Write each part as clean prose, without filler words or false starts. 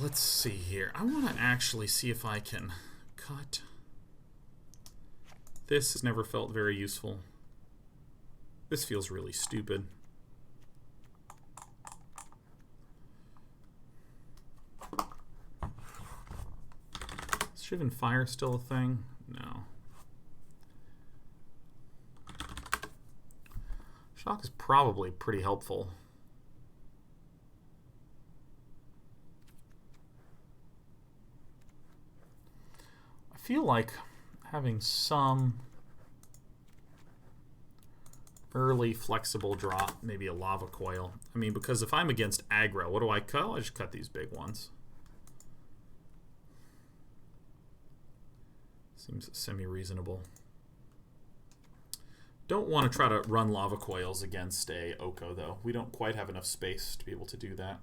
Let's see here. I want to actually see if I can cut. This has never felt very useful. This feels really stupid. Is Shivan Fire still a thing? No. Shock is probably pretty helpful. I feel like having some early flexible drop, maybe a lava coil. I mean, because if I'm against aggro, what do I cut? I just cut these big ones. Seems semi-reasonable. Don't want to try to run lava coils against a Oko, though. We don't quite have enough space to be able to do that.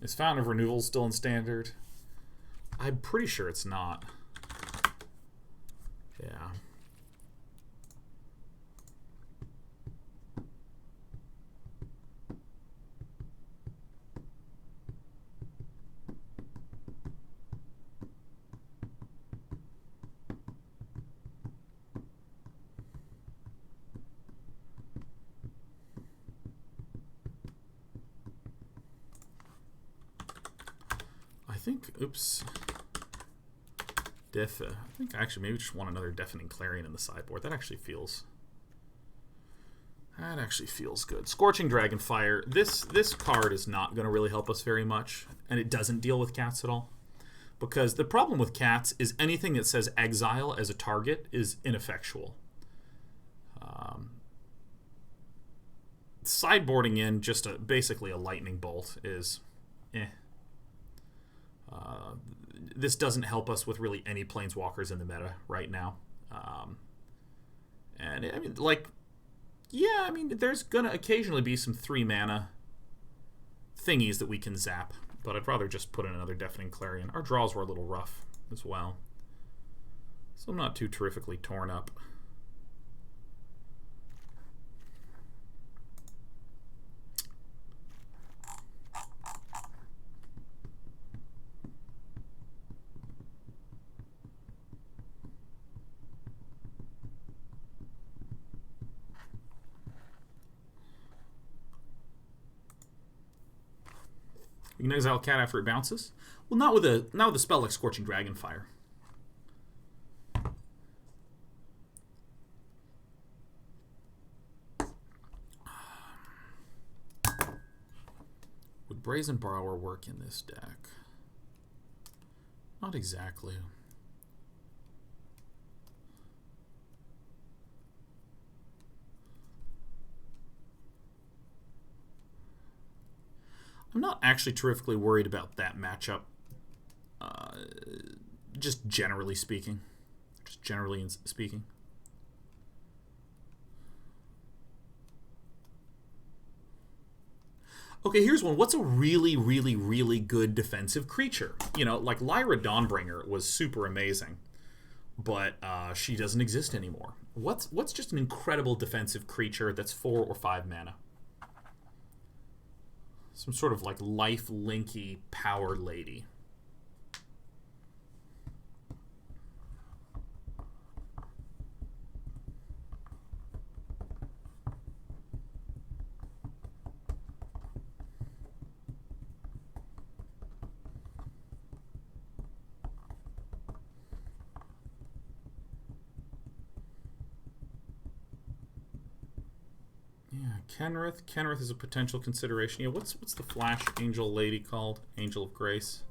Is Fountain of Renewal still in Standard? I'm pretty sure it's not. Yeah. I think, oops, I think I actually maybe just want another Deafening Clarion in the sideboard. That actually feels good. Scorching Dragonfire. This card is not going to really help us very much, and it doesn't deal with cats at all. Because the problem with cats is anything that says exile as a target is ineffectual. Sideboarding in just basically a lightning bolt is eh. This doesn't help us with really any planeswalkers in the meta right now. And I mean, like, yeah, I mean, there's gonna occasionally be some 3-mana thingies that we can zap, but I'd rather just put in another Deafening Clarion. Our draws were a little rough as well, so I'm not too terrifically torn up. You can exile a cat after it bounces. Well, not with a spell like Scorching Dragonfire. Would Brazen Borrower work in this deck? Not exactly. I'm not actually terrifically worried about that matchup, just generally speaking. Okay, here's one. What's a really, really, really good defensive creature? You know, like Lyra Dawnbringer was super amazing, but she doesn't exist anymore. What's just an incredible defensive creature that's 4 or 5 mana? Some sort of like life-linky power lady. Kenrith. Kenrith is a potential consideration. Yeah, what's the Flash Angel lady called? Angel of Grace.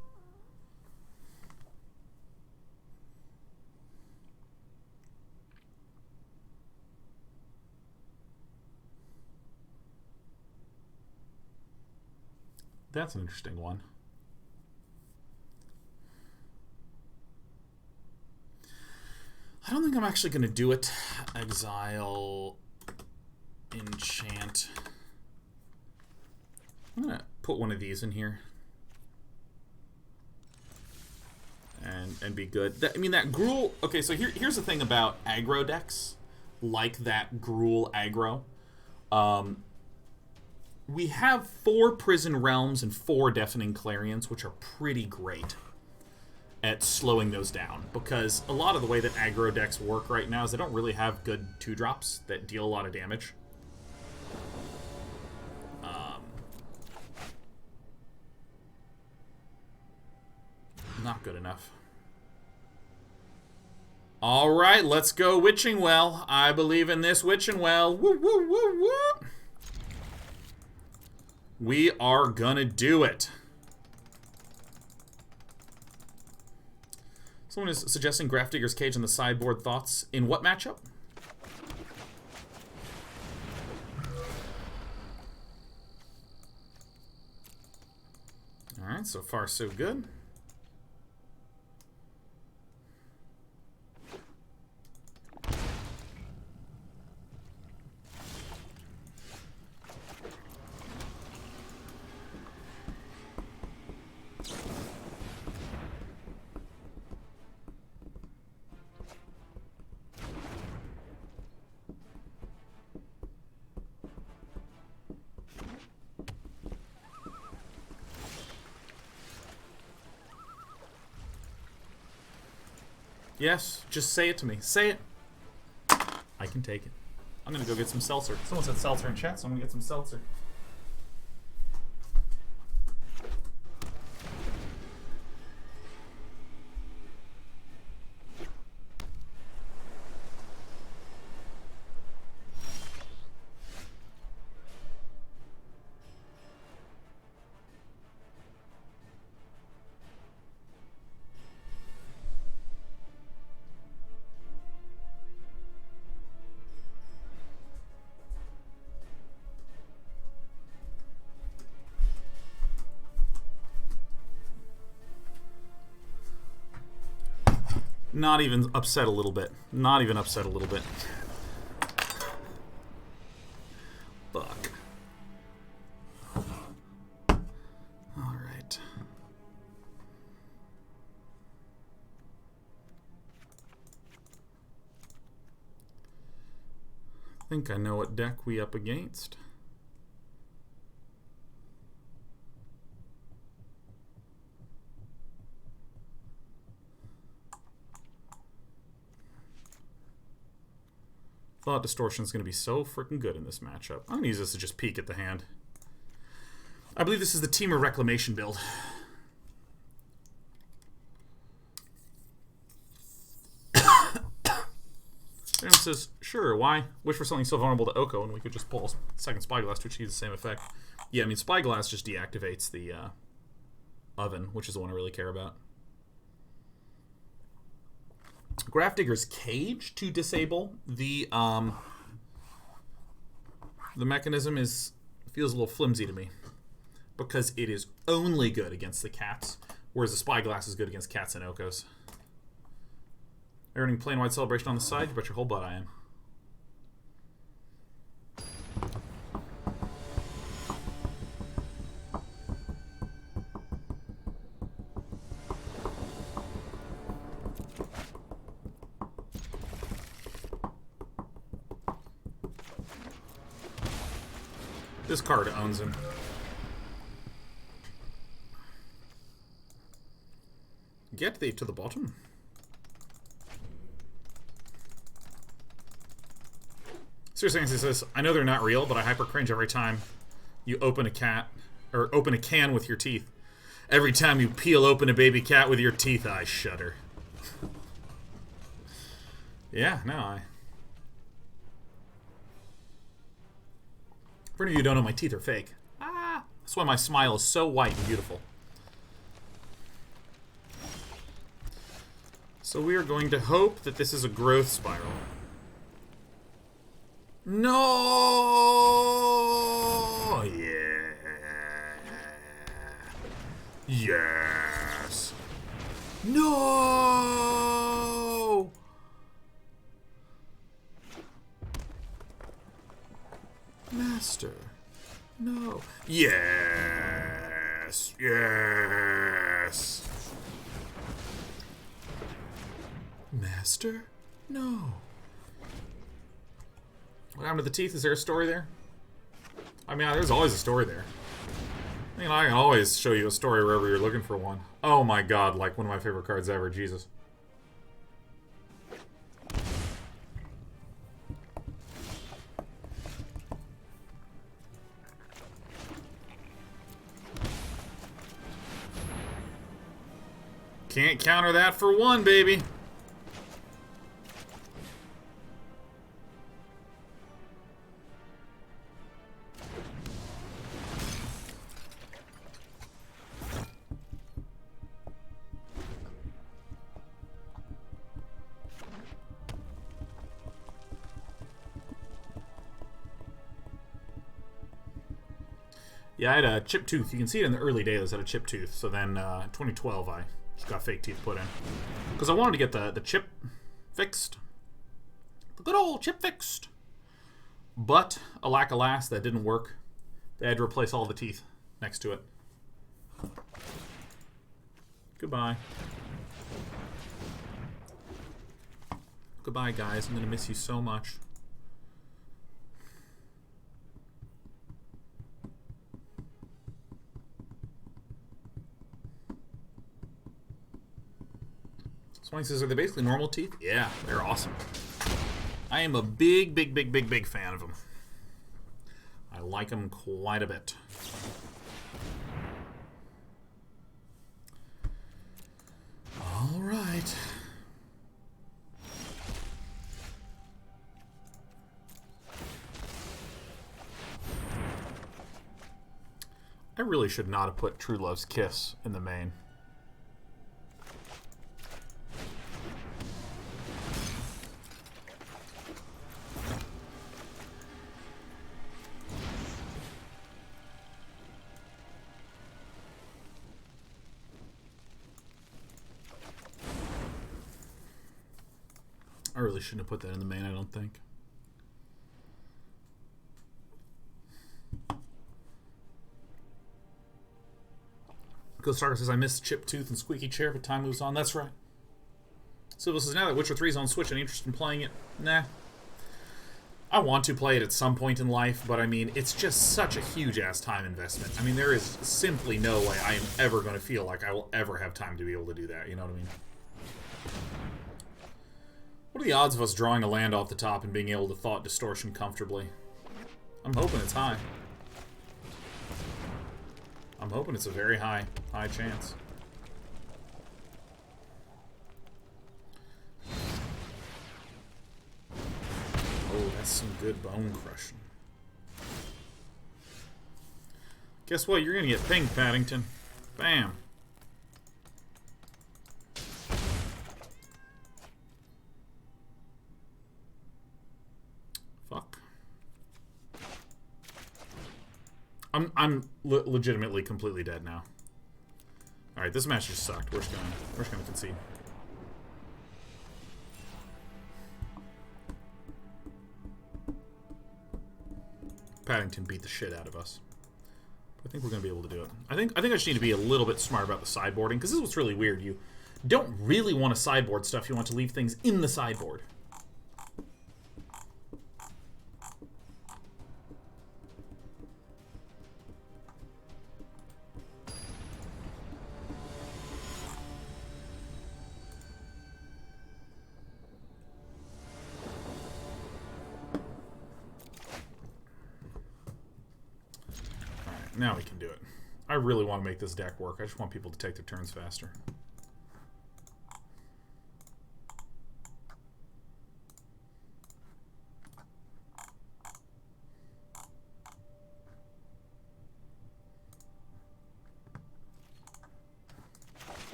That's an interesting one. I don't think I'm actually going to do it. Exile, enchant. I'm going to put one of these in here. And be good. I mean, that Gruul... Okay, so here's the thing about aggro decks, like that Gruul aggro. We have 4 Prison Realms and 4 Deafening Clarions, which are pretty great at slowing those down. Because a lot of the way that aggro decks work right now is they don't really have good 2-drops that deal a lot of damage. Not good enough. Alright, let's go Witching Well. I believe in this Witching Well. Woo, woo, woo, woo. We are gonna do it. Someone is suggesting Grafdigger's Cage on the sideboard. Thoughts? In what matchup? Alright, so far so good. Yes, just say it to me. Say it. I can take it. I'm gonna go get some seltzer. Someone said seltzer in chat, so I'm gonna get some seltzer. Not even upset a little bit. Not even upset a little bit. Fuck. Alright. I think I know what deck we up against. Thought Distortion is going to be so freaking good in this matchup. I'm going to use this to just peek at the hand. I believe this is the Temur Reclamation build. Graham says, sure, why? Wish for something so vulnerable to Oko and we could just pull a second Spyglass to achieve the same effect. Yeah, I mean, Spyglass just deactivates the oven, which is the one I really care about. Grafdigger's Cage to disable the mechanism feels a little flimsy to me because it is only good against the cats, whereas the Spyglass is good against cats and Okos. Earning plain-wide celebration on the side, you bet your whole butt I am. This card owns him. Get thee to the bottom. Seriously, he says, I know they're not real, but I hyper cringe every time you open a can with your teeth. Every time you peel open a baby cat with your teeth, I shudder. Yeah, no, For any of you who don't know, my teeth are fake. Ah, that's why my smile is so white and beautiful. So we are going to hope that this is a growth spiral. No! Yeah. Yes. No! Master. No. Yes. Yes. Master? No. What happened to the teeth? Is there a story there? I mean, there's always a story there. I mean, I can always show you a story wherever you're looking for one. Oh my god, like one of my favorite cards ever. Jesus. Can't counter that for one, baby. Yeah, I had a chip tooth. You can see it in the early days. I had a chip tooth. So then, 2012, I just got fake teeth put in because I wanted to get the chip fixed, the good old chip fixed. But alas, that didn't work. They had to replace all the teeth next to it. Goodbye. Goodbye, guys. I'm gonna miss you so much. Swank says, are they basically normal teeth? Yeah, they're awesome. I am a big fan of them. I like them quite a bit. All right. I really should not have put True Love's Kiss in the main. I really shouldn't have put that in the main, I don't think. Ghost Starker says, I miss Chip Tooth and Squeaky Chair, but time moves on. That's right. Civil says, now that Witcher 3 is on Switch, any interest in playing it? Nah. I want to play it at some point in life, but I mean, it's just such a huge-ass time investment. I mean, there is simply no way I am ever going to feel like I will ever have time to be able to do that, you know what I mean? What are the odds of us drawing a land off the top and being able to Thought Distortion comfortably? I'm hoping it's high. I'm hoping it's a very high chance. Oh, that's some good bone crushing. Guess what? You're gonna get pinged, Paddington. Bam. Fuck. I'm legitimately completely dead now. All right, this match just sucked. We're just gonna concede. Paddington beat the shit out of us. I think we're gonna be able to do it. I think I just need to be a little bit smart about the sideboarding, because this is what's really weird. You don't really want to sideboard stuff. You want to leave things in the sideboard. Now we can do it. I really want to make this deck work. I just want people to take their turns faster.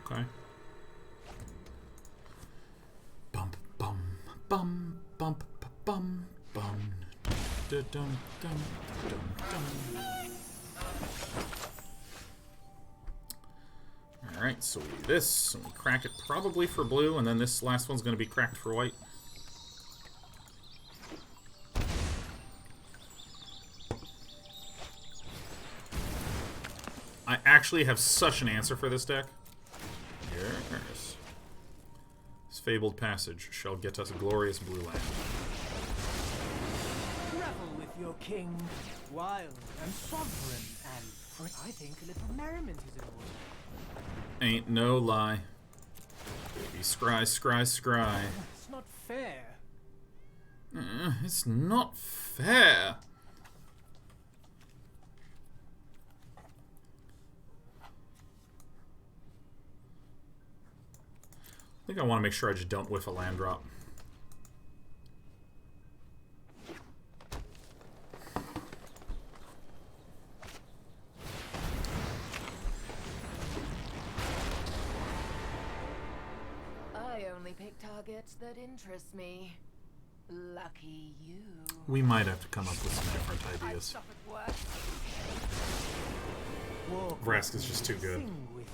Okay. Bump, bum, bum, bump, bum, bum. Dun, dun, dun, dun. Alright, so we do this, and we crack it probably for blue, and then this last one's going to be cracked for white. actually have such an answer for this deck. Yes. This Fabled Passage shall get us a glorious blue land. Revel with your king, wild and sovereign, and I think a little merriment is in order. Ain't no lie. Baby, scry, scry, scry. It's not fair. It's not fair. I think I want to make sure I just don't whiff a land drop. I only pick targets that interest me. Lucky you. We might have to come up with some different ideas. Vrask is just too good. Sing with me.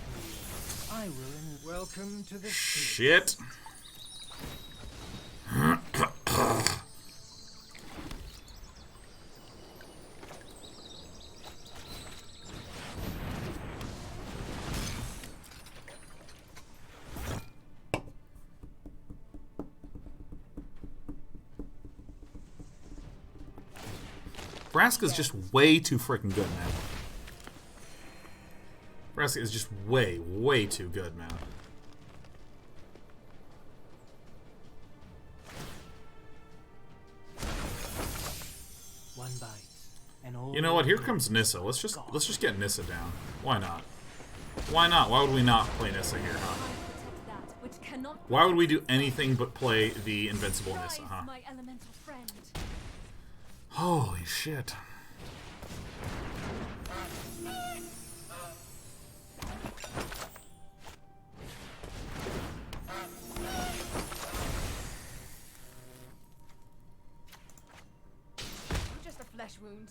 I will welcome to the Shit. Vrask is just way too freaking good, man. Vrask is just way, way too good, man. one bite. And all You know what? Here comes Nissa. Let's just get Nissa down. Why not? Why not? Why would we not play Nissa here, huh? Why would we do anything but play the invincible Nissa, huh? Holy shit. Just a flesh wound.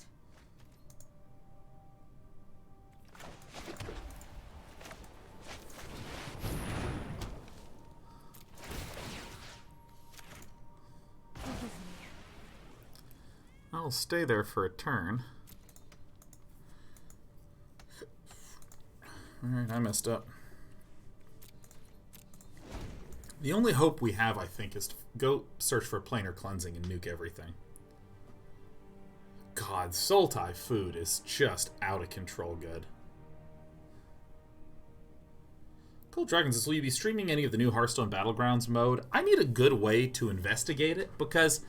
I'll stay there for a turn. Alright, I messed up. The only hope we have, I think, is to go search for planar cleansing and nuke everything. God, Sultai food is just out of control good. Cold Dragons says, will you be streaming any of the new Hearthstone Battlegrounds mode? I need a good way to investigate it, because...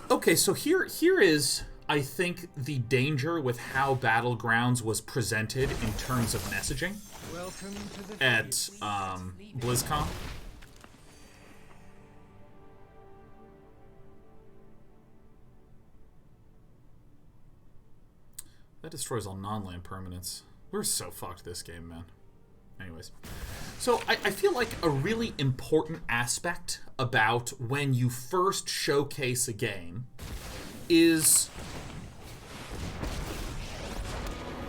Okay, so here is, I think, the danger with how Battlegrounds was presented in terms of messaging at BlizzCon. That destroys all non-land permanents. We're so fucked this game, man. Anyways. So I feel like a really important aspect about when you first showcase a game is...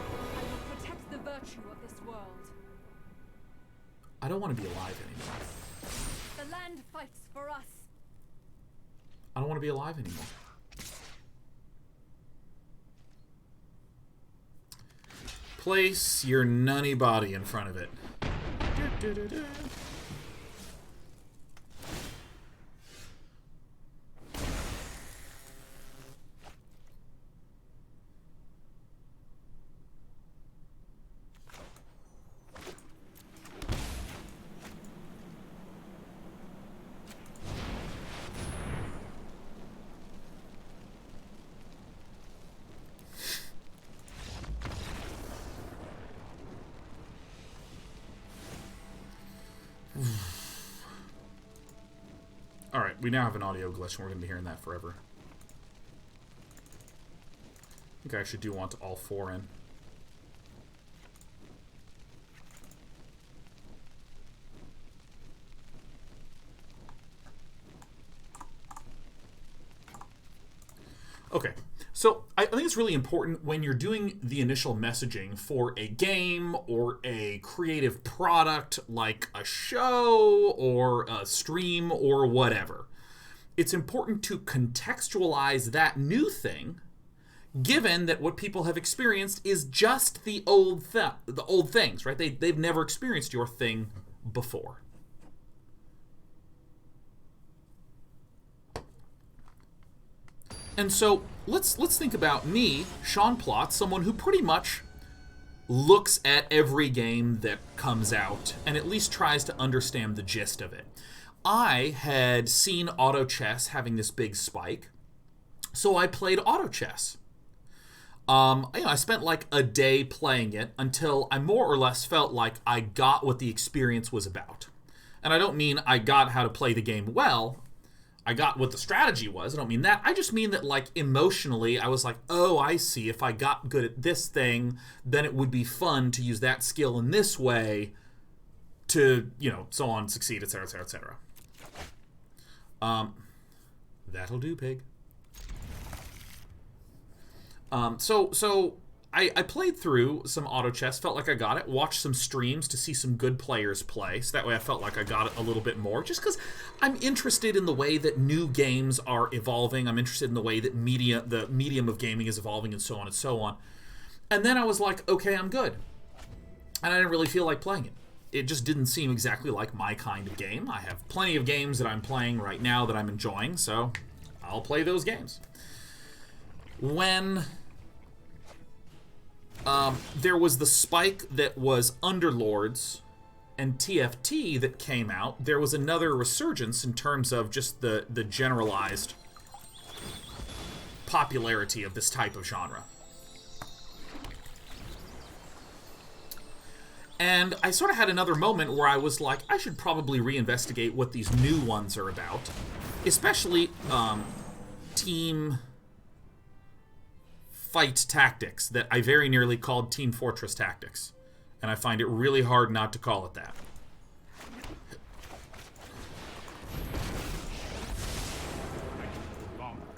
I will protect the virtue of this world. I don't want to be alive anymore. The land fights for us. I don't want to be alive anymore. Place your nunny body in front of it. Alright, we now have an audio glitch, and we're going to be hearing that forever. I think I actually do want all four in. Okay, so I think it's really important when you're doing the initial messaging for a game or a creative product like a show or a stream or whatever. It's important to contextualize that new thing given that what people have experienced is just the old things, right? They've never experienced your thing before. And so let's think about me, Sean Plott, someone who pretty much looks at every game that comes out and at least tries to understand the gist of it. I had seen auto chess having this big spike, so I played auto chess. I spent like a day playing it until I more or less felt like I got what the experience was about. And I don't mean I got how to play the game well. I got what the strategy was. I don't mean that. I just mean that, like, emotionally, I was like, oh, I see. If I got good at this thing, then it would be fun to use that skill in this way to, so on, succeed, etc., etc., etc. That'll do, pig. So I played through some auto chess, felt like I got it, watched some streams to see some good players play, so that way I felt like I got it a little bit more, just because I'm interested in the way that new games are evolving, I'm interested in the way that the medium of gaming is evolving, and so on and so on. And then I was like, okay, I'm good. And I didn't really feel like playing it. It just didn't seem exactly like my kind of game. I have plenty of games that I'm playing right now that I'm enjoying, so I'll play those games. When there was the spike that was Underlords and TFT that came out, there was another resurgence in terms of just the generalized popularity of this type of genre. And I sort of had another moment where I was like, I should probably reinvestigate what these new ones are about. Especially team fight tactics that I very nearly called Team Fortress tactics. And I find it really hard not to call it that.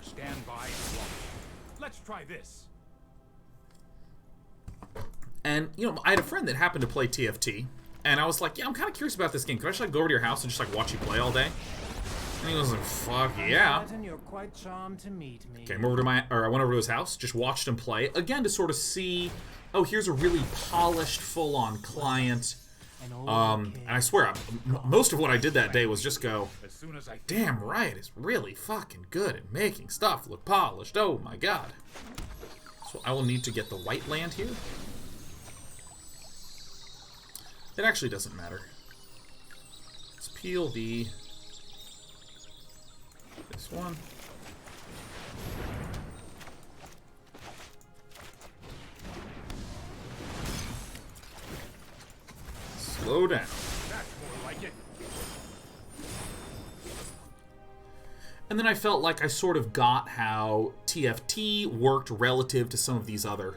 Stand by and watch. Let's try this. And, I had a friend that happened to play TFT, and I was like, yeah, I'm kind of curious about this game. Could I just, go over to your house and just, watch you play all day? And he was like, fuck yeah. You're quite charmed to meet me. Okay, I went over to his house, just watched him play, again to sort of see, oh, here's a really polished, full-on client. And I swear, most of what I did that day was just go, damn right, it's really fucking good at making stuff look polished. Oh my god. So I will need to get the white land here. It actually doesn't matter. Let's peel this one. Slow down. That's more like it. And then I felt like I sort of got how TFT worked relative to some of these other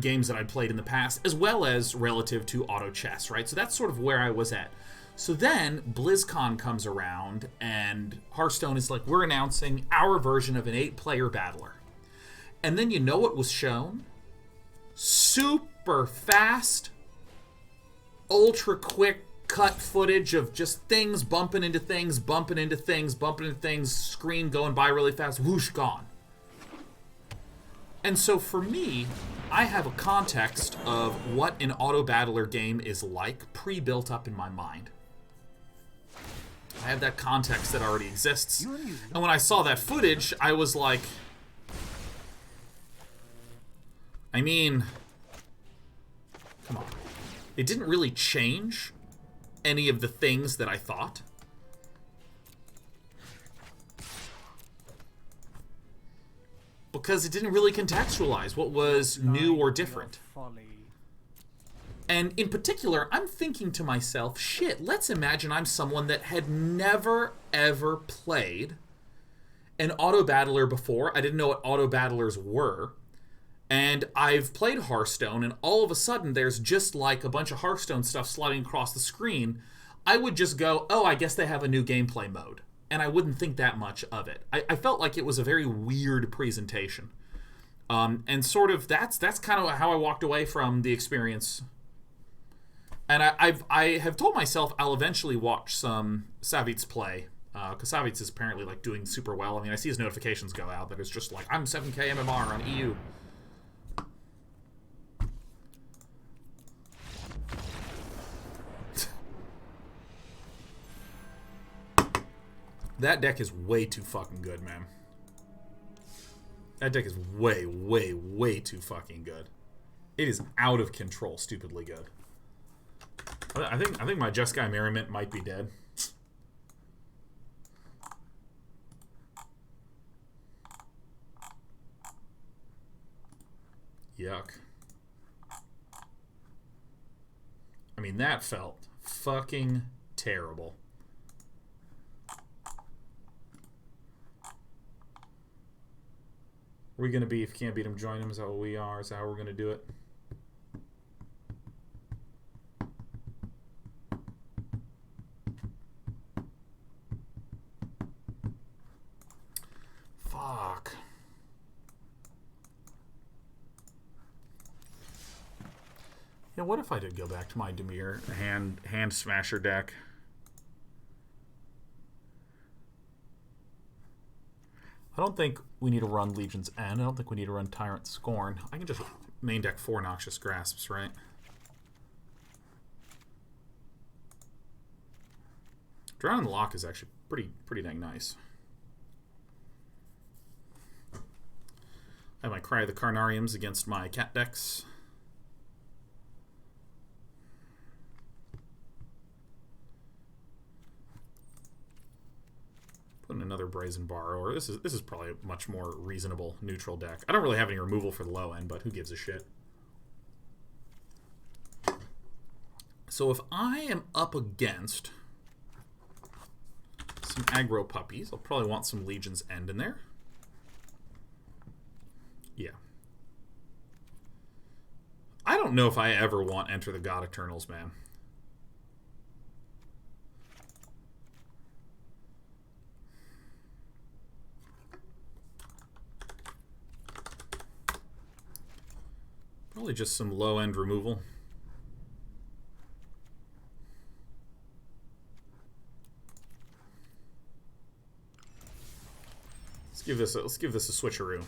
games that I'd played in the past, as well as relative to auto chess, right? So that's sort of where I was at. So then BlizzCon comes around, and Hearthstone is like, we're announcing our version of an 8-player battler. And then you know what was shown? Super fast, ultra quick cut footage of just things bumping into things, bumping into things, bumping into things, screen going by really fast, whoosh, gone. And so for me, I have a context of what an auto-battler game is like pre-built up in my mind. I have that context that already exists. And when I saw that footage, I was like, I mean, come on. It didn't really change any of the things that I thought. Because it didn't really contextualize what was new or different. And in particular, I'm thinking to myself, shit, let's imagine I'm someone that had never, ever played an auto-battler before. I didn't know what auto-battlers were. And I've played Hearthstone, and all of a sudden there's just like a bunch of Hearthstone stuff sliding across the screen. I would just go, oh, I guess they have a new gameplay mode. And I wouldn't think that much of it. I felt like it was a very weird presentation. And sort of that's kind of how I walked away from the experience. And I have told myself I'll eventually watch some Savitz play Kasavitz is apparently like doing super well. I mean, I see his notifications go out that it's just like, I'm 7k MMR on EU. That deck is way too fucking good, man. That deck is way, way, way too fucking good. It is out of control, stupidly good. I think my Jeskai Merriment might be dead. Yuck. I mean, that felt fucking terrible. Are we going to be, if you can't beat him, join him? Is that what we are? Is that how we're going to do it? Fuck. Yeah, what if I did go back to my Dimir hand smasher deck? I don't think we need to run Legion's End. I don't think we need to run Tyrant Scorn. I can just main deck 4 Noxious Grasps, right? Drown in the Loch is actually pretty dang nice. I might cry the Carnariums against my cat decks. Put in another Brazen Borrower. This is probably a much more reasonable neutral deck. I don't really have any removal for the low end, but who gives a shit? So if I am up against some aggro puppies, I'll probably want some Legion's End in there. Yeah. I don't know if I ever want Enter the God Eternals, man. Probably just some low-end removal. Let's give this a switcheroo.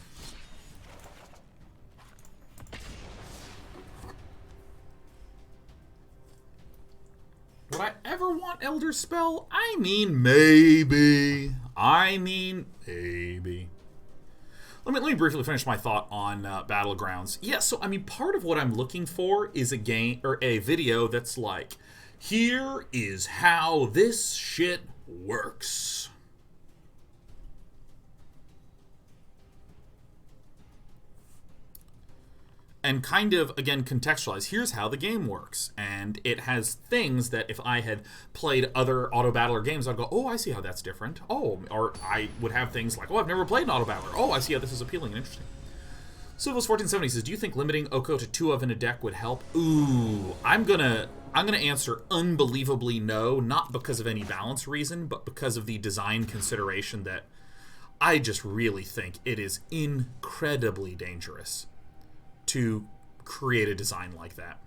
Would I ever want Elder Spell? I mean, maybe. Maybe. Let me briefly finish my thought on Battlegrounds. Yeah, so, I mean, part of what I'm looking for is a game, or a video that's like, here is how this shit works. And kind of, again, contextualize, here's how the game works. And it has things that if I had played other auto-battler games, I'd go, oh, I see how that's different. Oh, or I would have things like, oh, I've never played an auto-battler. Oh, I see how this is appealing and interesting. Silvos1470 says, do you think limiting Oko to 2 of in a deck would help? Ooh, I'm gonna answer unbelievably no, not because of any balance reason, but because of the design consideration that I just really think it is incredibly dangerous to create a design like that.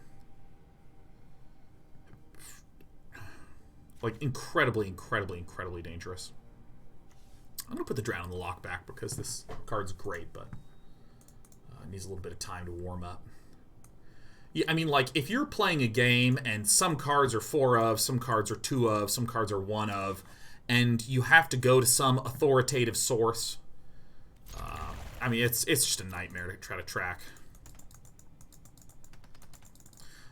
Like, incredibly dangerous. I'm going to put the Drown in the Loch back because this card's great, but it needs a little bit of time to warm up. Yeah, I mean, like, if you're playing a game and some cards are 4 of, some cards are 2 of, some cards are 1 of, and you have to go to some authoritative source, I mean, it's just a nightmare to try to track.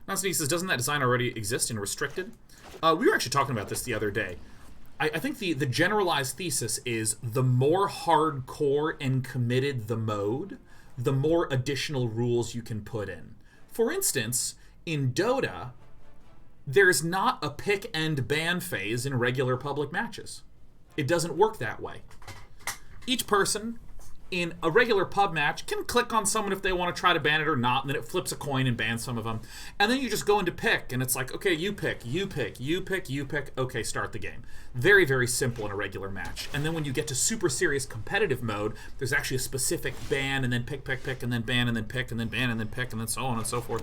Nasty says, doesn't that design already exist in Restricted? We were actually talking about this the other day. I think the generalized thesis is the more hardcore and committed the mode, the more additional rules you can put in. For instance, in Dota, there's not a pick and ban phase in regular public matches. It doesn't work that way. Each person in a regular pub match can click on someone if they want to try to ban it or not, and then it flips a coin and bans some of them. And then you just go into pick, and it's like, okay, you pick, okay, start the game. Very, very simple in a regular match. And then when you get to super serious competitive mode, there's actually a specific ban, and then pick, and then ban, and then pick, and then ban, and then pick, and then so on and so forth.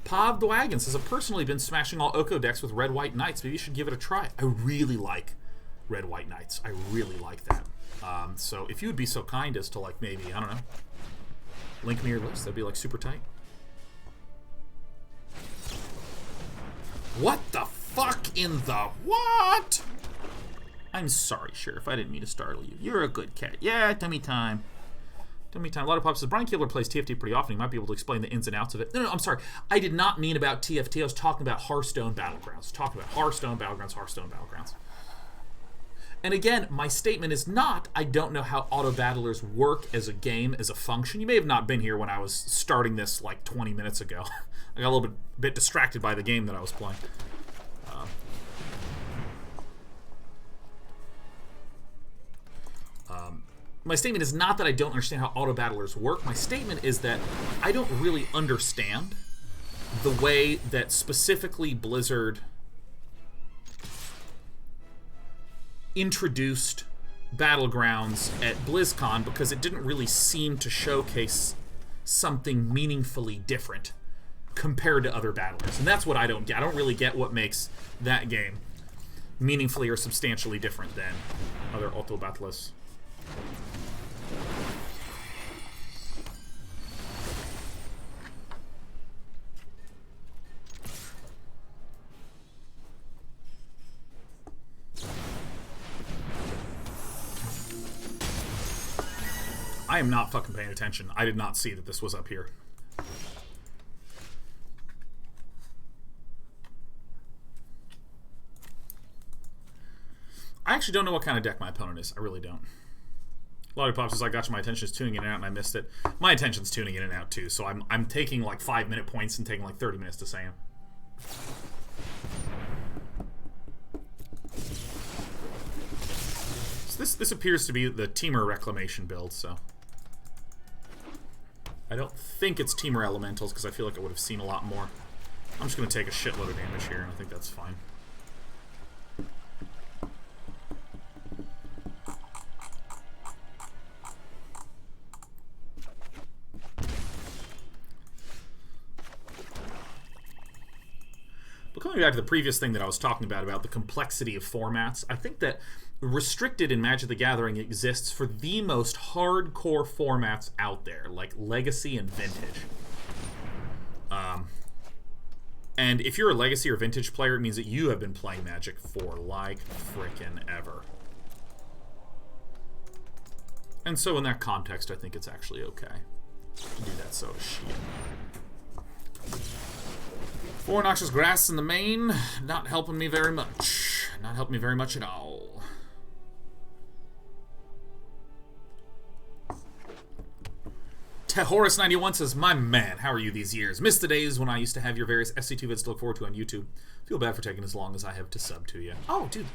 Paved Wagon says, I've personally been smashing all Oko decks with Red-White Knights. Maybe you should give it a try. I really like Red-White Knights. I really like that. So if you would be so kind as to, like, maybe, I don't know, link me your list, that'd be, like, super tight. What the fuck in the what? I'm sorry, Sheriff. I didn't mean to startle you. You're a good cat. Yeah, tummy time. Tummy time. A lot of pops says, Brian Kibler plays TFT pretty often. He might be able to explain the ins and outs of it. No, I'm sorry. I did not mean about TFT. I was talking about Hearthstone Battlegrounds. Hearthstone Battlegrounds. And again, my statement is not, I don't know how auto-battlers work as a game, as a function. You may have not been here when I was starting this like 20 minutes ago. I got a little bit distracted by the game that I was playing. My statement is not that I don't understand how auto-battlers work. My statement is that I don't really understand the way that specifically Blizzard introduced Battlegrounds at BlizzCon, because it didn't really seem to showcase something meaningfully different compared to other battlers. And that's what I don't get. I don't really get what makes that game meaningfully or substantially different than other auto-battlers. I am not fucking paying attention. I did not see that this was up here. I actually don't know what kind of deck my opponent is. I really don't. Lollipop says, I got you. My attention is tuning in and out and I missed it. My attention's tuning in and out too, so I'm taking like 5-minute points and taking like 30 minutes to say them. So this appears to be the Temur Reclamation build, so I don't think it's Temur Elementals, because I feel like I would have seen a lot more. I'm just going to take a shitload of damage here, and I think that's fine. But coming back to the previous thing that I was talking about the complexity of formats, I think that Restricted in Magic the Gathering exists for the most hardcore formats out there, like Legacy and Vintage. And if you're a Legacy or Vintage player, it means that you have been playing Magic for like frickin' ever. And so in that context, I think it's actually okay to do that sort of shit. 4 Noxious Grasp in the main, not helping me very much. Not helping me very much at all. Horace91 says, my man, how are you these years? Missed the days when I used to have your various SC2 vids to look forward to on YouTube. Feel bad for taking as long as I have to sub to you. Oh, dude,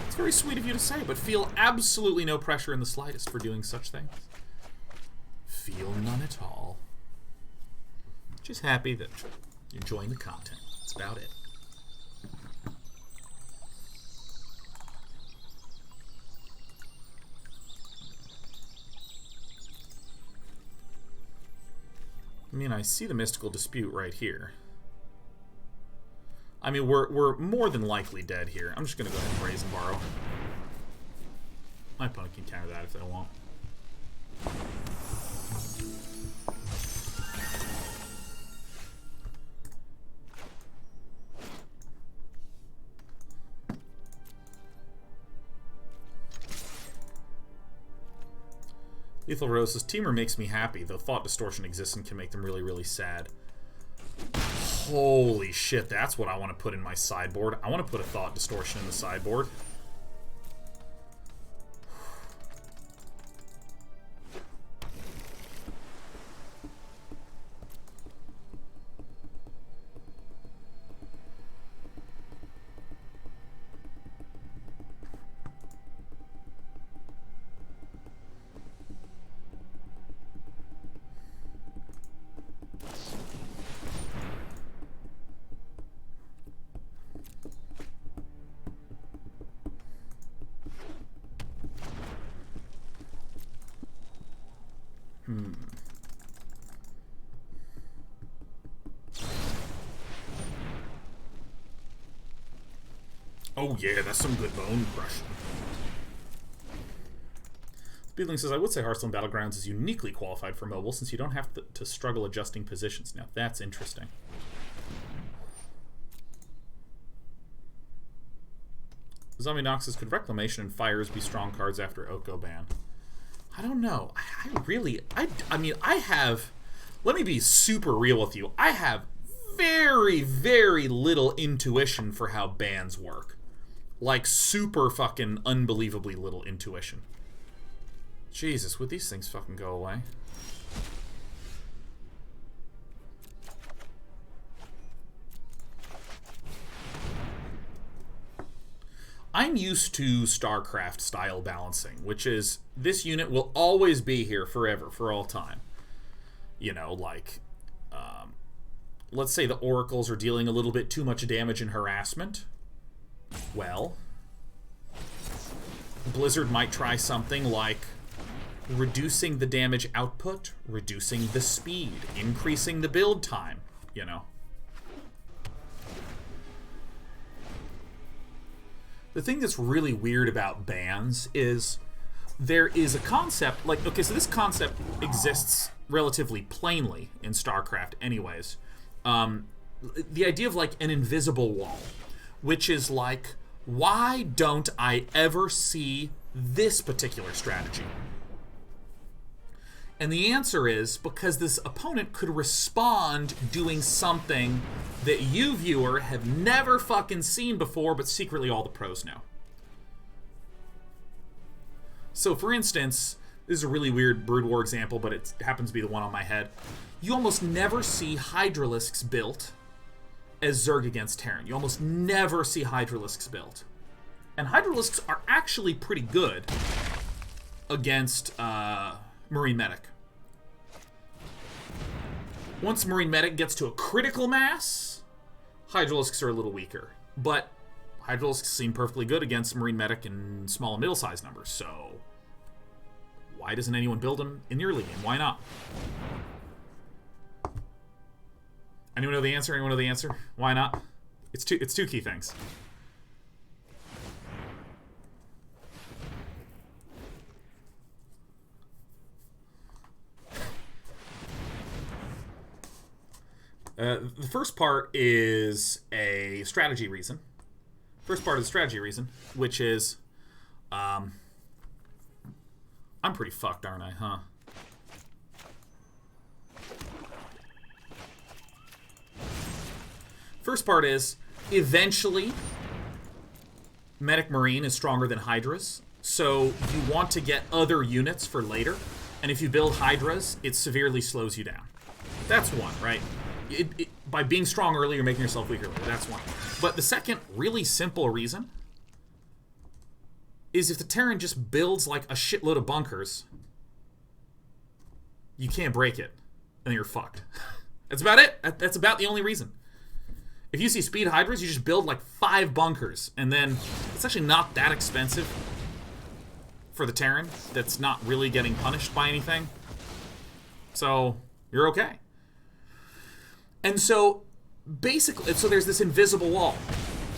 it's very sweet of you to say, but feel absolutely no pressure in the slightest for doing such things. Feel none at all. Just happy that you're enjoying the content. That's about it. I mean, I see the Mystical Dispute right here. I mean, we're more than likely dead here. I'm just going to go ahead and Brazen Borrower. My opponent can counter that if they want. Lethal Rose says, Temur makes me happy, though Thought Distortion exists and can make them really, really sad. Holy shit, that's what I want to put in my sideboard. I want to put a Thought Distortion in the sideboard. Oh yeah, that's some good bone crushing. Speedling says, I would say Hearthstone Battlegrounds is uniquely qualified for mobile since you don't have to struggle adjusting positions. Now, that's interesting. Zombie Noxus, could Reclamation and Fires be strong cards after Oko ban? I don't know. I mean, I have... Let me be super real with you. I have very, very little intuition for how bans work. Like, super fucking unbelievably little intuition. Jesus, would these things fucking go away? I'm used to Starcraft style balancing, which is this unit will always be here forever, for all time. You know, like, let's say the Oracles are dealing a little bit too much damage and harassment. Well, Blizzard might try something like reducing the damage output, reducing the speed, increasing the build time, you know. The thing that's really weird about bans is there is a concept, like, okay, so this concept exists relatively plainly in StarCraft anyways. The idea of, like, an invisible wall, which is like, why don't I ever see this particular strategy? And the answer is because this opponent could respond doing something that you, viewer, have never fucking seen before, but secretly all the pros know. So, for instance, this is a really weird Brood War example, but it happens to be the one on my head. You almost never see Hydralisks built as Zerg against Terran. You almost never see Hydralisks built. And Hydralisks are actually pretty good against Marine Medic. Once Marine Medic gets to a critical mass, Hydralisks are a little weaker. But Hydralisks seem perfectly good against Marine Medic in small and middle-sized numbers, so why doesn't anyone build them in the early game? Why not? Anyone know the answer? Anyone know the answer? Why not? It's two key things. The first part is a strategy reason. First part is a strategy reason, which is, I'm pretty fucked, aren't I, huh? First part is, eventually, Medic Marine is stronger than Hydras, so you want to get other units for later, and if you build Hydras, it severely slows you down. That's one, right? By being strong early, you're making yourself weaker later. That's one. But the second really simple reason is if the Terran just builds like a shitload of bunkers, you can't break it, and you're fucked. That's about it. That's about the only reason. If you see speed Hydras, you just build like 5 bunkers, and then it's actually not that expensive for the Terran. That's not really getting punished by anything. So you're okay. And so, basically, so there's this invisible wall.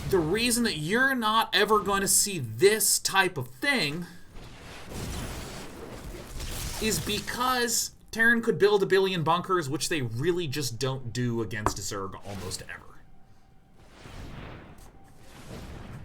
The reason that you're not ever going to see this type of thing is because Terran could build a billion bunkers, which they really just don't do against Zerg almost ever.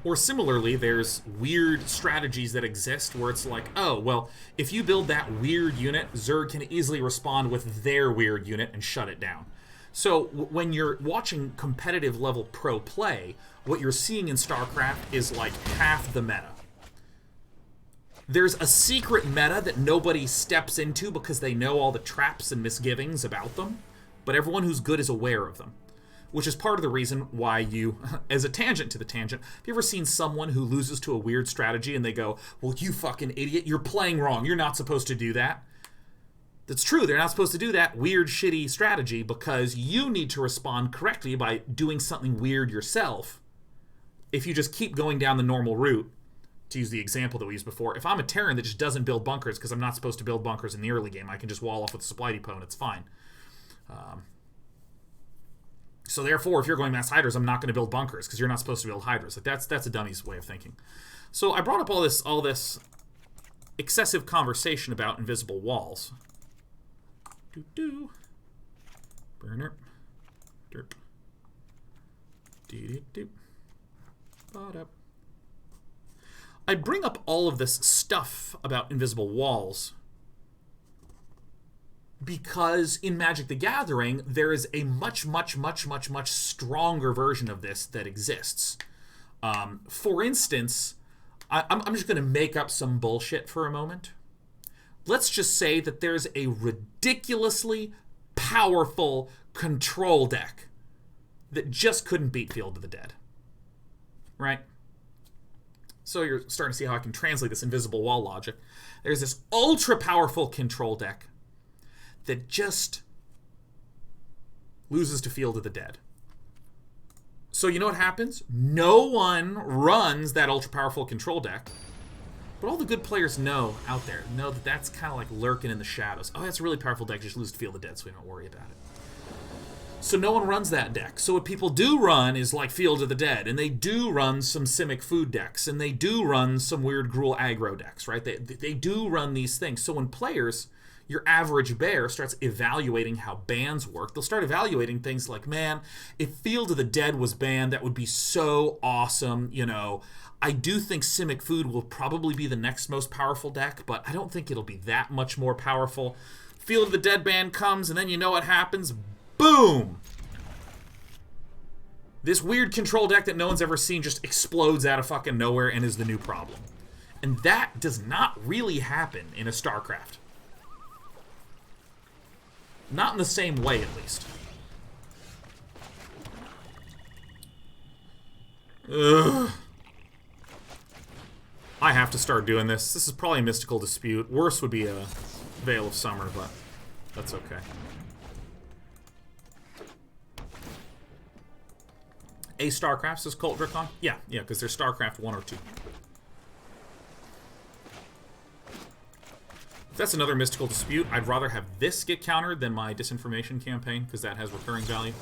Or similarly, there's weird strategies that exist where it's like, oh, well, if you build that weird unit, Zerg can easily respond with their weird unit and shut it down. So when you're watching competitive level pro play, what you're seeing in StarCraft is like half the meta. There's a secret meta that nobody steps into because they know all the traps and misgivings about them, but everyone who's good is aware of them. Which is part of the reason why you, as a tangent to the tangent, have you ever seen someone who loses to a weird strategy and they go, well, you fucking idiot, you're playing wrong, you're not supposed to do that? That's true, they're not supposed to do that weird, shitty strategy because you need to respond correctly by doing something weird yourself. If you just keep going down the normal route, to use the example that we used before, if I'm a Terran that just doesn't build bunkers because I'm not supposed to build bunkers in the early game, I can just wall off with a supply depot and it's fine. So therefore, if you're going mass hydras, I'm not going to build bunkers because you're not supposed to build hydras. Like that's a dummy's way of thinking. So I brought up all this excessive conversation about invisible walls. Burner. Derp. Doo-doo-doo. Ba-da. I bring up all of this stuff about invisible walls because in Magic the Gathering, there is a much stronger version of this that exists. For instance, I'm just going to make up some bullshit for a moment. Let's just say that there's a ridiculously powerful control deck that just couldn't beat Field of the Dead. Right? So you're starting to see how I can translate this invisible wall logic. There's this ultra-powerful control deck that just loses to Field of the Dead. So you know what happens? No one runs that ultra-powerful control deck, but all the good players out there know that that's kind of like lurking in the shadows. Oh, that's a really powerful deck. Just lose to Field of the Dead so we don't worry about it. So no one runs that deck. So what people do run is like Field of the Dead, and they do run some Simic food decks, and they do run some weird Gruul aggro decks, right? They do run these things. So when players, your average bear, starts evaluating how bans work, they'll start evaluating things like, man, if Field of the Dead was banned, that would be so awesome, you know. I do think Simic food will probably be the next most powerful deck, but I don't think it'll be that much more powerful. Field of the Dead ban comes, and then you know what happens? Boom! This weird control deck that no one's ever seen just explodes out of fucking nowhere and is the new problem. And that does not really happen in a Starcraft. Not in the same way, at least. Ugh. I have to start doing this. This is probably a mystical dispute. Worse would be a Veil of Summer, but that's okay. A Starcraft, says Colt Dracon? Yeah, because there's Starcraft 1 or 2. If that's another mystical dispute, I'd rather have this get countered than my Disinformation Campaign, because that has recurring value.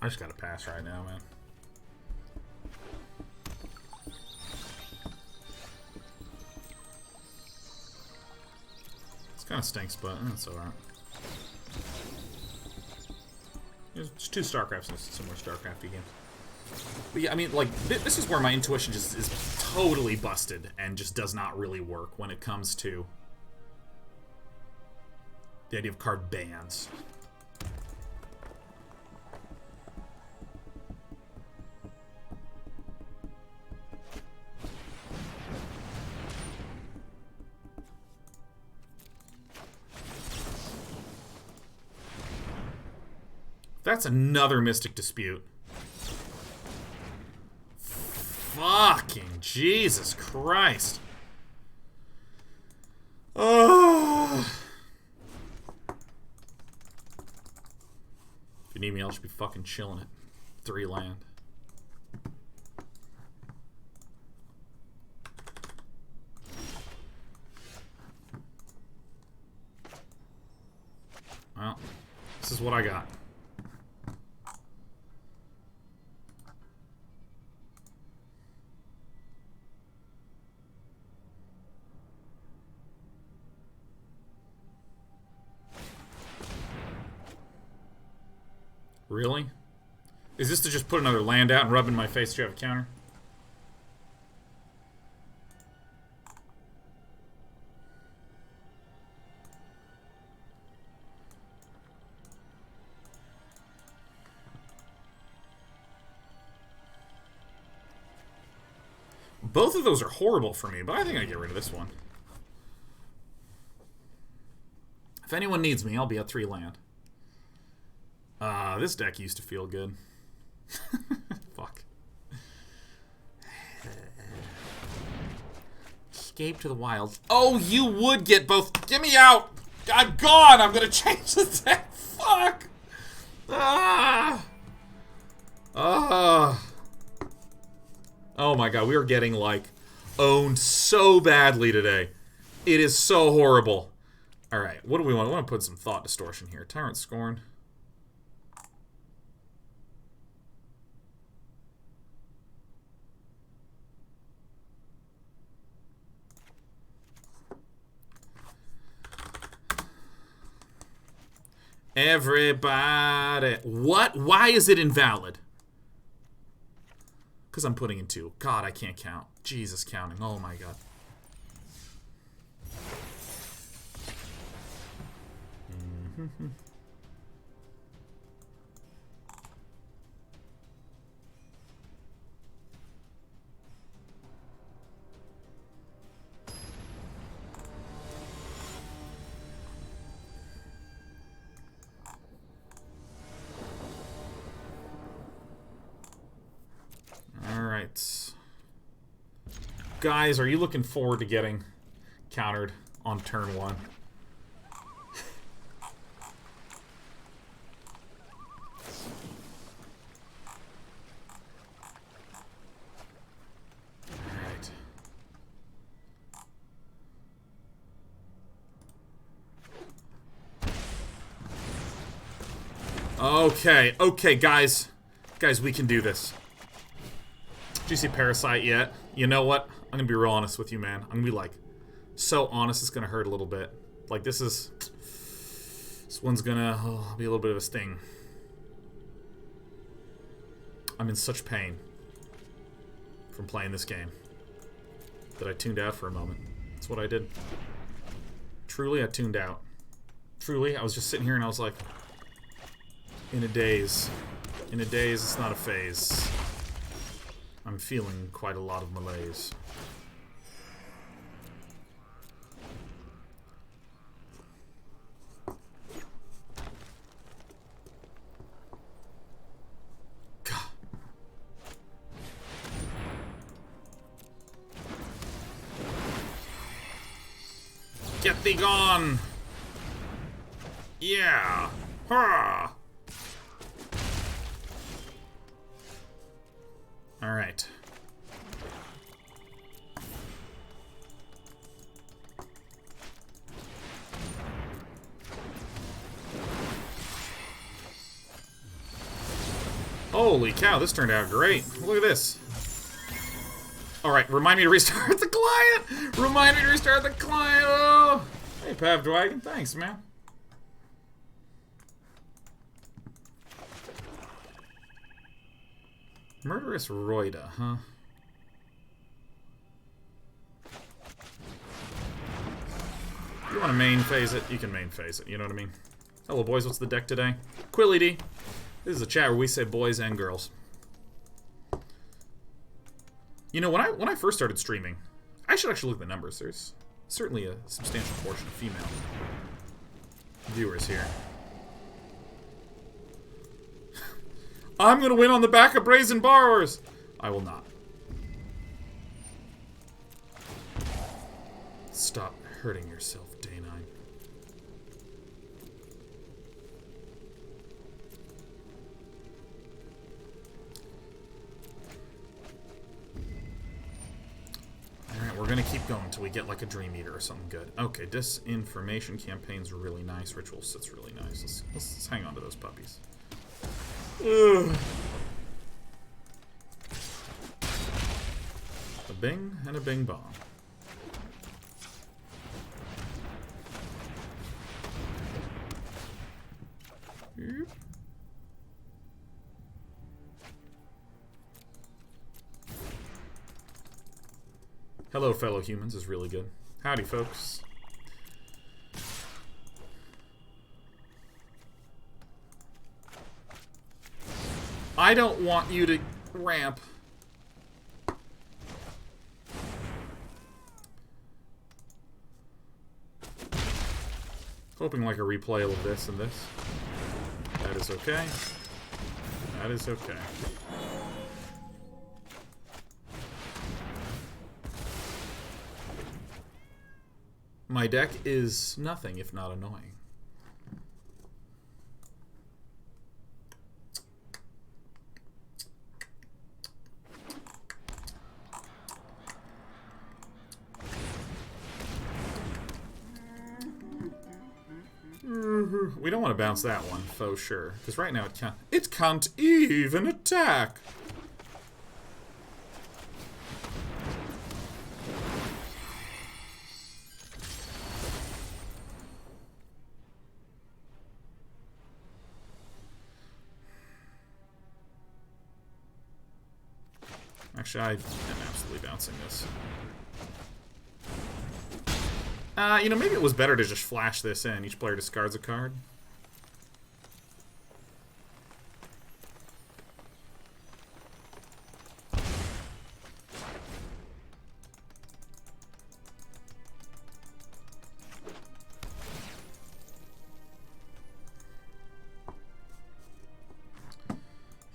I just gotta pass right now, man. This kind of stinks, but that's alright. There's two Starcrafts and some more Starcrafty games. But yeah, I mean, like, this is where my intuition just is totally busted and just does not really work when it comes to the idea of card bans. That's another Mystic Dispute. Fucking Jesus Christ. Oh. If you need me, I'll just be fucking chilling at 3 land. Well, this is what I got. Really? Is this to just put another land out and rub in my face to have a counter? Both of those are horrible for me, but I think I get rid of this one. If anyone needs me, I'll be at 3 land. This deck used to feel good. Fuck. Escape to the wilds. Oh, you would get both. Get me out! I'm gone! I'm gonna change the deck. Fuck! Ah! Ah! Oh my god, we are getting, like, owned so badly today. It is so horrible. Alright, what do we want? We want to put some Thought Distortion here. Tyrant Scorn. Everybody. What? Why is it invalid? Because I'm putting in 2. God, I can't count. Jesus, counting. Oh my god. Alright. Guys, are you looking forward to getting countered on turn 1? Okay, okay, guys. Guys, we can do this. Did you see Parasite yet? You know what? I'm gonna be real honest with you, man. I'm gonna be, like, so honest it's gonna hurt a little bit. Like, this one's gonna be a little bit of a sting. I'm in such pain from playing this game that I tuned out for a moment. That's what I did. Truly, I tuned out. Truly, I was just sitting here and I was like, in a daze. In a daze, it's not a phase. I'm feeling quite a lot of malaise. God. Get thee gone! Yeah! Ha! Alright. Holy cow, this turned out great. Look at this. Alright, remind me to restart the client! Remind me to restart the client! Oh! Hey, Pavdwagon, thanks, man. Murderous Rider, huh? If you want to main phase it, you can main phase it, you know what I mean? Hello boys, what's the deck today? Quilly D. This is a chat where we say boys and girls. You know, when I first started streaming, I should actually look at the numbers. There's certainly a substantial portion of female viewers here. I'm gonna win on the back of Brazen Borrowers! I will not. Stop hurting yourself, Day 9. Alright, we're gonna keep going until we get like a Dream Eater or something good. Okay, Disinformation Campaign's really nice. Ritual of Soot's really nice. Let's hang on to those puppies. Ugh. A bing and a bing bong. Yep. Hello, fellow humans is really good. Howdy, folks. I don't want you to ramp. Hoping like a replay of this and this. That is okay. That is okay. My deck is nothing if not annoying. We don't want to bounce that one, faux sure. Because right now it can't even attack! Actually, I am absolutely bouncing this. You know, maybe it was better to just flash this in. Each player discards a card.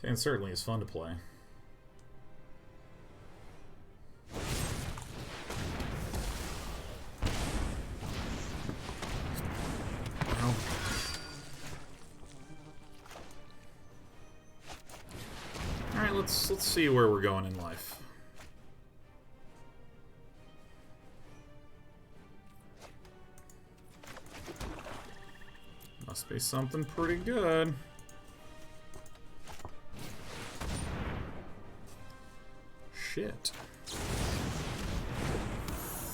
And certainly is fun to play. Let's see where we're going in life. Must be something pretty good. Shit.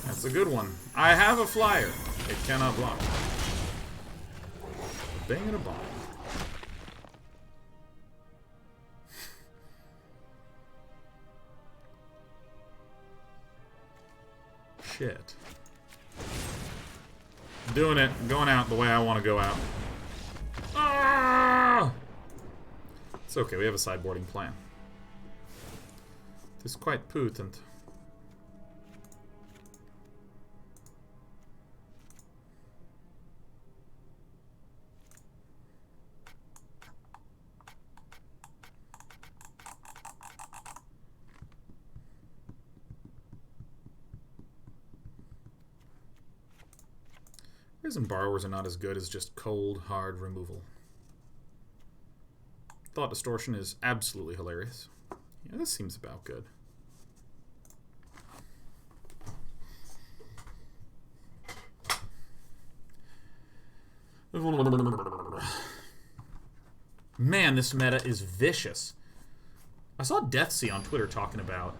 That's a good one. I have a flyer. It cannot block. Bang and a bomb. Shit. I'm doing it. I'm going out the way I want to go out. Ah! It's okay. We have a sideboarding plan. It's quite potent. Brazen Borrowers are not as good as just cold, hard removal. Thought Distortion is absolutely hilarious. Yeah, this seems about good. Man, this meta is vicious. I saw Deathsea on Twitter talking about...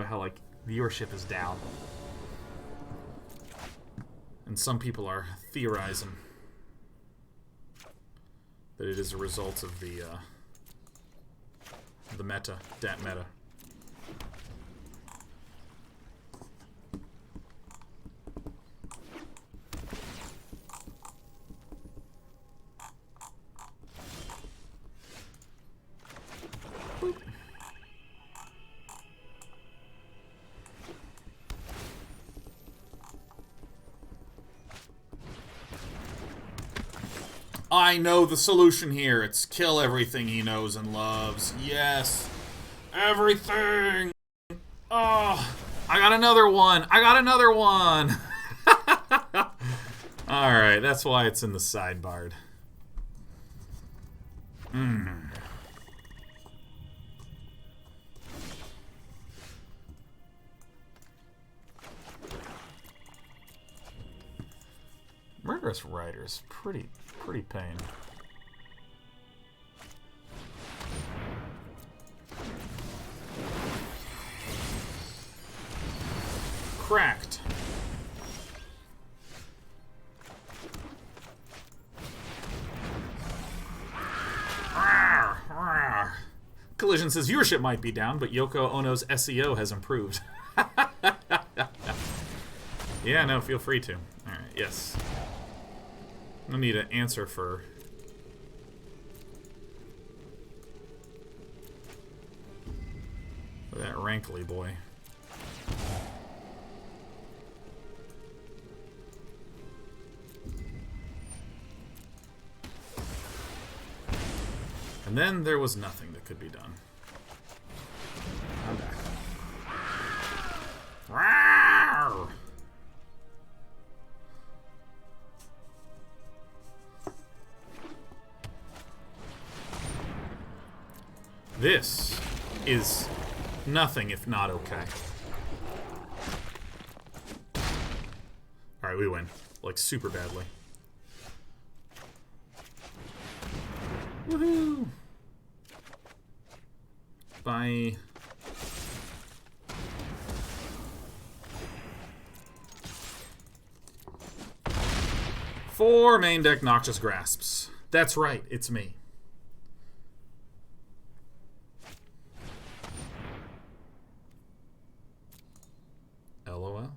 how, like, viewership is down. And some people are theorizing that it is a result of the meta, dat meta. I know the solution here. It's kill everything he knows and loves. Yes. Everything. Oh, I got another one. I got another one. Alright, that's why it's in the sideboard. Murderous Rider's pretty pain. Cracked. Collision says viewership might be down, but Yoko Ono's SEO has improved. Yeah, no, feel free to. Alright, yes. I need an answer for that Rankle boy. And then there was nothing that could be done. I'm back. This is nothing if not okay. Alright, we win. Like, super badly. Woohoo! Bye. Four main deck Noxious Grasps. That's right, it's me. LOL.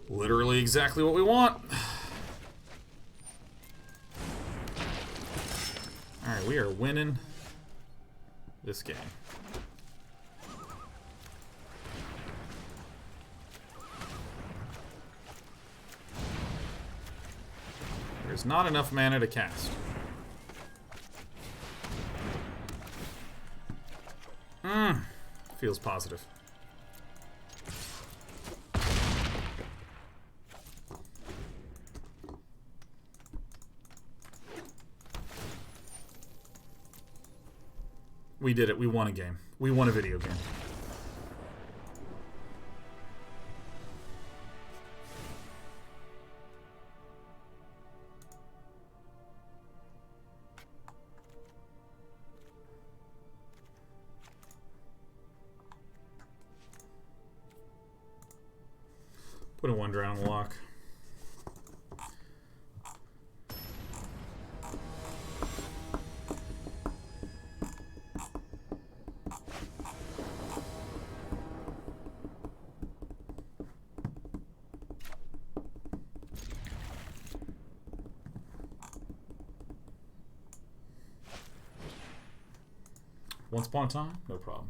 Literally exactly what we want. Alright, we are winning this game. There's not enough mana to cast. Feels positive. We did it. We won a game. We won a video game. Put a 1 on the Loch. Once upon a time, no problem.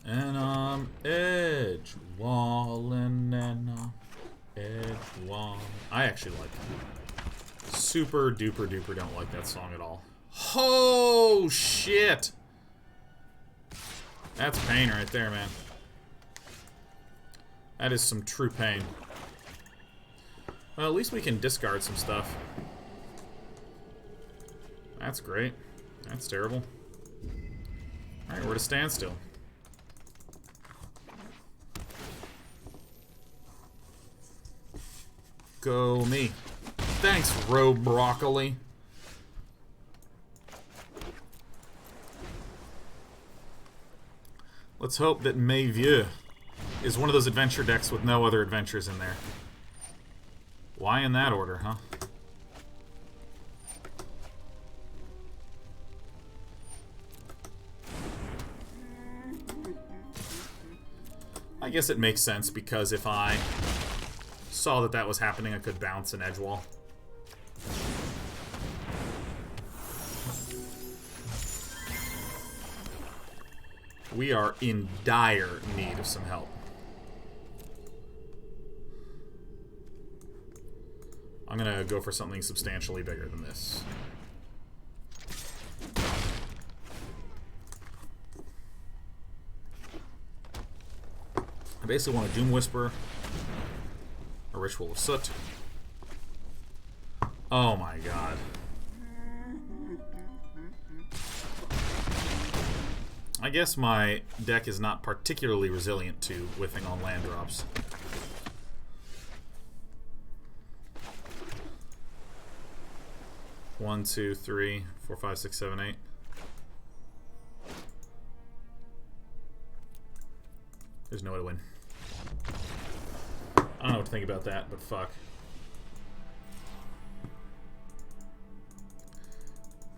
And I'm edge walling and I'm edge wall. I actually like it. Super duper duper don't like that song at all. Oh shit! That's pain right there, man. That is some true pain. Well, at least we can discard some stuff. That's great. That's terrible. Alright, we're at a standstill. Go me. Thanks, Robe Broccoli. Let's hope that Mayvieux is one of those adventure decks with no other adventures in there. Why in that order, huh? I guess it makes sense because if I saw that that was happening, I could bounce an edge wall. We are in dire need of some help. I'm gonna go for something substantially bigger than this. I basically want a Doom Whisper, a Ritual of Soot. Oh my god. I guess my deck is not particularly resilient to whiffing on land drops. One, two, three, 4, 5, 6, 7, 8. There's no way to win. I don't know what to think about that, but fuck.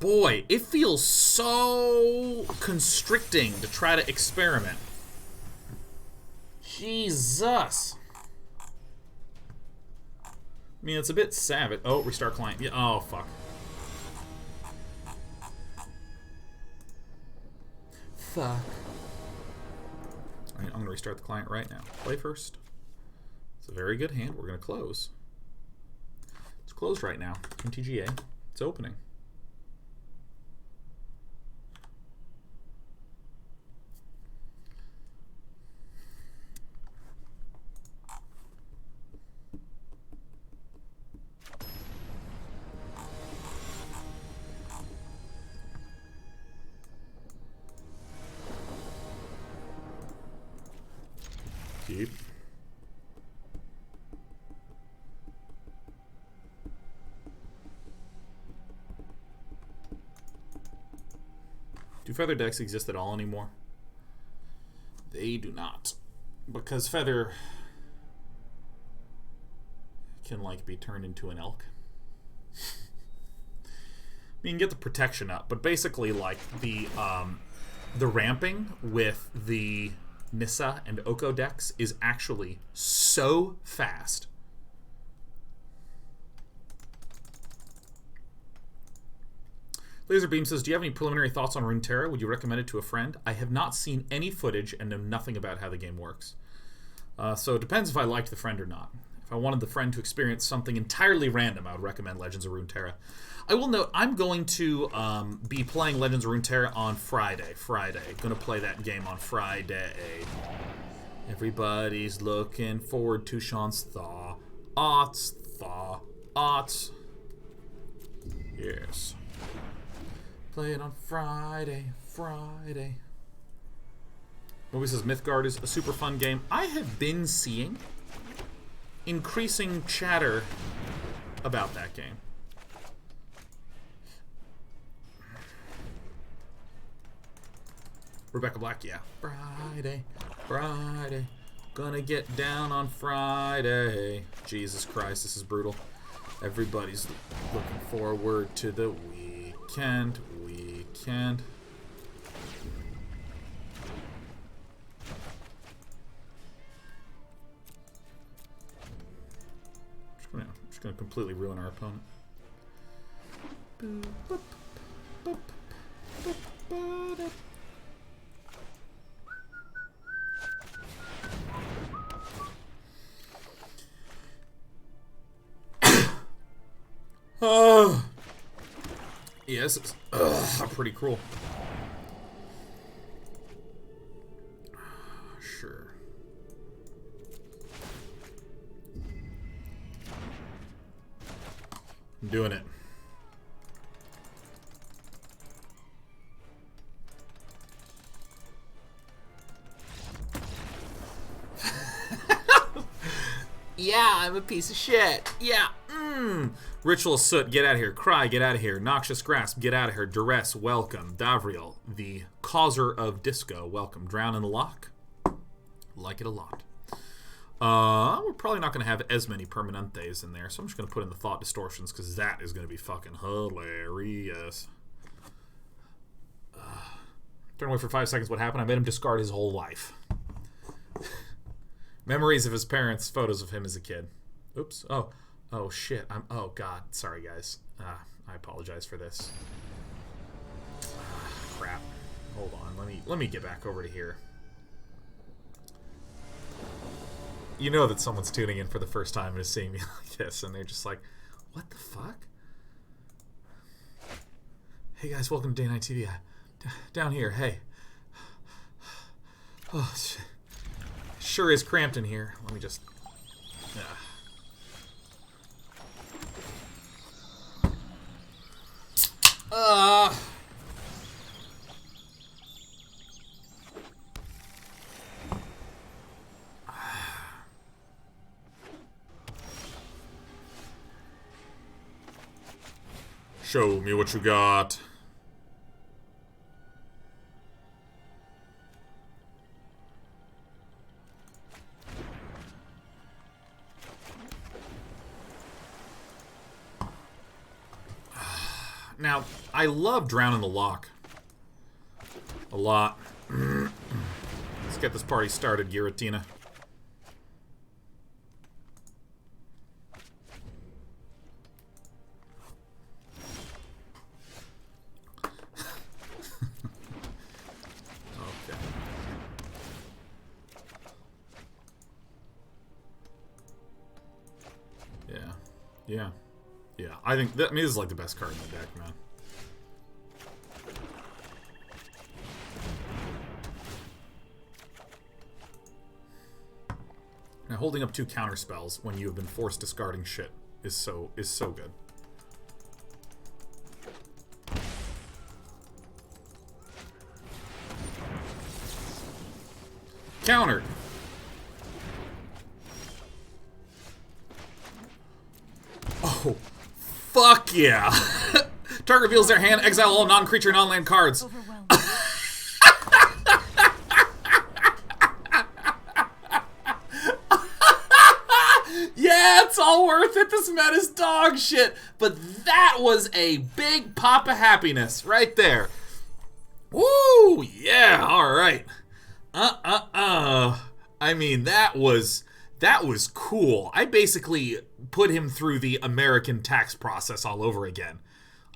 Boy, it feels so constricting to try to experiment. Jesus. I mean, it's a bit savage. Oh, restart client. Yeah. Oh, fuck. Fuck. Alright, I'm gonna restart the client right now. Play first. It's a very good hand. We're going to close. It's closed right now. MTGA. It's opening. Keep. Do feather decks exist at all anymore? They do not. Because feather can like be turned into an elk. You can get the protection up, but basically like the ramping with the Nissa and Oko decks is actually so fast. Laserbeam says, do you have any preliminary thoughts on Runeterra? Would you recommend it to a friend? I have not seen any footage and know nothing about how the game works. So it depends if I liked the friend or not. If I wanted the friend to experience something entirely random, I would recommend Legends of Runeterra. I will note, I'm going to be playing Legends of Runeterra on Friday. Going to play that game on Friday. Everybody's looking forward to Sean's thoughts. Yes. Play it on Friday. Movie says Mythgard is a super fun game. I have been seeing increasing chatter about that game. Rebecca Black, yeah. Friday. Gonna get down on Friday. Jesus Christ, this is brutal. Everybody's looking forward to the weekend. I'm just gonna completely ruin our opponent. Yes, it's pretty cruel. Sure. I'm doing it. Yeah, I'm a piece of shit. Yeah. Ritual of Soot, get out of here. Cry, get out of here. Noxious Grasp, get out of here. Duress, welcome. Davriel, the causer of disco, welcome. Drown in the Loch, like it a lot. We're probably not going to have as many Permanentes in there, so I'm just going to put in the Thought Distortions, because that is going to be fucking hilarious. Turn away for 5 seconds, what happened? I made him discard his whole life. Memories of his parents, photos of him as a kid. Oops. Oh shit. Oh god. Sorry guys. I apologize for this. Crap. Hold on. Let me get back over to here. You know that someone's tuning in for the first time and is seeing me like this, and they're just like, what the fuck? Hey guys, welcome to Day Night TV. Down here, hey. Oh shit. Sure is cramped in here. Let me just... Show me what you got. Now, I love Drown in the Loch. A lot. Let's get this party started, Giratina. Okay. Yeah. Yeah, I think that, I mean, this is like the best card in the deck, man. Now, holding up 2 counter spells when you have been forced discarding shit is so good. Countered. Oh, fuck yeah! Target reveals their hand, exile all non-creature, non-land cards. Yeah, it's all worth it. This meta's dog shit. But that was a big pop of happiness right there. Woo! Yeah, alright. I mean, that was cool. I basically put him through the American tax process all over again.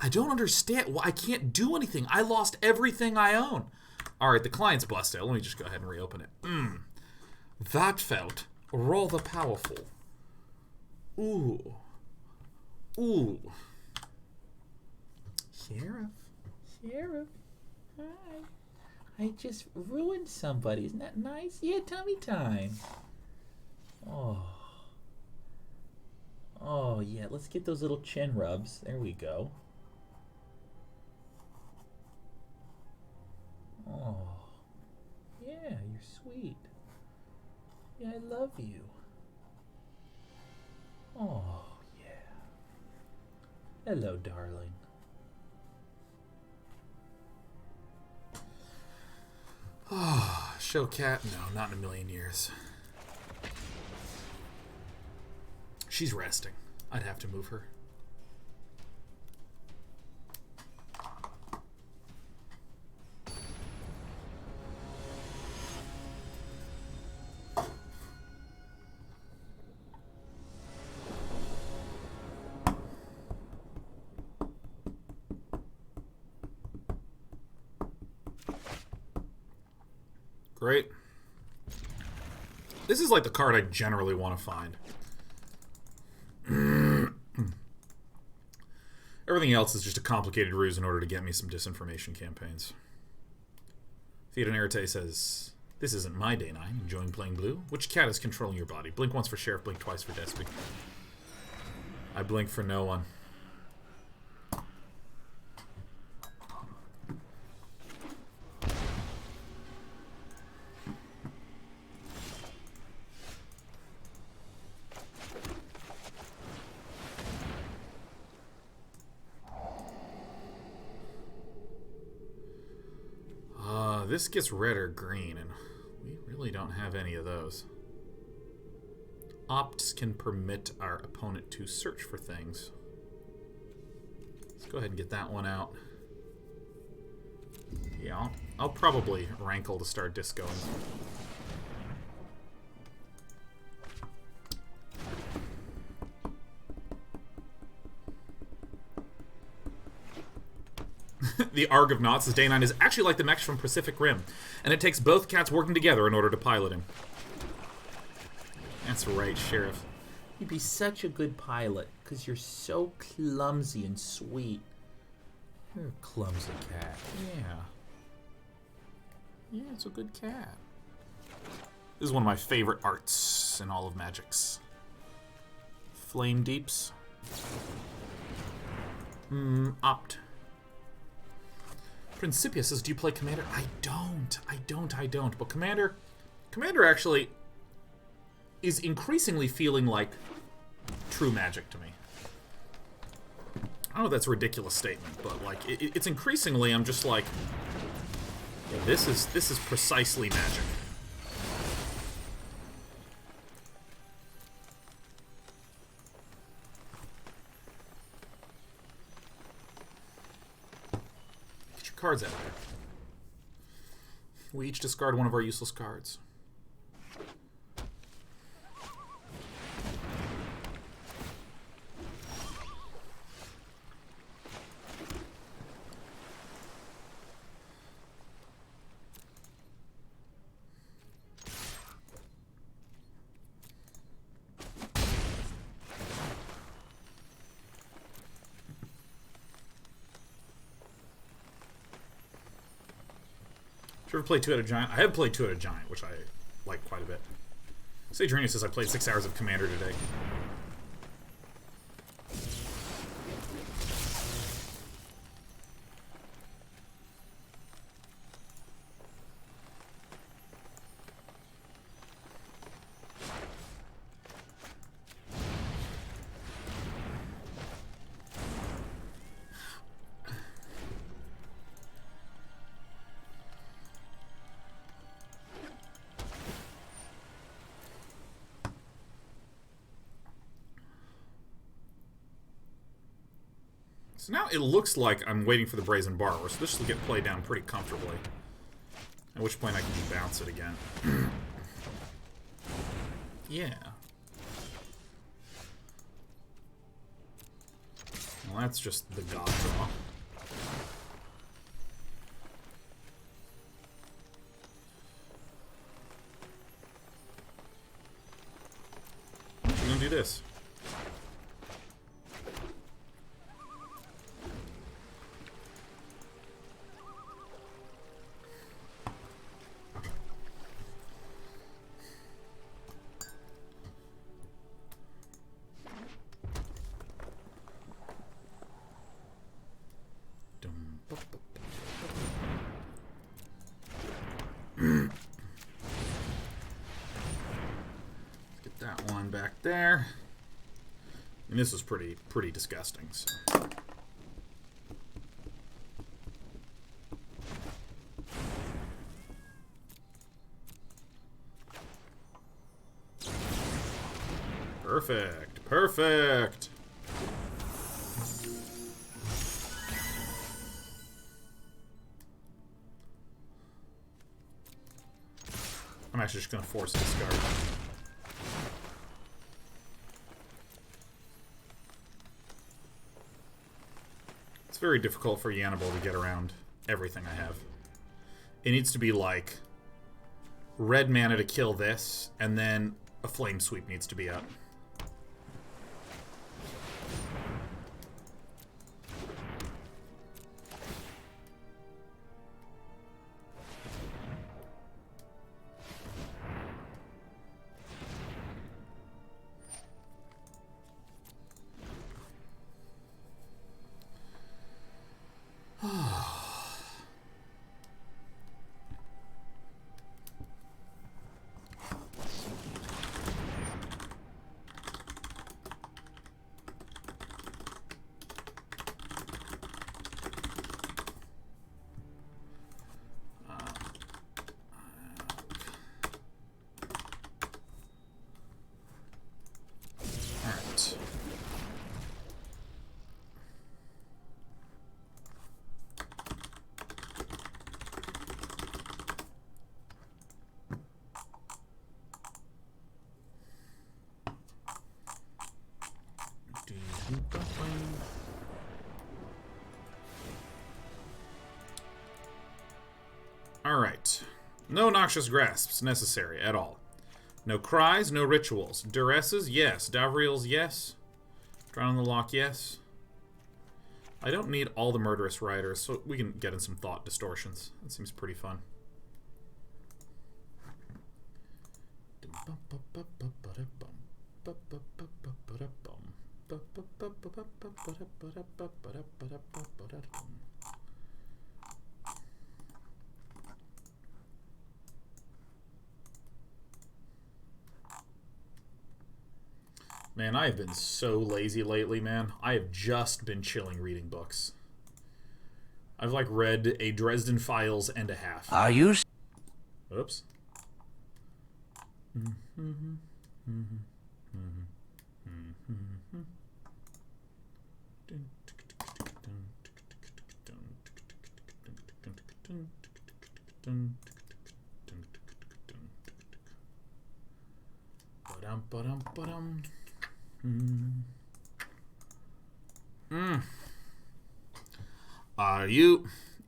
I don't understand why I can't do anything. I lost everything I own. Alright, the client's busted. Let me just go ahead and reopen it. That felt rather powerful. Ooh. Ooh. Sheriff. Hi. I just ruined somebody. Isn't that nice? Yeah, tummy time. Oh, yeah. Let's get those little chin rubs. There we go. Oh, yeah, you're sweet. Yeah, I love you. Oh, yeah. Hello, darling. Oh, show cat? No, not in a million years. She's resting. I'd have to move her. Great. This is like the card I generally want to find. Everything else is just a complicated ruse in order to get me some disinformation campaigns. Thought Erasure says, "This isn't my day 9. Enjoying playing blue? Which cat is controlling your body? Blink once for Sheriff, blink twice for Despy." I blink for no one. This gets red or green, and we really don't have any of those. Opts can permit our opponent to search for things. Let's go ahead and get that one out. Yeah, I'll probably Rankle to start discoing. The Arg of Knots, Day 9 is actually like the mech from Pacific Rim, and it takes both cats working together in order to pilot him. That's right, Sheriff. You'd be such a good pilot, because you're so clumsy and sweet. You're a clumsy cat. Yeah. Yeah, it's a good cat. This is one of my favorite arts in all of Magic's. Flame Deeps. Opt. Principia says, "Do you play Commander?" I don't. But Commander actually is increasingly feeling like true Magic to me. I know that's a ridiculous statement, but like it's increasingly, I'm just like, yeah, this is precisely Magic. Cards out there. We each discard one of our useless cards. Did you ever play Two-Headed Giant? I have played Two-Headed Giant, which I like quite a bit. Sage Rania says I played 6 hours of Commander today. So now it looks like I'm waiting for the Brazen Borrower, so this will get played down pretty comfortably. At which point I can bounce it again. Yeah. Well, that's just the god draw. We're gonna do this. Get that one back there. And this was pretty disgusting. So. Perfect. Perfect. I'm actually just going to force a discard. It's very difficult for Yannibal to get around everything I have. It needs to be like red mana to kill this, and then a flame sweep needs to be up. Alright. No Noxious Grasps necessary at all. No Cries, no Rituals. Duresses, yes. Davriels, yes. Drown on the Loch, yes. I don't need all the Murderous Riders, so we can get in some Thought Distortions. That seems pretty fun. Man, I have been so lazy lately, man. I have just been chilling reading books. I've, like, read a Dresden Files and a half. Are you... Oops.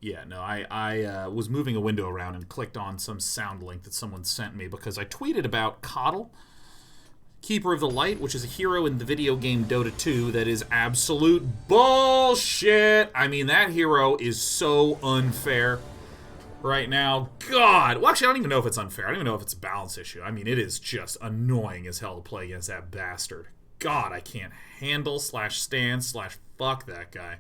Yeah, no, I was moving a window around and clicked on some sound link that someone sent me because I tweeted about Coddle, Keeper of the Light, which is a hero in the video game Dota 2 that is absolute bullshit. I mean, that hero is so unfair. right now. God! Well, actually, I don't even know if it's unfair. I don't even know if it's a balance issue. I mean, it is just annoying as hell to play against that bastard. God, I can't handle /stand / fuck that guy.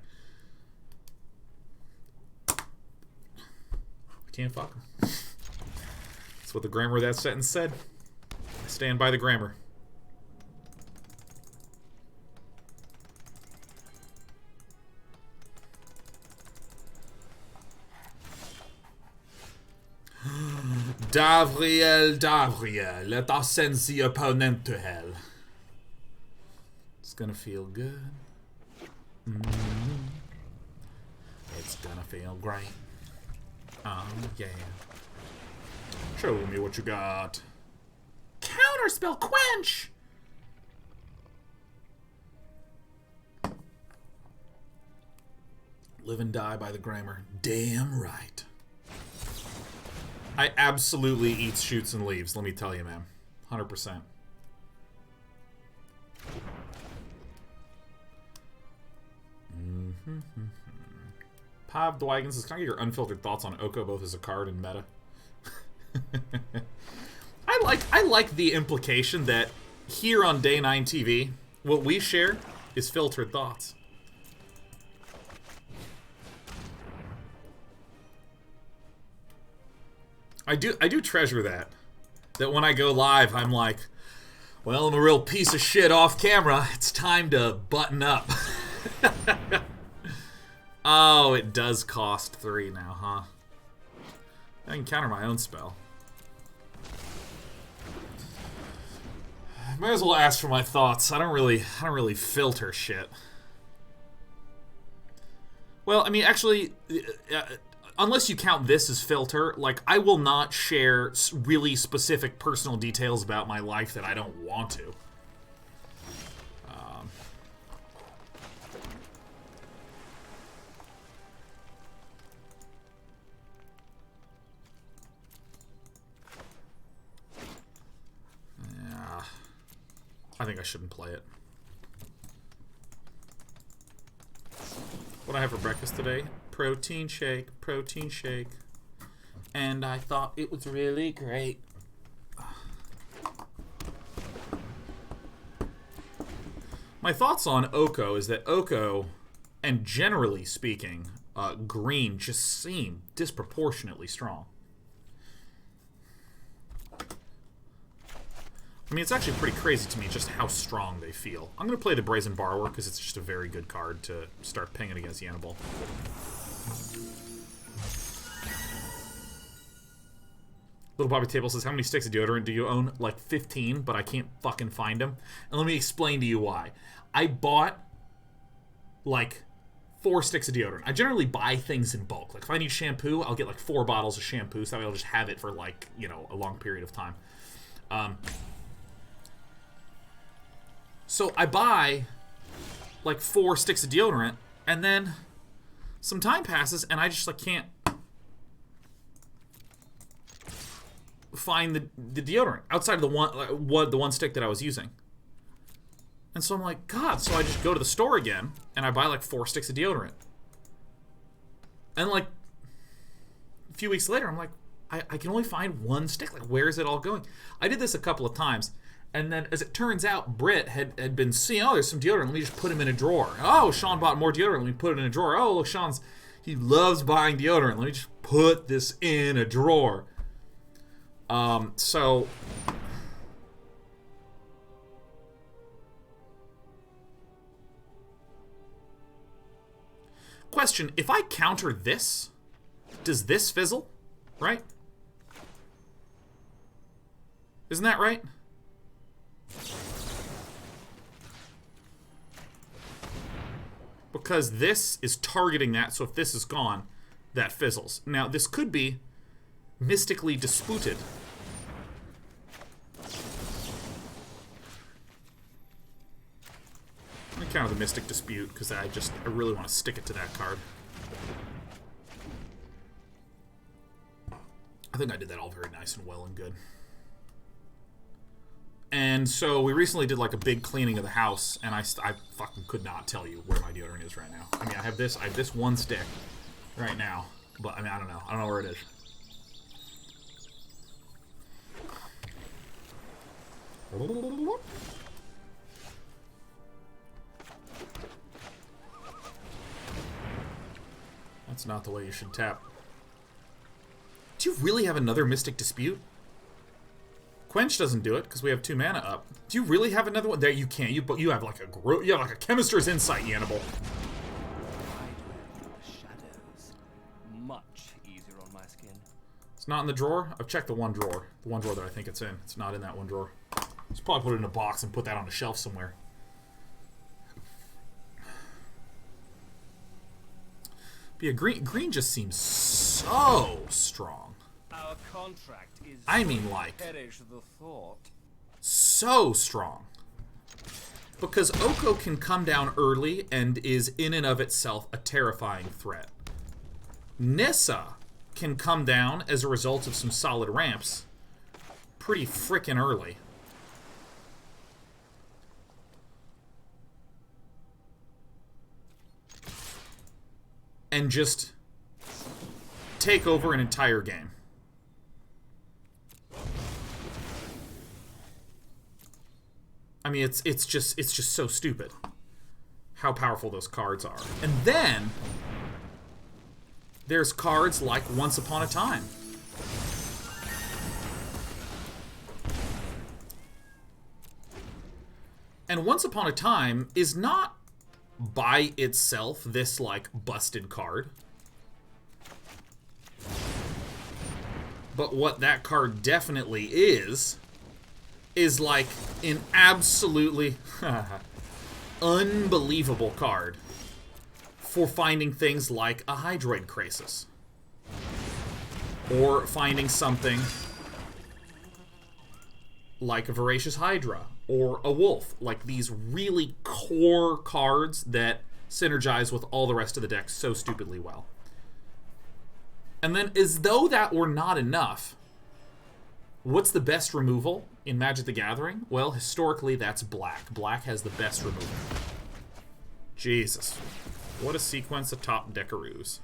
I can't fuck him. That's what the grammar of that sentence said. I stand by the grammar. Davriel, Davriel, let us send the opponent to hell. It's gonna feel good. It's gonna feel great. Oh, yeah. Show me what you got. Counterspell Quench! Live and die by the grammar. Damn right. I absolutely eat shoots and leaves, let me tell you, man. 100%. Pav Dwagons says, can I get your unfiltered thoughts on Oko, both as a card and meta? I like the implication that here on Day 9 TV, what we share is filtered thoughts. I do treasure that. That when I go live, I'm like, well, I'm a real piece of shit off camera. It's time to button up. Oh, it does cost 3 now, huh? I can counter my own spell. Might as well ask for my thoughts. I don't really filter shit. Well, I mean, actually, unless you count this as filter, like, I will not share really specific personal details about my life that I don't want to. Yeah. I think I shouldn't play it. What I have for breakfast today? Protein shake, and I thought it was really great. My thoughts on Oko is that Oko, and generally speaking, green just seem disproportionately strong. I mean, it's actually pretty crazy to me just how strong they feel. I'm going to play the Brazen Borrower because it's just a very good card to start pinging against Yannibal. Little Bobby Table says, how many sticks of deodorant do you own? Like 15, but I can't fucking find them. And let me explain to you why. I bought like 4 sticks of deodorant. I generally buy things in bulk. Like if I need shampoo, I'll get like 4 bottles of shampoo, so that way I'll just have it for like, you know, a long period of time. So I buy like 4 sticks of deodorant, and then some time passes, and I just like can't find the deodorant outside of the one stick that I was using. And so I'm like, God, so I just go to the store again, and I buy like 4 sticks of deodorant. And like a few weeks later, I'm like, I can only find 1 stick. Like, where is it all going? I did this a couple of times. And then, as it turns out, Britt had been seeing, oh, there's some deodorant. Let me just put him in a drawer. Oh, Sean bought more deodorant. Let me put it in a drawer. Oh, look, he loves buying deodorant. Let me just put this in a drawer. So... Question, if I counter this, does this fizzle? Right? Isn't that right? Because this is targeting that, so if this is gone, that fizzles. Now, this could be mystically disputed. Let me counter the Mystic Dispute, because I really want to stick it to that card. I think I did that all very nice and well and good. And so we recently did like a big cleaning of the house, and I fucking could not tell you where my deodorant is right now. I mean, I have this 1 stick right now, but I mean, I don't know where it is. That's not the way you should tap. Do you really have another Mystic Dispute? Quench doesn't do it because we have 2 mana up. Do you really have another one? There, you can't. You have like a Chemister's Insight, Yannibal. The shadows. Much easier on my skin. It's not in the drawer. I've checked the one drawer. The one drawer that I think it's in. It's not in that one drawer. Just probably put it in a box and put that on a shelf somewhere. But yeah, green just seems so strong. Our contract is I mean, like, perish the thought. so strong. Because Oko can come down early and is in and of itself a terrifying threat. Nissa can come down as a result of some solid ramps pretty frickin' early. And just take over an entire game. I mean, it's just so stupid how powerful those cards are. And then there's cards like Once Upon a Time. And Once Upon a Time is not by itself this like busted card. But what that card definitely is like an absolutely unbelievable card for finding things like a Hydroid Krasis. Or finding something like a Voracious Hydra, or a Wolf. Like these really core cards that synergize with all the rest of the deck so stupidly well. And then, as though that were not enough, what's the best removal in Magic the Gathering? Well, historically, that's black. Black has the best removal. Jesus. What a sequence of top deckaroos.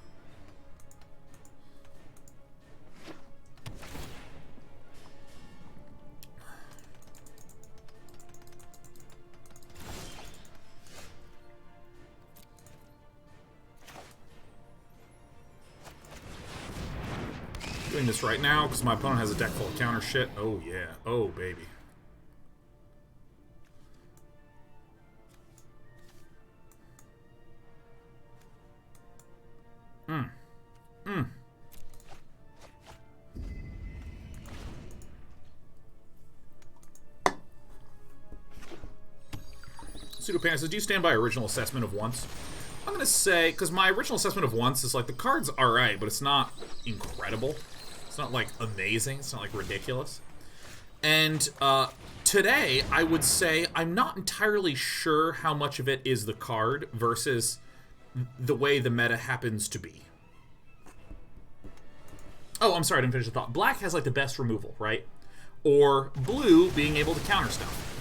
Doing this right now because my opponent has a deck full of counter shit. Oh yeah. Oh baby. Pseudopan says, do you stand by original assessment of once? I'm gonna say, because my original assessment of once is like the card's alright, but it's not incredible. It's not like amazing. It's not like ridiculous. And today, I would say I'm not entirely sure how much of it is the card versus the way the meta happens to be. Oh, I'm sorry, I didn't finish the thought. Black has like the best removal, right? Or blue being able to counter stuff.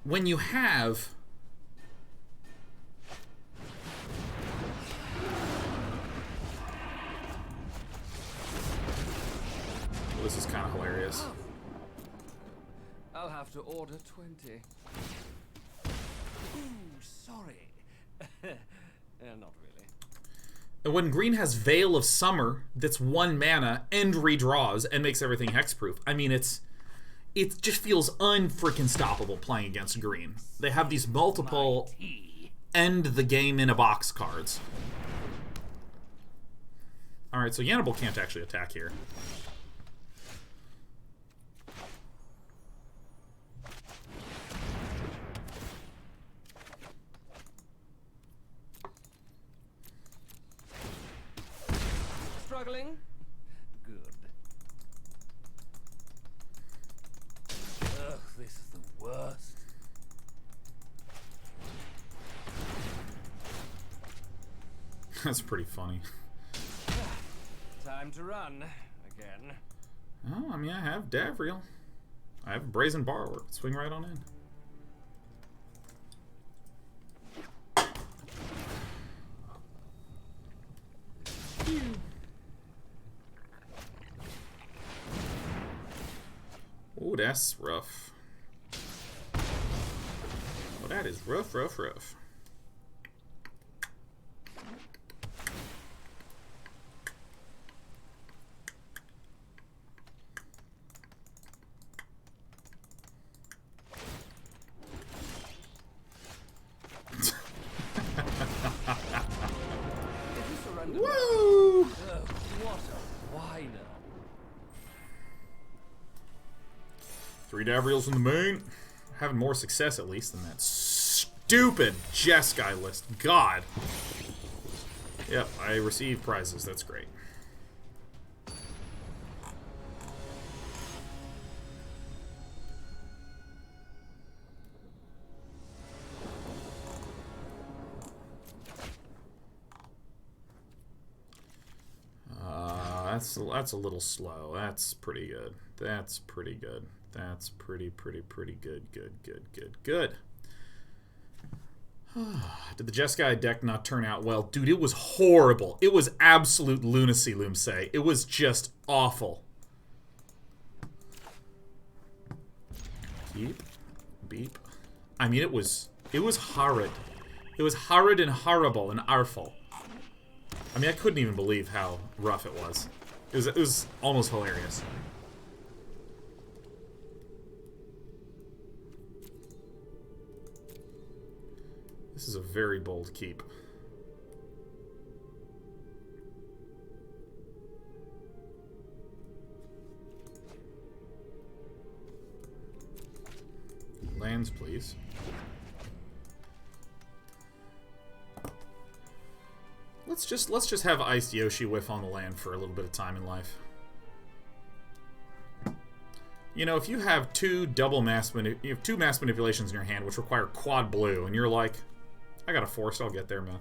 When you have well, this is kind of hilarious. I'll have to order 20. Ooh, sorry. Not really. And when green has Veil of Summer that's 1 mana and redraws and makes everything hexproof, I mean, it just feels unfreaking stoppable playing against green. They have these multiple end the game in a box cards. Alright, so Yannibal can't actually attack here. Struggling? Good. Ugh, this is the worst. That's pretty funny. Time to run again. Oh, I mean, I have Davriel. I have Brazen Borrower. Swing right on in. that's rough. Well, that is rough, rough, rough. Woo! What a whiner. 3 Davriels in the main. Having more success, at least, than that stupid Jeskai list. God. Yep, I received prizes. That's great. That's a little slow. That's pretty good. That's pretty good. That's pretty good. Good. Did the Jeskai deck not turn out well? Dude, it was horrible. It was absolute lunacy, Loomsay. It was just awful. Beep. I mean, it was horrid. It was horrid and horrible and artful. I mean, I couldn't even believe how rough it was. It was almost hilarious. This is a very bold keep. Lands, please. Let's just have Iced Yoshi whiff on the land for a little bit of time in life. You know, if you have two mass manipulations in your hand which require quad blue, and you're like, I got a forest, I'll get there, man.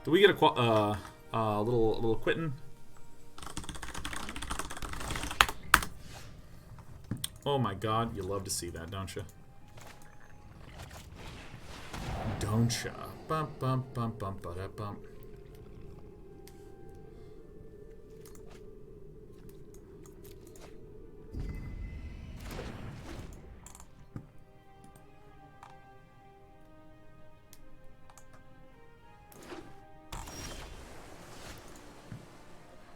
Do we get a little quitting? Oh my god, you love to see that, don't you? Don't ya? Bump, bump, bump, bump, ba-da, bump.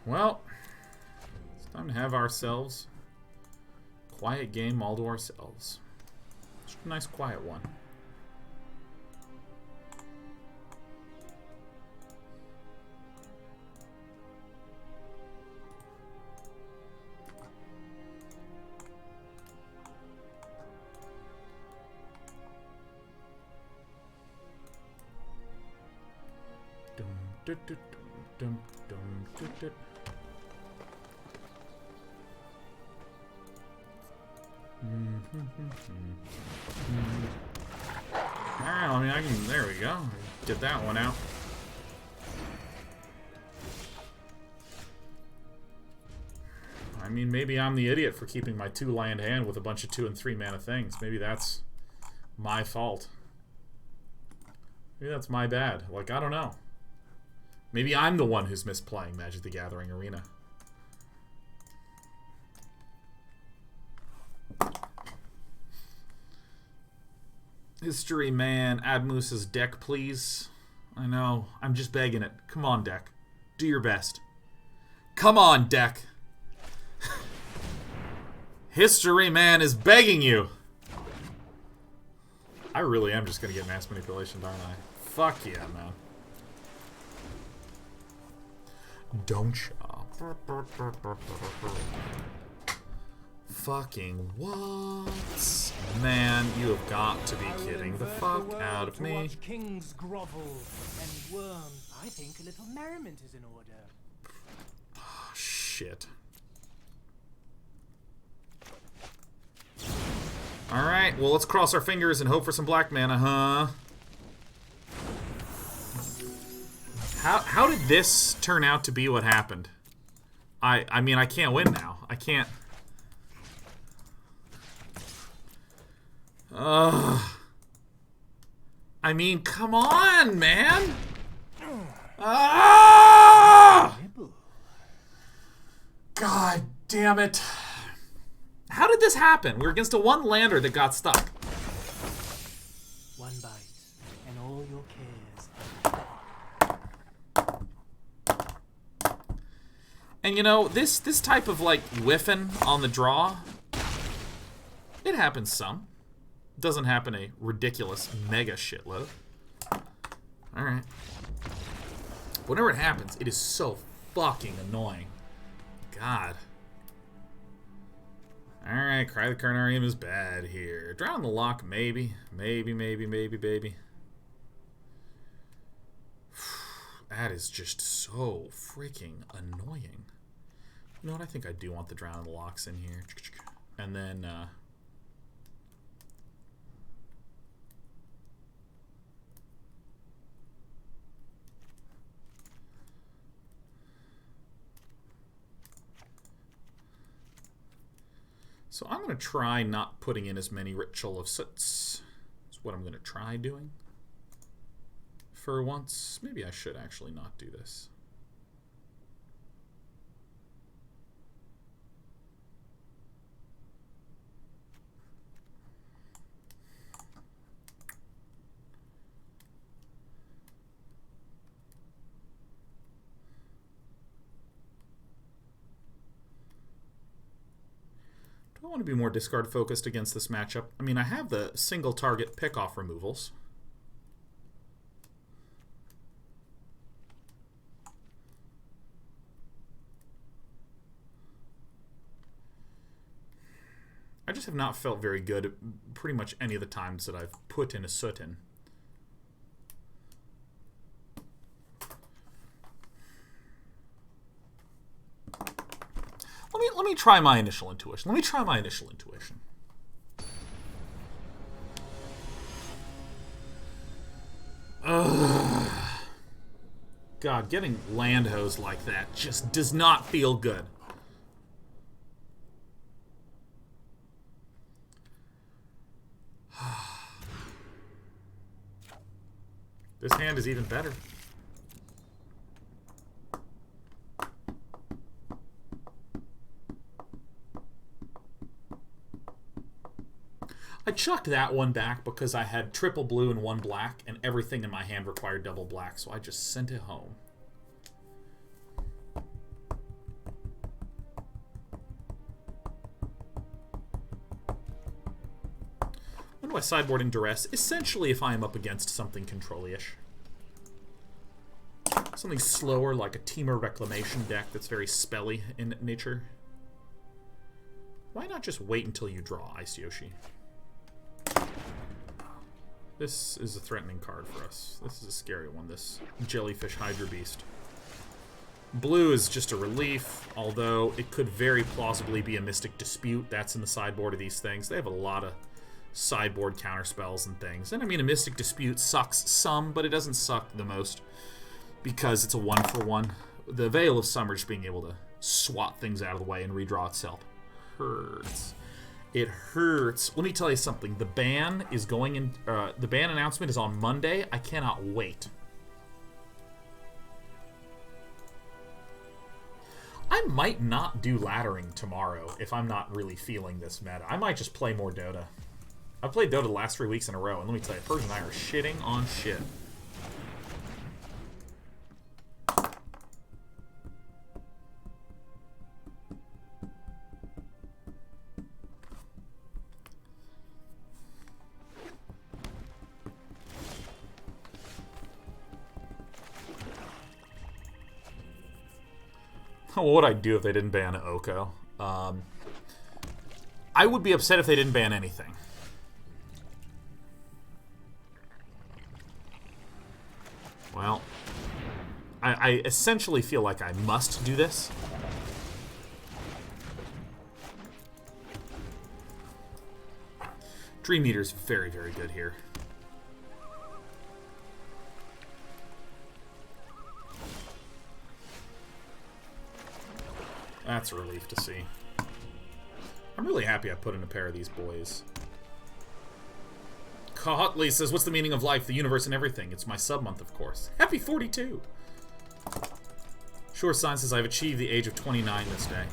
Well, it's time to have ourselves a quiet game all to ourselves. Just a nice quiet one. Alright, I mean, I can. There we go. Get that one out. I mean, maybe I'm the idiot for keeping my 2 land hand with a bunch of 2 and 3 mana things. Maybe that's my fault. Maybe that's my bad. Like, I don't know. Maybe I'm the one who's misplaying Magic the Gathering Arena. History, man. Add Moose's deck, please. I know. I'm just begging it. Come on, deck. Do your best. Come on, deck. History, man, is begging you. I really am just going to get mass manipulation, aren't I? Fuck yeah, man. Don't ya? Fucking what? Man, you have got to be kidding the fuck out of me. Watch kings grovel and worms. I think a little merriment is in order. Oh, shit. Alright, well, let's cross our fingers and hope for some black mana, huh? How did this turn out to be what happened? I mean, I can't win now. I can't... I mean, come on, man! Ah! God damn it. How did this happen? We were against a one lander that got stuck. One bite, and all your cares. And you know, this type of like whiffing on the draw, it happens some. Doesn't happen a ridiculous mega shitload. Alright. Whenever it happens, it is so fucking annoying. God. Alright, Cry the Carnarium is bad here. Drown the Loch, maybe. Maybe. That is just so freaking annoying. You know what? I think I do want the Drown the Lochs in here. And then, so I'm going to try not putting in as many Ritual of Soots. That's what I'm going to try doing. For once. Maybe I should actually not do this. I want to be more discard focused against this matchup. I mean, I have the single target pick-off removals. I just have not felt very good pretty much any of the times that I've put in a Soot in. Let me try my initial intuition. Ugh. God, getting land hose like that just does not feel good. This hand is even better. I chucked that one back because I had triple blue and one black, and everything in my hand required double black, so I just sent it home. When do I sideboard in duress? Essentially if I am up against something control-ish. Something slower like a Temur Reclamation deck that's very spelly in nature. Why not just wait until you draw, Ice Yoshi? This is a threatening card for us. This is a scary one, this Jellyfish Hydra Beast. Blue is just a relief, although it could very plausibly be a Mystic Dispute. That's in the sideboard of these things. They have a lot of sideboard counterspells and things. And I mean, a Mystic Dispute sucks some, but it doesn't suck the most because it's a 1-for-1. The Veil of Summer just being able to swat things out of the way and redraw itself hurts. It hurts. Let me tell you something. The ban is going in. The ban announcement is on Monday. I cannot wait. I might not do laddering tomorrow if I'm not really feeling this meta. I might just play more Dota. I've played Dota the last 3 weeks in a row, and let me tell you, Persian and I are shitting on shit. What would I do if they didn't ban Oko? I would be upset if they didn't ban anything. Well, I essentially feel like I must do this. Dream Eater's very, very good here. That's a relief to see. I'm really happy I put in a pair of these boys. Cahotley says, what's the meaning of life, the universe, and everything? It's my sub-month, of course. Happy 42! Sure Sign says, I've achieved the age of 29 this day.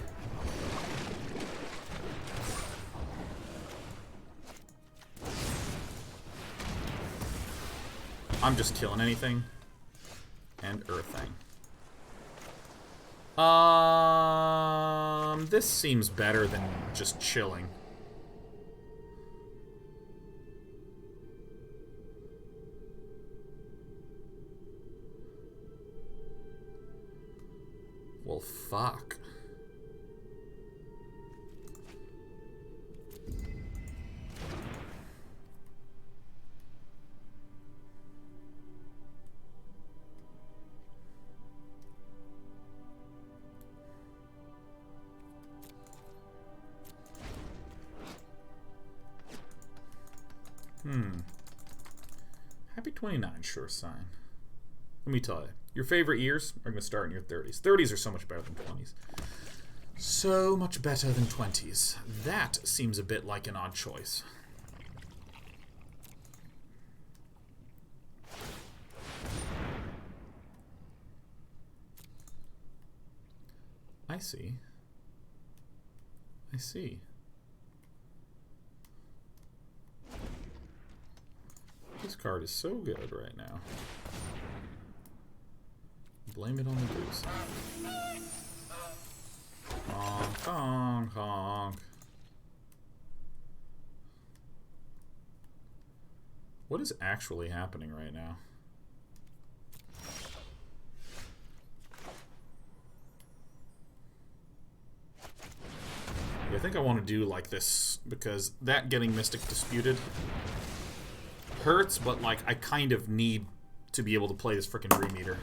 I'm just killing anything. And earthing. This seems better than just chilling. Well, fuck. Happy 29, Sure Sign. Let me tell you, your favorite years are going to start in your 30s. 30s are so much better than 20s. So much better than 20s. That seems a bit like an odd choice. I see. I see. This card is so good right now. Blame it on the goose. Honk, honk, honk. What is actually happening right now? Yeah, I think I want to do like this because that getting Mystic Disputed hurts, but like I kind of need to be able to play this frickin' Dream Eater.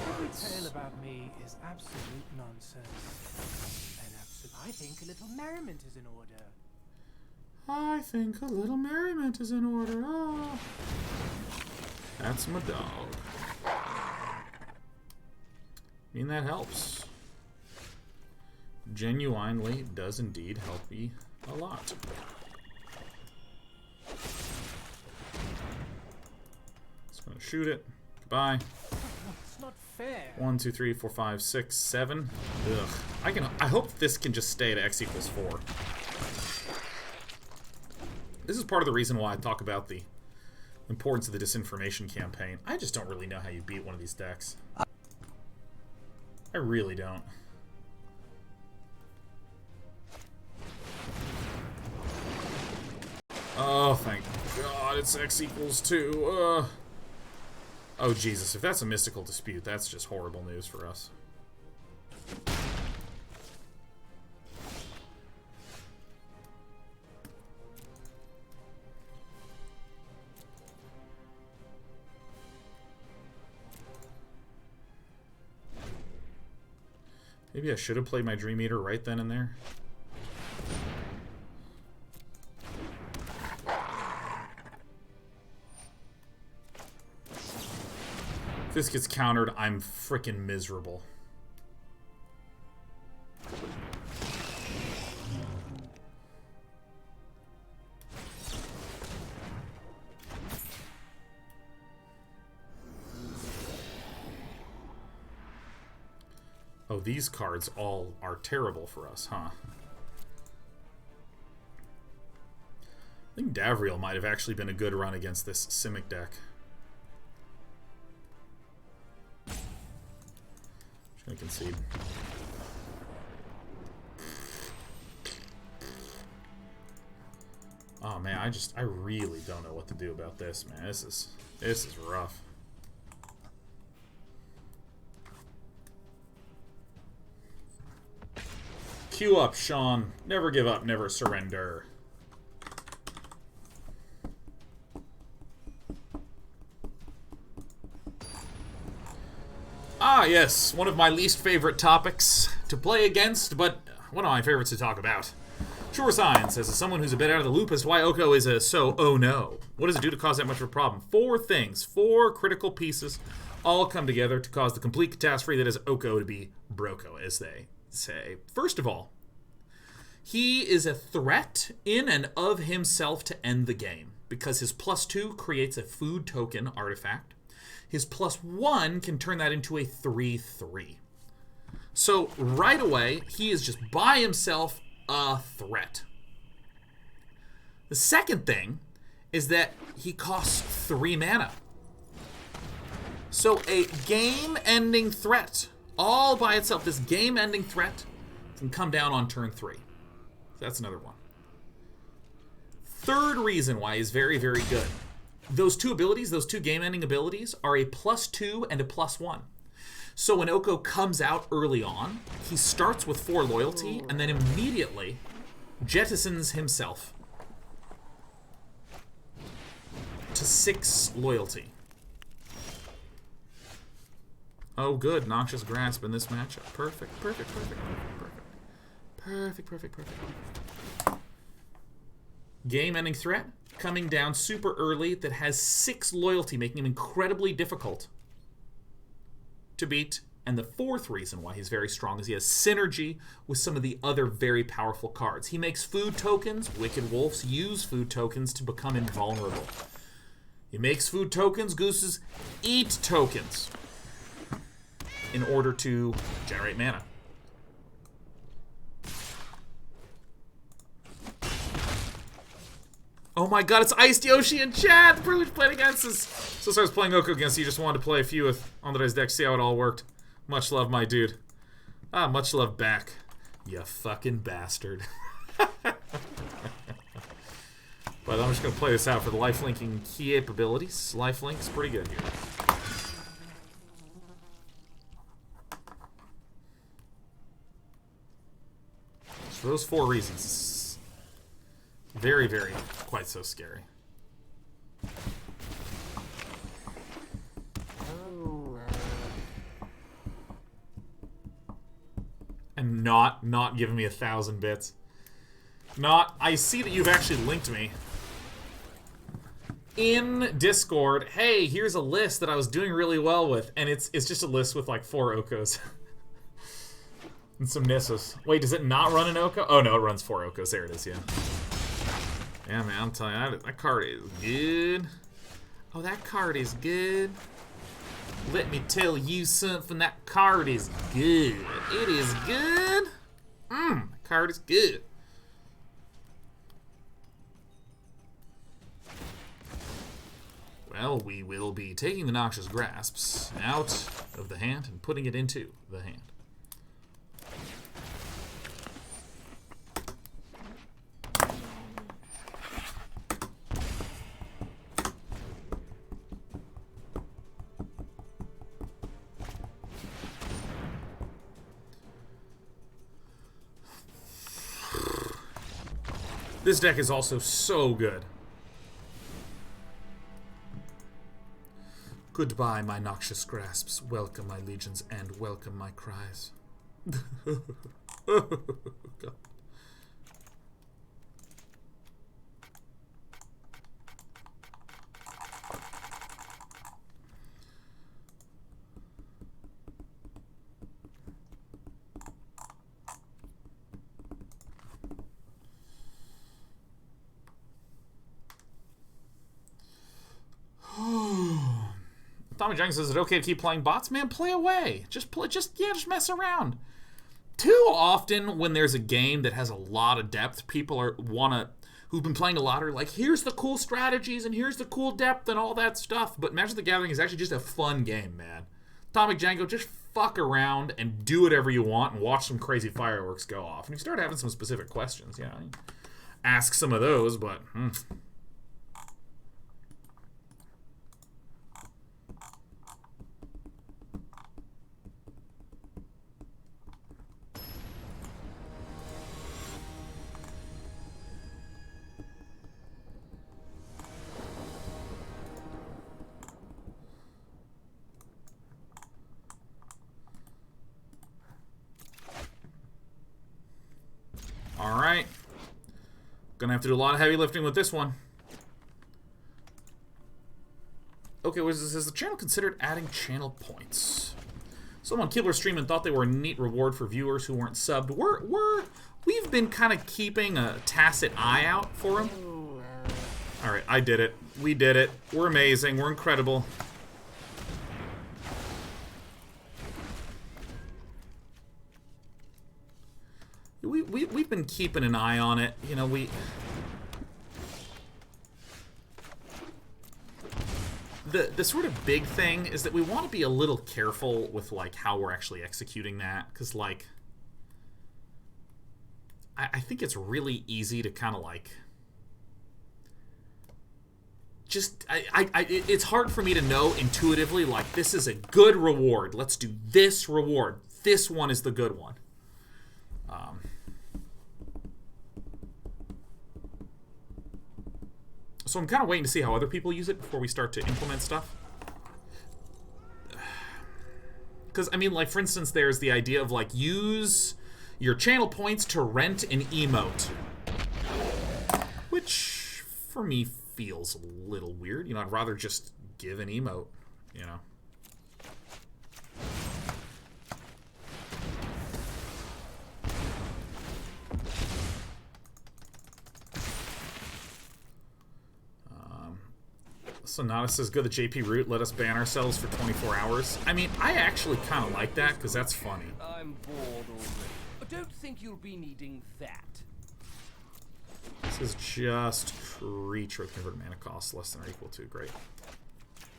Every tale about me is absolute nonsense. I think a little merriment is in order. I think a little merriment is in order. Oh. That's my dog. I mean, that helps. Genuinely does indeed help me a lot. Just gonna shoot it. Goodbye. It's not fair. 1, 2, 3, 4, 5, 6, 7. Ugh. I hope this can just stay at x equals 4. This is part of the reason why I talk about the importance of the Disinformation Campaign. I just don't really know how you beat one of these decks. I really don't. Oh, thank God, it's x equals 2. Oh, Jesus, if that's a Mystical Dispute, that's just horrible news for us. Maybe I should have played my Dream Eater right then and there. If this gets countered, I'm frickin' miserable. Oh, these cards all are terrible for us, huh? I think Davriel might have actually been a good run against this Simic deck. Just gonna concede. Oh man, I really don't know what to do about this, man. This is rough. Queue up, Sean. Never give up, never surrender. Ah, yes, one of my least favorite topics to play against, but one of my favorites to talk about. Sure Sign says, as someone who's a bit out of the loop as to why Oko is a oh no. What does it do to cause that much of a problem? 4 things. 4 critical pieces all come together to cause the complete catastrophe that is Oko to be Broko, as they say. First of all, he is a threat in and of himself to end the game, because his +2 creates a food token artifact. His +1 can turn that into a 3/3. So right away, he is just by himself a threat. The second thing is that he costs 3 mana. So a game-ending threat, all by itself, this game-ending threat can come down on turn 3. That's another one. Third reason why he's very, very good. Those two abilities, those two game-ending abilities, are a +2 and a +1. So when Oko comes out early on, he starts with 4 loyalty and then immediately jettisons himself to 6 loyalty. Oh, good. Noxious Grasp in this matchup. Perfect, perfect, perfect, perfect, perfect. Perfect, perfect, perfect, perfect. Game-ending threat coming down super early that has 6 loyalty, making him incredibly difficult to beat. And the fourth reason why he's very strong is he has synergy with some of the other very powerful cards. He makes food tokens. Wicked Wolves use food tokens to become invulnerable. He makes food tokens. Gooses eat tokens in order to generate mana. Oh my god, it's Iced Yoshi in chat! The privilege playing against us! So I was playing Oko against you, just wanted to play a few with Andre's deck, see how it all worked. Much love, my dude. Ah, much love back. You fucking bastard. But I'm just gonna play this out for the lifelinking capabilities. Lifelink's pretty good here. So those 4 reasons. Very, very, quite so scary. And not giving me 1,000 bits. I see that you've actually linked me in Discord. Hey, here's a list that I was doing really well with, and it's just a list with like 4 Okos. And some Nissos. Wait, does it not run an Oko? Oh no, it runs 4 Okos. There it is, yeah. Yeah, man, I'm telling you, that card is good. Oh, that card is good. Let me tell you something, that card is good. It is good. That card is good. Well, we will be taking the Noxious Grasps out of the hand and putting it into the hand. This deck is also so good. Goodbye, my Noxious Grasps. Welcome, my legions, and welcome, my cries. God. Tommy Jenkins says, is it okay to keep playing bots? Man, play away. Just mess around. Too often when there's a game that has a lot of depth, people who've been playing a lot are like, here's the cool strategies and here's the cool depth and all that stuff. But Magic the Gathering is actually just a fun game, man. Atomic Django, just fuck around and do whatever you want and watch some crazy fireworks go off. And you start having some specific questions, you ask some of those, but Alright. Gonna have to do a lot of heavy lifting with this one. Okay, has the channel considered adding channel points? Someone Kibler stream and thought they were a neat reward for viewers who weren't subbed. We've been kind of keeping a tacit eye out for them. All right, I did it. We did it. We're amazing. We're incredible. We've been keeping an eye on it. You know, The sort of big thing is that we want to be a little careful with, like, how we're actually executing that. Because, like, I think it's really easy to kind of, like... Just, it's hard for me to know intuitively, like, this is a good reward. Let's do this reward. This one is the good one. So I'm kind of waiting to see how other people use it before we start to implement stuff. Because, I mean, like, for instance, there's the idea of, like, use your channel points to rent an emote. Which, for me, feels a little weird. You know, I'd rather just give an emote, you know. Sonata says, good, the JP route let us ban ourselves for 24 hours. I mean, I actually kind of like that, because that's funny. I'm bored already. I don't think you'll be needing that. This is just creature with converted mana cost less than or equal to. Great.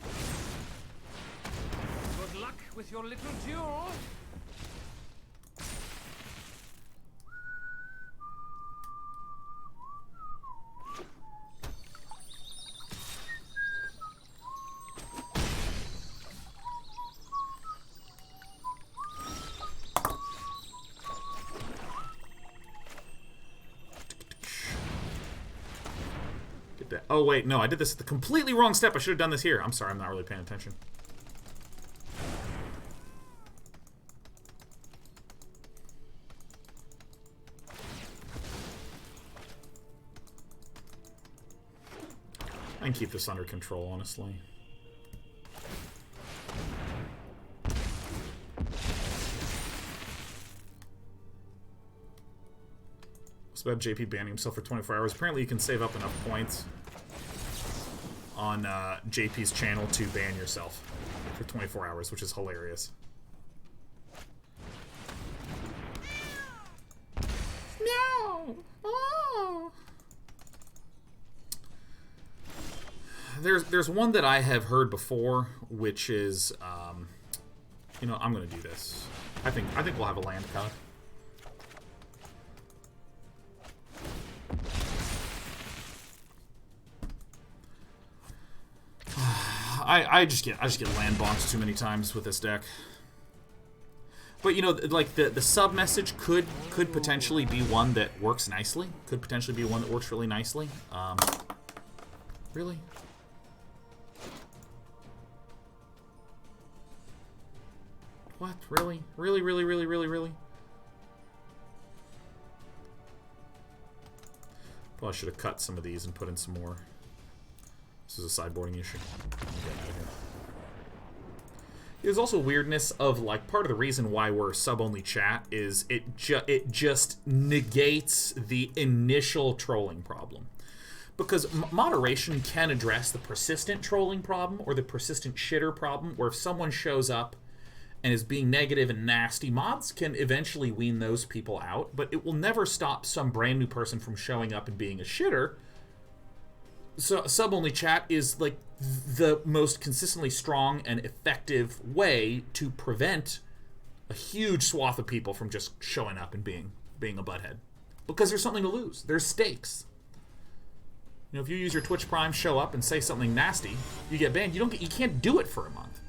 Good luck with your little duel. Oh, wait, no, I did this at the completely wrong step. I should have done this here. I'm sorry, I'm not really paying attention. I can keep this under control, honestly. It's about JP banning himself for 24 hours. Apparently you can save up enough points on JP's channel to ban yourself for 24 hours, which is hilarious. No! Oh! There's one that I have heard before, which is, you know, I'm gonna do this. I think we'll have a land cut. I just get land bonked too many times with this deck. But you know, like the sub message could potentially be one that works nicely. Could potentially be one that works really nicely. Really? What? Really? Really? Really? Really? Really? Really? Probably should have cut some of these and put in some more. This is a sideboarding issue. Get out of here. There's also weirdness of, like, part of the reason why we're sub-only chat is it just negates the initial trolling problem. Because moderation can address the persistent trolling problem or the persistent shitter problem, where if someone shows up and is being negative and nasty, mods can eventually wean those people out, but it will never stop some brand new person from showing up and being a shitter. So sub-only chat is like the most consistently strong and effective way to prevent a huge swath of people from just showing up and being a butthead. Because there's something to lose. There's stakes. You know, if you use your Twitch Prime, show up and say something nasty, you get banned. You can't do it for a month.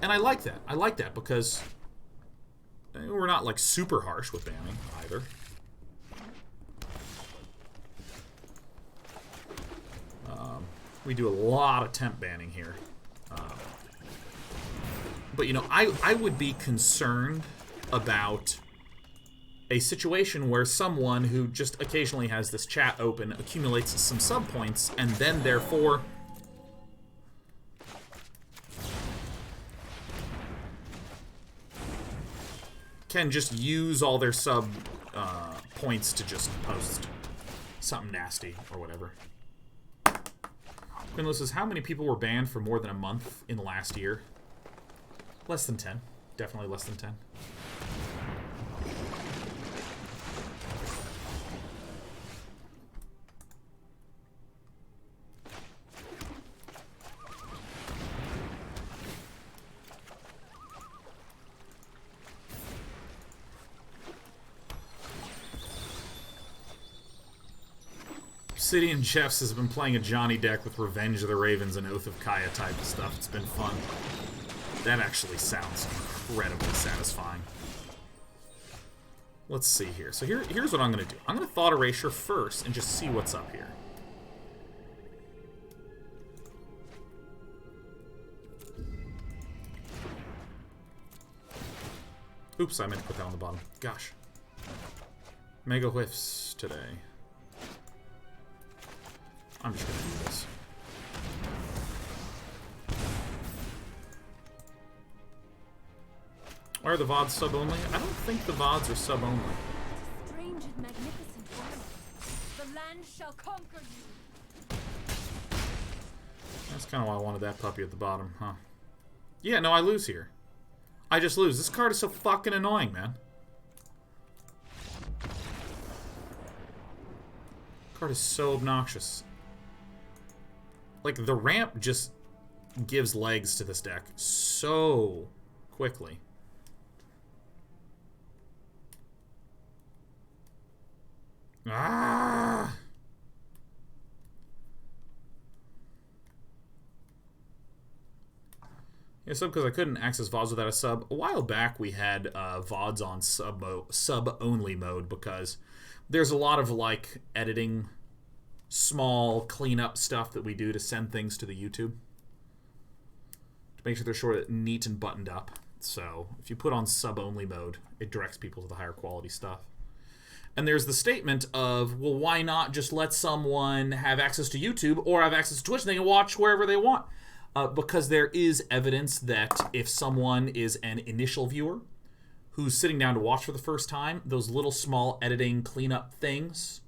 And I like that. I like that because we're not like super harsh with banning either. We do a lot of temp banning here. But, you know, I would be concerned about a situation where someone who just occasionally has this chat open accumulates some sub points and then therefore can just use all their sub points to just post something nasty or whatever. Quinlo says, how many people were banned for more than a month in the last year? Less than 10. Definitely less than 10. Obsidian Jeffs has been playing a Johnny deck with Revenge of the Ravens and Oath of Kaya type of stuff. It's been fun. That actually sounds incredibly satisfying. Let's see here. So here's what I'm going to do. I'm going to Thought Erasure first and just see what's up here. Oops, I meant to put that on the bottom. Gosh. Mega whiffs today. I'm just going to do this. Why are the VODs sub-only? I don't think the VODs are sub-only. Strange and magnificent world. The land shall conquer you. That's kind of why I wanted that puppy at the bottom, huh? Yeah, no, I lose here. I just lose. This card is so fucking annoying, man. Card is so obnoxious. Like, the ramp just gives legs to this deck so quickly. Ah! Yeah, sub because I couldn't access VODs without a sub. A while back we had VODs on sub-only mode because there's a lot of, like, editing, small cleanup stuff that we do to send things to the YouTube. To make sure they're sort of neat and buttoned up. So, if you put on sub-only mode, it directs people to the higher quality stuff. And there's the statement of, well, why not just let someone have access to YouTube or have access to Twitch and they can watch wherever they want? Because there is evidence that if someone is an initial viewer who's sitting down to watch for the first time, those little small editing cleanup things,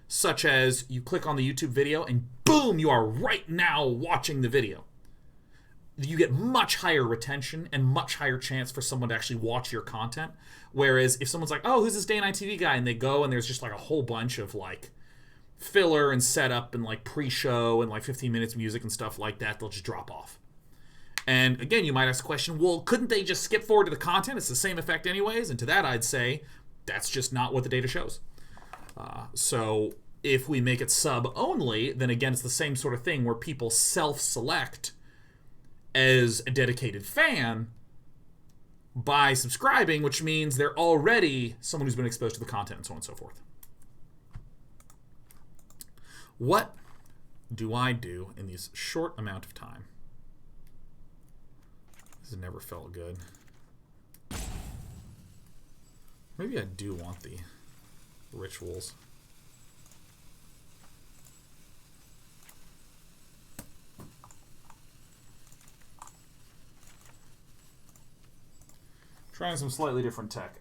such as you click on the YouTube video and boom, you are right now watching the video. You get much higher retention and much higher chance for someone to actually watch your content. Whereas if someone's like, oh, who's this Day and Night TV guy? And they go and there's just like a whole bunch of like filler and setup and like pre-show and like 15 minutes music and stuff like that, they'll just drop off. And again, you might ask the question, well, couldn't they just skip forward to the content? It's the same effect anyways. And to that, I'd say that's just not what the data shows. So if we make it sub-only, then again, it's the same sort of thing where people self-select as a dedicated fan by subscribing, which means they're already someone who's been exposed to the content and so on and so forth. What do I do in this short amount of time? This has never felt good. Maybe I do want the rituals. Trying some slightly different tech.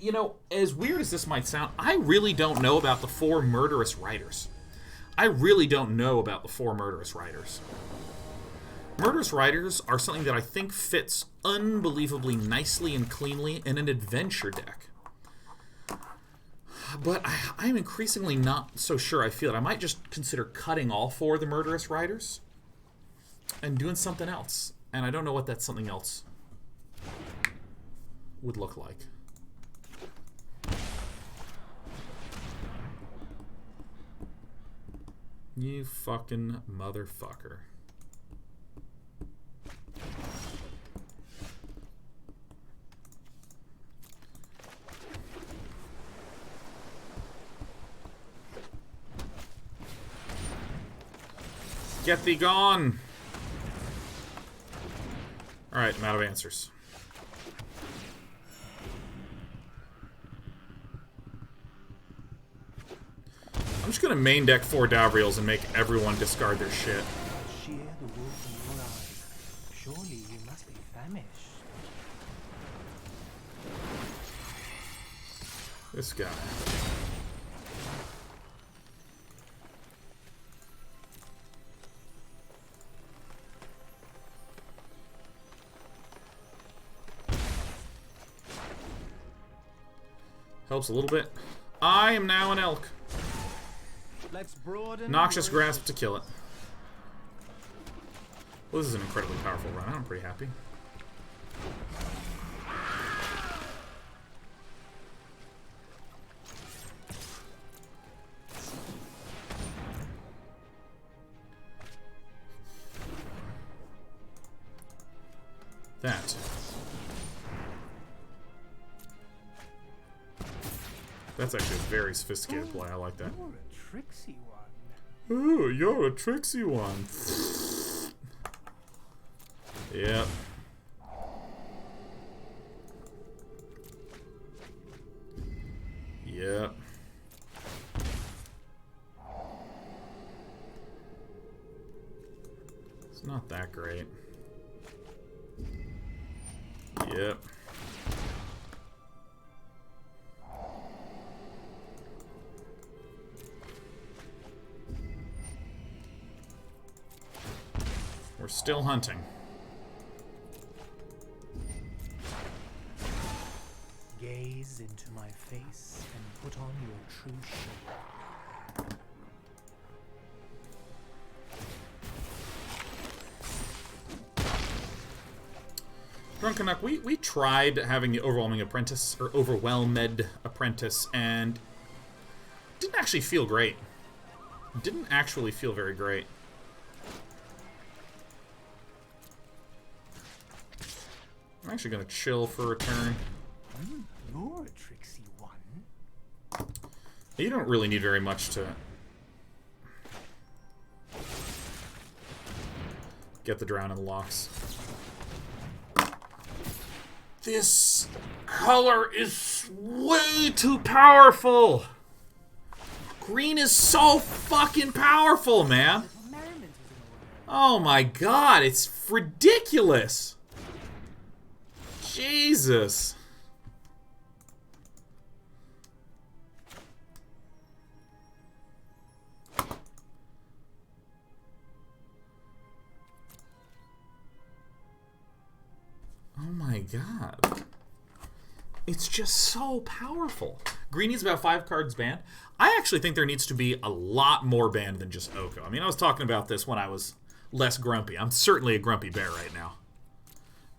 You know, as weird as this might sound, I really don't know about the 4 Murderous Riders. I really don't know about the 4 Murderous Riders. Murderous Riders are something that I think fits unbelievably nicely and cleanly in an adventure deck. But I'm increasingly not so sure I feel it. I might just consider cutting all 4 of the Murderous Riders and doing something else. And I don't know what that something else would look like. You fucking motherfucker. Get thee gone! Alright, I'm out of answers. I'm just gonna main deck 4 Davriels and make everyone discard their shit. Shear the wolf in your eyes. Surely you must be famished. This guy. Helps a little bit. I am now an elk. Let's broaden. Noxious Grasp to kill it. Well, this is an incredibly powerful run. I'm pretty happy. That. That's actually a very sophisticated play. I like that. You're a tricksy one. Ooh, you're a tricksy one. Yep. Yep. It's not that great. Yep. We're still hunting. Gaze into my face and put on your true shape. Drunken Nook, we tried having the Overwhelming Apprentice, or Overwhelmed Apprentice, and didn't actually feel great. Didn't actually feel very great. I'm actually going to chill for a turn. You're a tricksy one. You don't really need very much to get the drown in the locks. This color is way too powerful. Green is so fucking powerful, man. Oh my god, it's ridiculous. Jesus. Oh my god. It's just so powerful. Green needs about 5 cards banned. I actually think there needs to be a lot more banned than just Oko. I mean, I was talking about this when I was less grumpy. I'm certainly a grumpy bear right now.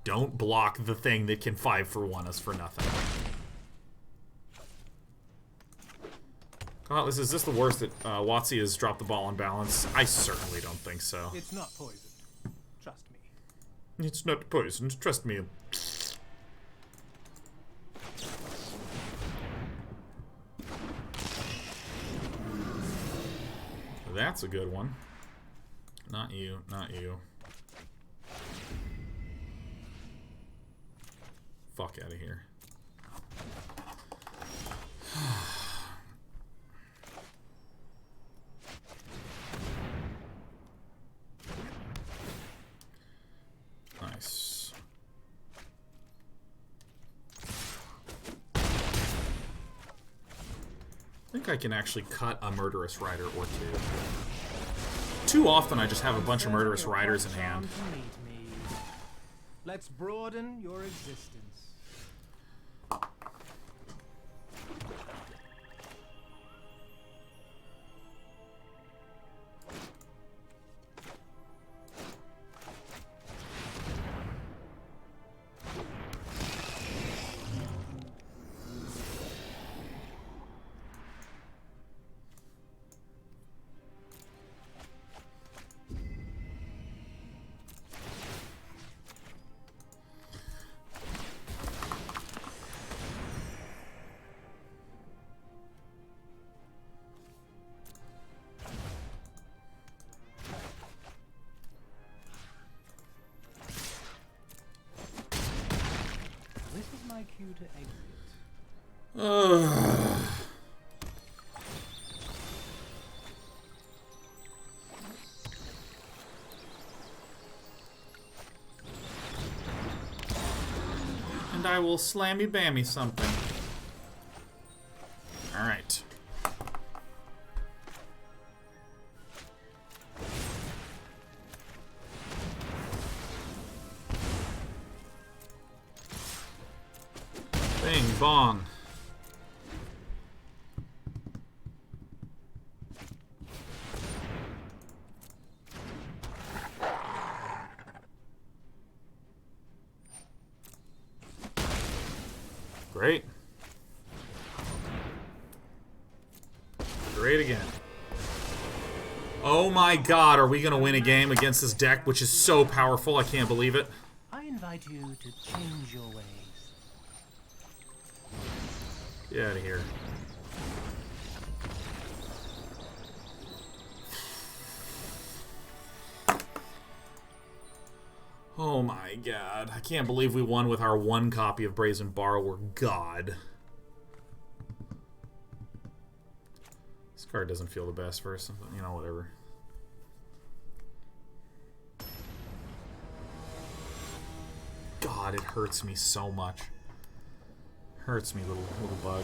Don't block the thing that can 5-for-1 us for nothing. God, is this the worst that Watsy has dropped the ball on balance? I certainly don't think so. It's not poisoned. Trust me. It's not poisoned. Trust me. That's a good one. Not you, not you. Fuck out of here. Nice. I think I can actually cut a Murderous Rider or two. Too often I just have a bunch of Murderous Riders in hand. Let's broaden your existence. You to exit. I will slammy bammy something. Alright. Bing bong. Great. Great again. Oh my god, are we gonna win a game against this deck, which is so powerful, I can't believe it. I invite you to change your ways. Get out of here. Oh my god. I can't believe we won with our one copy of Brazen Borrower. God. This card doesn't feel the best first. You know, whatever. God, it hurts me so much. Hurts me, little bug.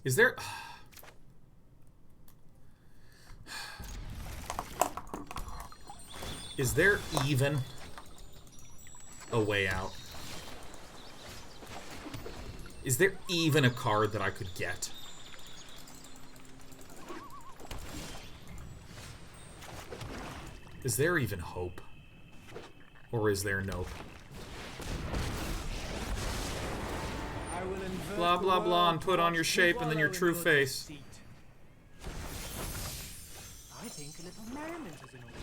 Is there... Is there even a way out? Is there even a card that I could get? Is there even hope? Or is there nope? Blah blah blah and put on your shape and then your true face. I think a little merriment is in order.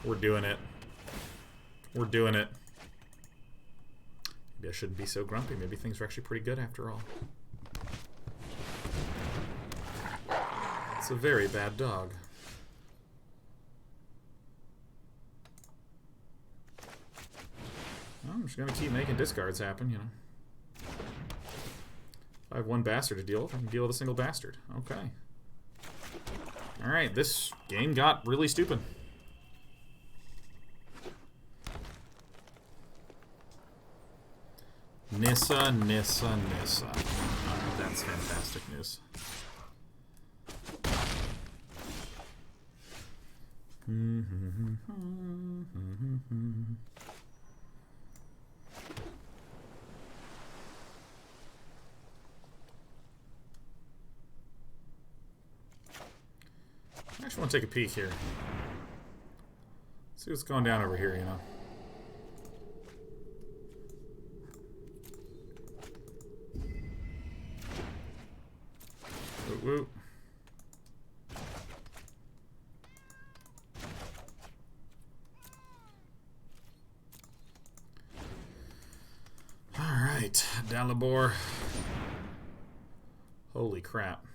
We're doing it. We're doing it. Maybe I shouldn't be so grumpy. Maybe things are actually pretty good after all. It's a very bad dog. Well, I'm just gonna keep making discards happen, you know. If I have one bastard to deal with, I can deal with a single bastard. Okay. Alright, this game got really stupid. Nissa, Nissa, Nissa. That's fantastic news. I actually want to take a peek here. See what's going down over here, you know. Woo woo. Alright, Dalibor. Holy crap.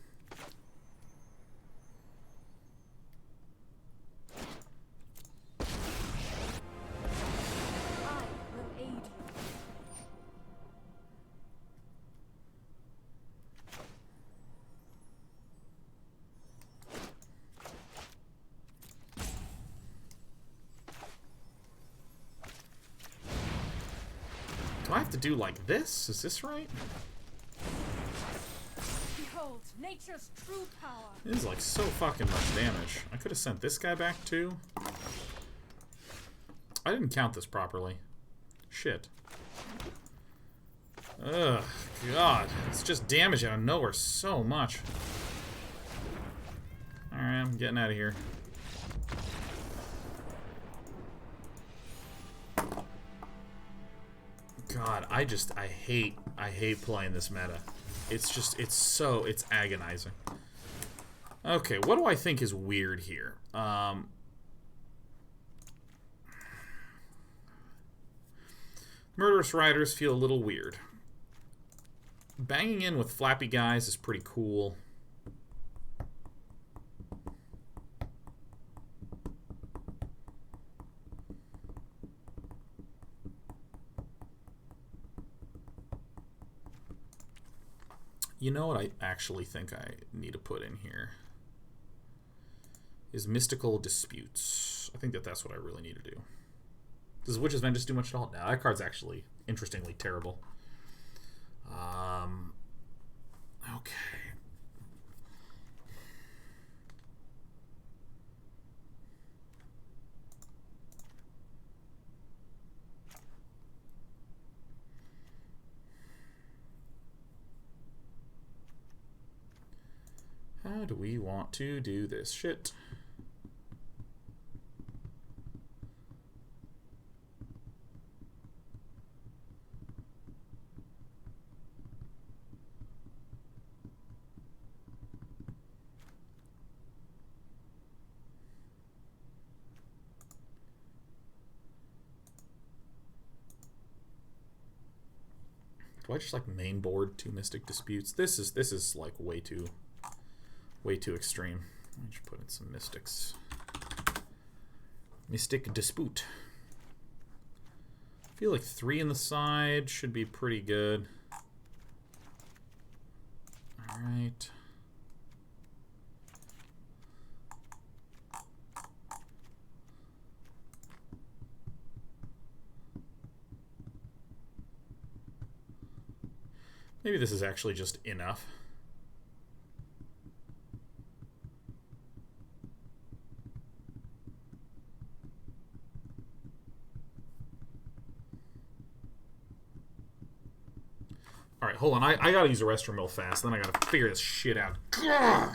Do I have to do like this? Is this right? Behold, nature's true power. This is like so fucking much damage. I could have sent this guy back too. I didn't count this properly. Shit. Ugh, God. It's just damage out of nowhere so much. Alright, I'm getting out of here. God, I hate playing this meta. It's agonizing. Okay, what do I think is weird here? Murderous Riders feel a little weird. Banging in with flappy guys is pretty cool. You know what I actually think I need to put in here is Mystical Disputes. I think that's what I really need to do. Does Witch's Vengeance do much at all? No, that card's actually, interestingly, terrible. Okay. How do we want to do this shit? Do I just like main board 2 Mystic Disputes? This is like way too extreme. Let me just put in some Mystics. Mystic Dispute. I feel like 3 in the side should be pretty good. All right. Maybe this is actually just enough. All right, hold on. I gotta use a restroom real fast, then I gotta figure this shit out. Gah!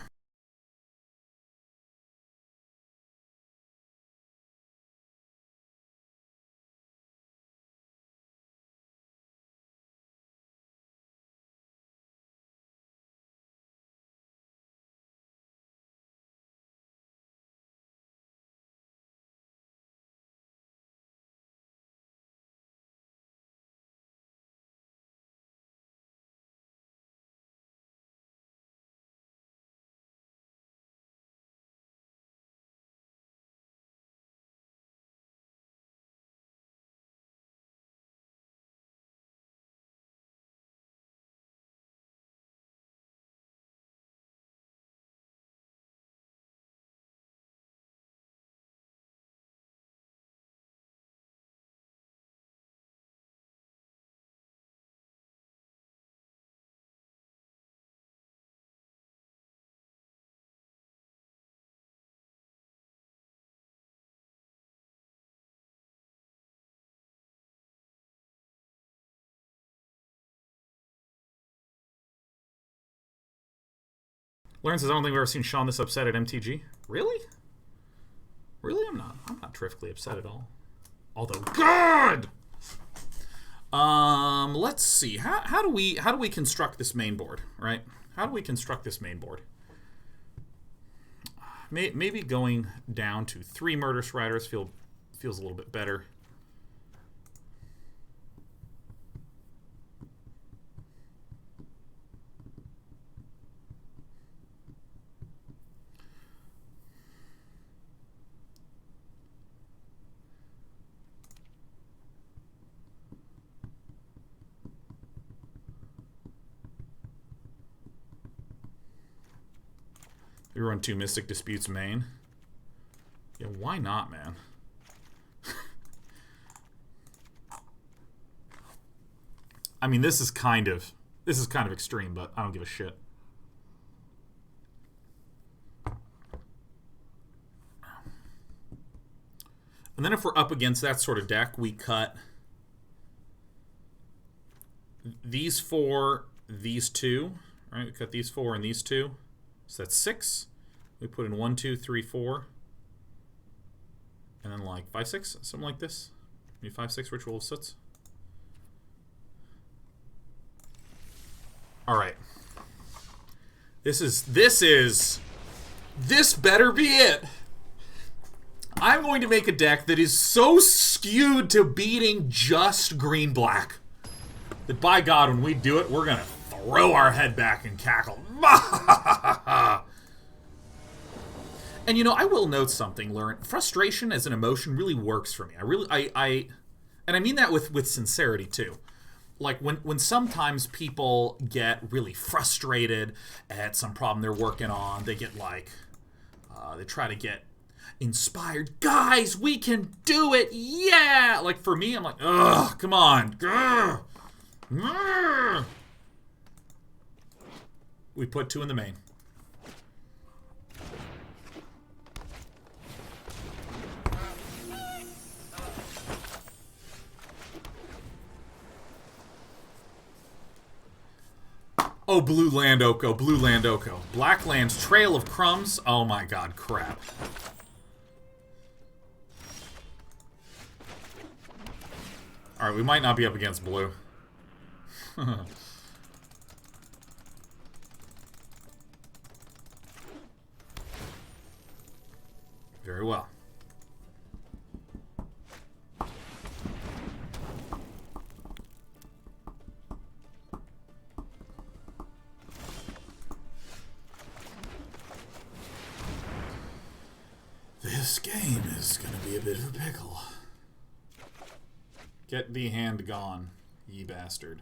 Lauren says, I don't think I've ever seen Sean this upset at MTG. Really? Really? I'm not terrifically upset at all. Although, God! Let's see. How do we construct this main board, right? How do we construct this main board? Maybe going down to 3 Murderous Riders feels a little bit better. You run 2 Mystic Disputes main. Yeah, why not, man? I mean, this is kind of extreme, but I don't give a shit. And then if we're up against that sort of deck, we cut these 4, these 2, right? We cut these 4 and these 2. So that's 6. We put in 1, 2, 3, 4. And then like 5, 6, something like this. Maybe 5, 6 Ritual of Soot. Alright. This better be it. I'm going to make a deck that is so skewed to beating just green-black that by God, when we do it, we're going to throw our head back and cackle. And you know, I will note something, Lauren. Frustration as an emotion really works for me. And I mean that with sincerity too. Like when sometimes people get really frustrated at some problem they're working on, they get like, they try to get, inspired. Guys, we can do it! Yeah! Like, for me, I'm like, ugh, come on. Grr. Grr. We put 2 in the main. Oh, blue land Oko, blue land Oko. Black land's Trail of Crumbs. Oh my god, crap. Alright, we might not be up against blue. Very well. This game is gonna be a bit of a pickle. Get thee hand gone, ye bastard.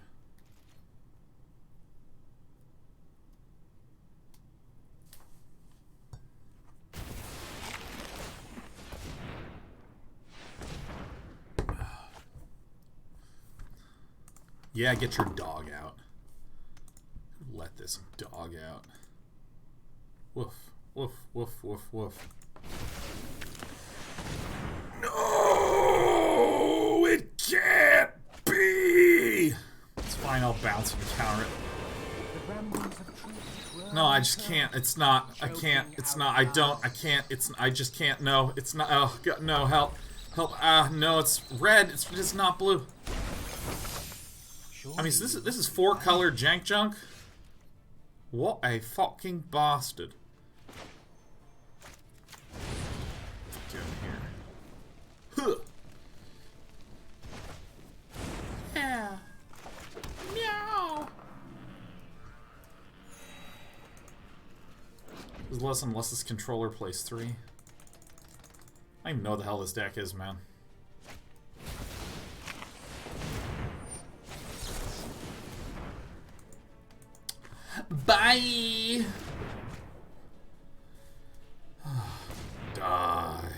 Yeah, get your dog out. Let this dog out. Woof, woof, woof, woof, woof. No, it can't be. It's fine, I'll bounce and counter it. No, I just can't. It's not. I can't. It's not. I don't. I can't. It's. I just can't. No, it's not. Oh God, no, help, help. No, it's red. It's just not blue. I mean, so this is 4-color jank junk. What a fucking bastard. Get in here. Huh. Yeah. Meow. Unless this controller plays 3. I don't even know what the hell this deck is, man. Bye! Die.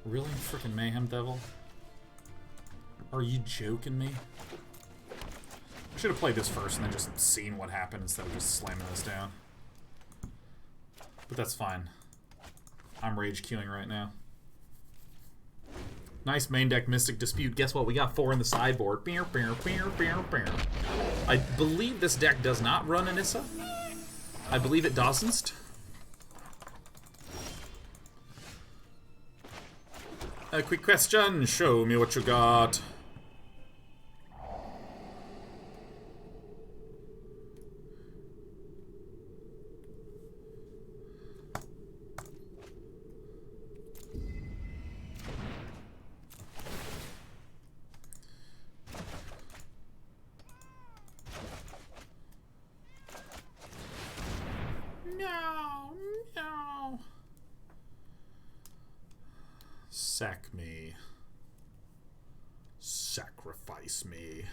Really, frickin' Mayhem Devil? Are you joking me? I should have played this first and then just seen what happened instead of just slamming this down. But that's fine. I'm rage queuing right now. Nice main deck Mystic Dispute. Guess what? We got 4 in the sideboard. I believe this deck does not run Anissa. I believe it doesn't. A quick question. Show me what you got. Sack me. Sacrifice me.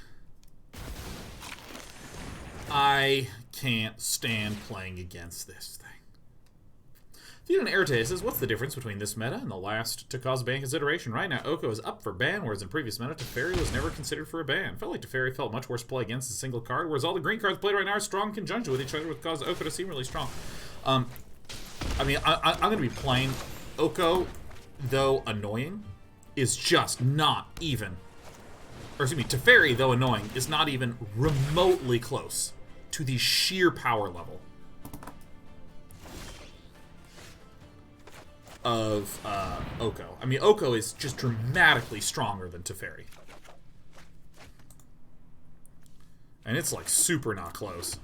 I can't stand playing against this thing. Theodon Erite says, what's the difference between this meta and the last to cause ban consideration? Right now, Oko is up for ban, whereas in previous meta, Teferi was never considered for a ban. Felt like Teferi felt much worse play against a single card, whereas all the green cards played right now are strong in conjunction with each other, which causes Oko to seem really strong. I mean, I'm going to be playing Oko, though annoying, is just not even, or excuse me, Teferi, though annoying, is not even remotely close to the sheer power level of Oko. I mean, Oko is just dramatically stronger than Teferi. And it's like super not close.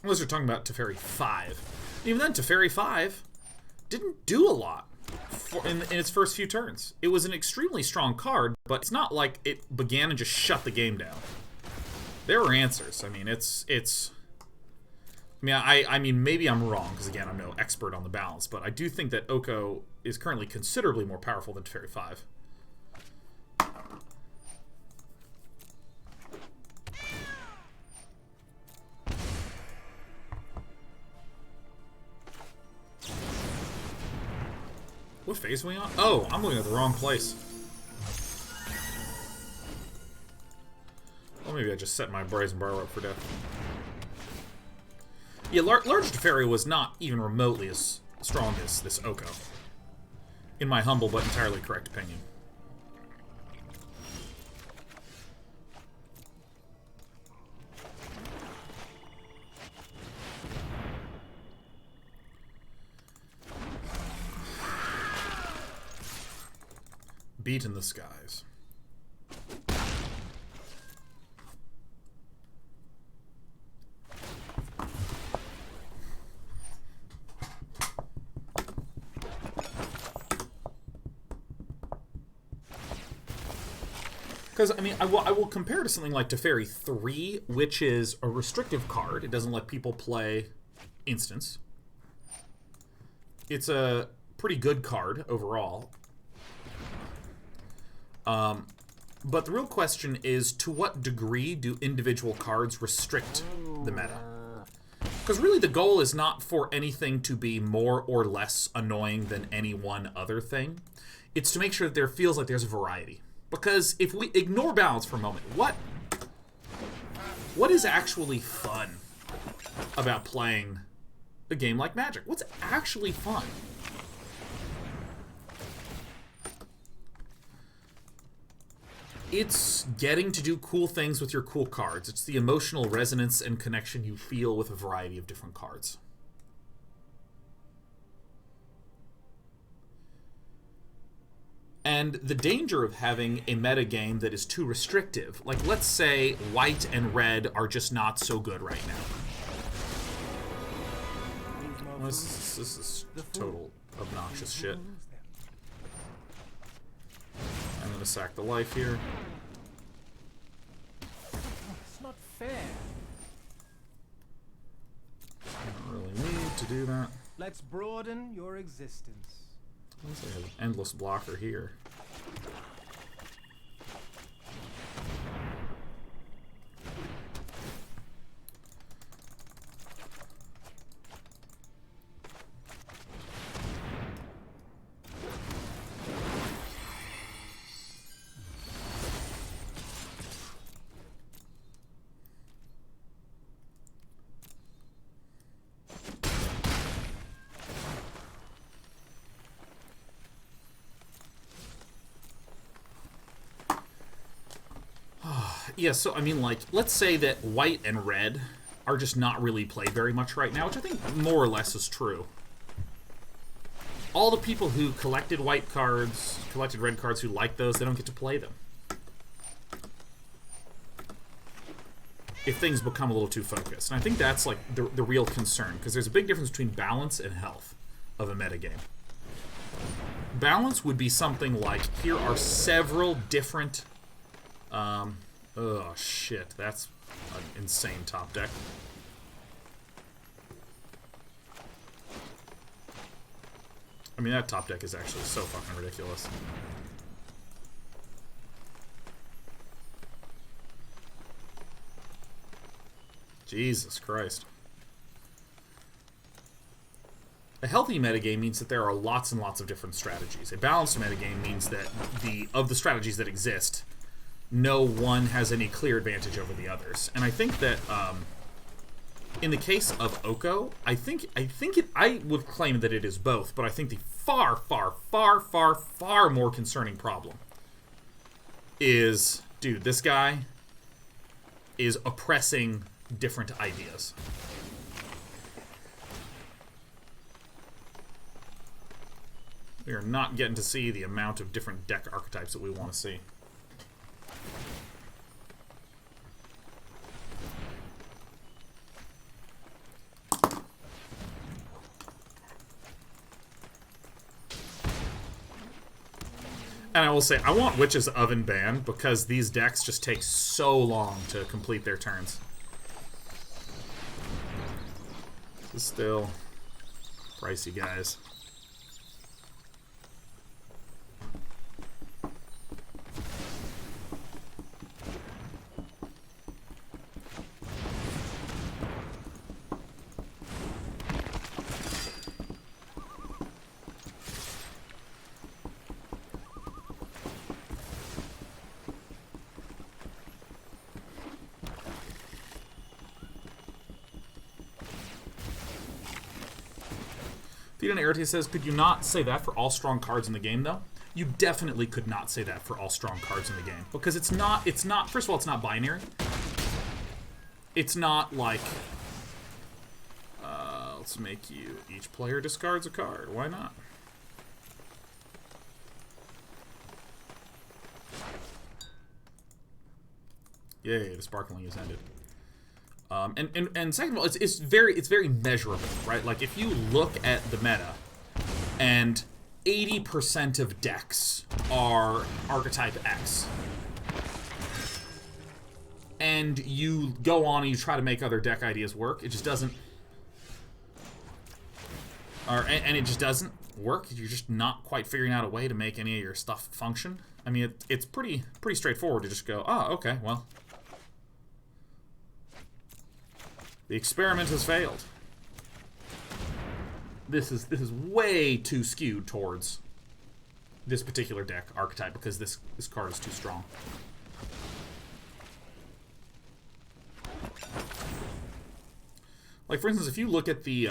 Unless you're talking about Teferi 5. Even then, Teferi 5 didn't do a lot in its first few turns. It was an extremely strong card, but it's not like it began and just shut the game down. There were answers. I mean, I mean, maybe I'm wrong, because again, I'm no expert on the balance, but I do think that Oko is currently considerably more powerful than Teferi 5. What phase are we on? Oh, I'm looking at the wrong place. Well, maybe I just set my Brazen Borrower up for death. Yeah, Large Teferi was not even remotely as strong as this Oko. In my humble but entirely correct opinion. Beat in the skies. Because, I mean, I will compare to something like Teferi 3, which is a restrictive card. It doesn't let people play instants. It's a pretty good card overall. But the real question is, to what degree do individual cards restrict the meta? Because really the goal is not for anything to be more or less annoying than any one other thing. It's to make sure that there feels like there's a variety. Because if we ignore balance for a moment, what is actually fun about playing a game like Magic? What's actually fun? It's getting to do cool things with your cool cards. It's the emotional resonance and connection you feel with a variety of different cards. And the danger of having a metagame that is too restrictive, like let's say white and red are just not so good right now. Well, this is total obnoxious shit. I'm gonna sack the life here. It's not fair. I don't really need to do that. Let's broaden your existence. Looks like an endless blocker here. Yeah, so, I mean, like, let's say that white and red are just not really played very much right now, which I think more or less is true. All the people who collected white cards, collected red cards, who like those, they don't get to play them. If things become a little too focused. And I think that's, like, the real concern, because there's a big difference between balance and health of a metagame. Balance would be something like, here are several different... oh, shit. That's an insane top deck. I mean, that top deck is actually so fucking ridiculous. Jesus Christ. A healthy metagame means that there are lots and lots of different strategies. A balanced metagame means that of the strategies that exist, no one has any clear advantage over the others. And I think that in the case of Oko, I would claim that it is both, but I think the far, far, far, far, far more concerning problem is, dude, this guy is oppressing different ideas. We are not getting to see the amount of different deck archetypes that we want to see. And I will say, I want Witch's Oven banned because these decks just take so long to complete their turns. This is still pricey, guys. Beat Errate says, could you not say that for all strong cards in the game, though? You definitely could not say that for all strong cards in the game. Because it's not, first of all, it's not binary. It's not like, let's make you, each player discards a card. Why not? Yay, the sparkling has ended. And second of all, it's very measurable, right? Like, if you look at the meta, and 80% of decks are archetype X, and you go on and you try to make other deck ideas work, it just doesn't... And it just doesn't work. You're just not quite figuring out a way to make any of your stuff function. I mean, it's pretty straightforward to just go, oh, okay, well... the experiment has failed. This is way too skewed towards this particular deck archetype because this card is too strong. Like, for instance, if you look at the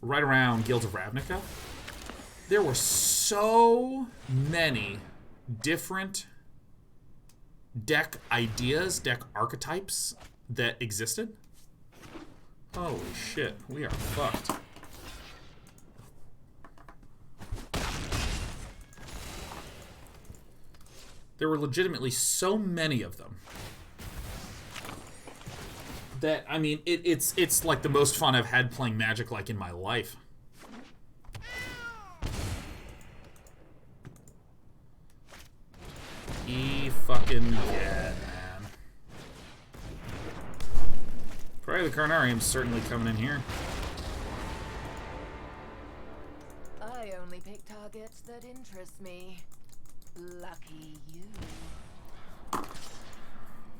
right around Guilds of Ravnica, there were so many different deck ideas, deck archetypes that existed. Holy shit, we are fucked. There were legitimately so many of them that, I mean, it's like the most fun I've had playing Magic like in my life. Fucking yeah, man. Probably the Carnarium's certainly coming in here. I only pick targets that interest me. Lucky you.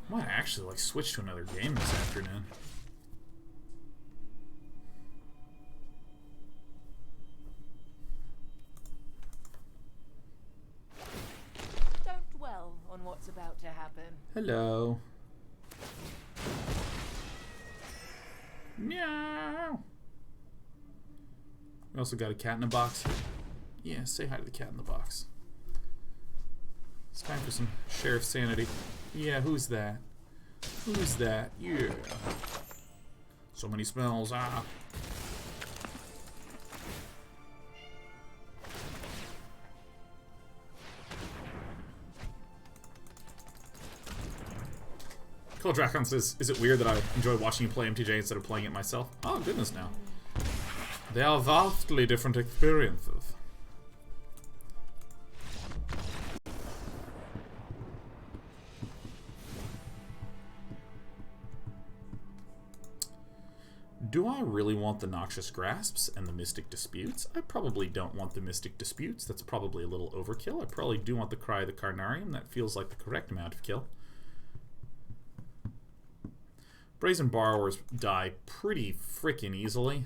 Might actually like switch to another game this afternoon. On what's about to happen. Hello. Meow. We also got a cat in a box. Yeah, say hi to the cat in the box. It's time for some sheriff sanity. Yeah, who's that? Who's that? Yeah. So many spells, ah. Cool Dracon says, is it weird that I enjoy watching you play MTJ instead of playing it myself? Oh, goodness, now. They are vastly different experiences. Do I really want the Noxious Grasps and the Mystic Disputes? I probably don't want the Mystic Disputes. That's probably a little overkill. I probably do want the Cry of the Carnarium. That feels like the correct amount of kill. Brazen Borrowers die pretty freaking easily.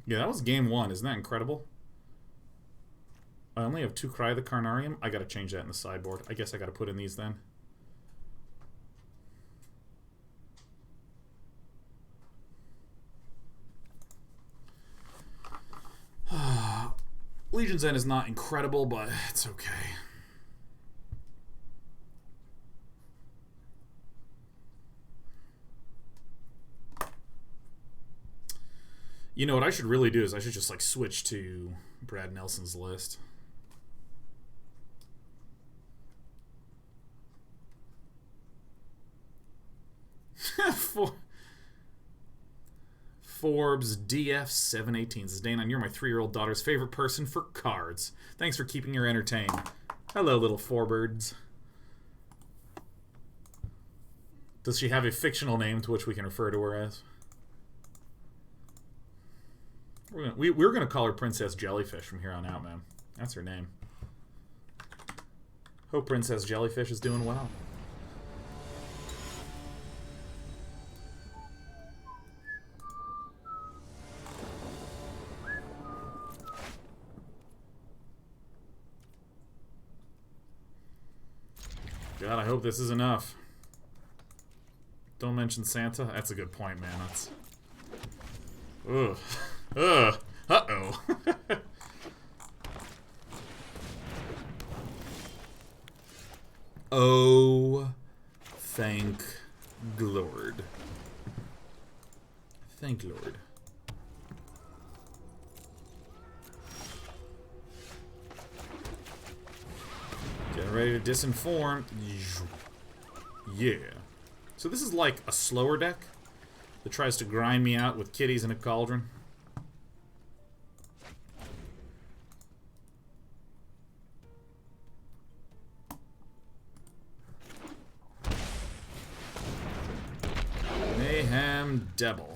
Yeah, that was game one. Isn't that incredible? I only have 2 Cry of the Carnarium. I gotta change that in the sideboard. I guess I gotta put in these then. Legion's End is not incredible, but it's okay. You know what I should really do is I should just like switch to Brad Nelson's list. Forbes DF718 says, Dana, you're my 3-year-old daughter's favorite person for cards. Thanks for keeping her entertained. Hello, little Forbirds. Does she have a fictional name to which we can refer to her as? We're gonna call her Princess Jellyfish from here on out, man. That's her name. Hope Princess Jellyfish is doing well. God, I hope this is enough. Don't mention Santa. That's a good point, man. That's... Ugh. Ugh. Uh-oh. Oh, thank Lord. Thank Lord. Get ready to disinform. Yeah. So this is like a slower deck that tries to grind me out with kitties in a cauldron. Mayhem Devil.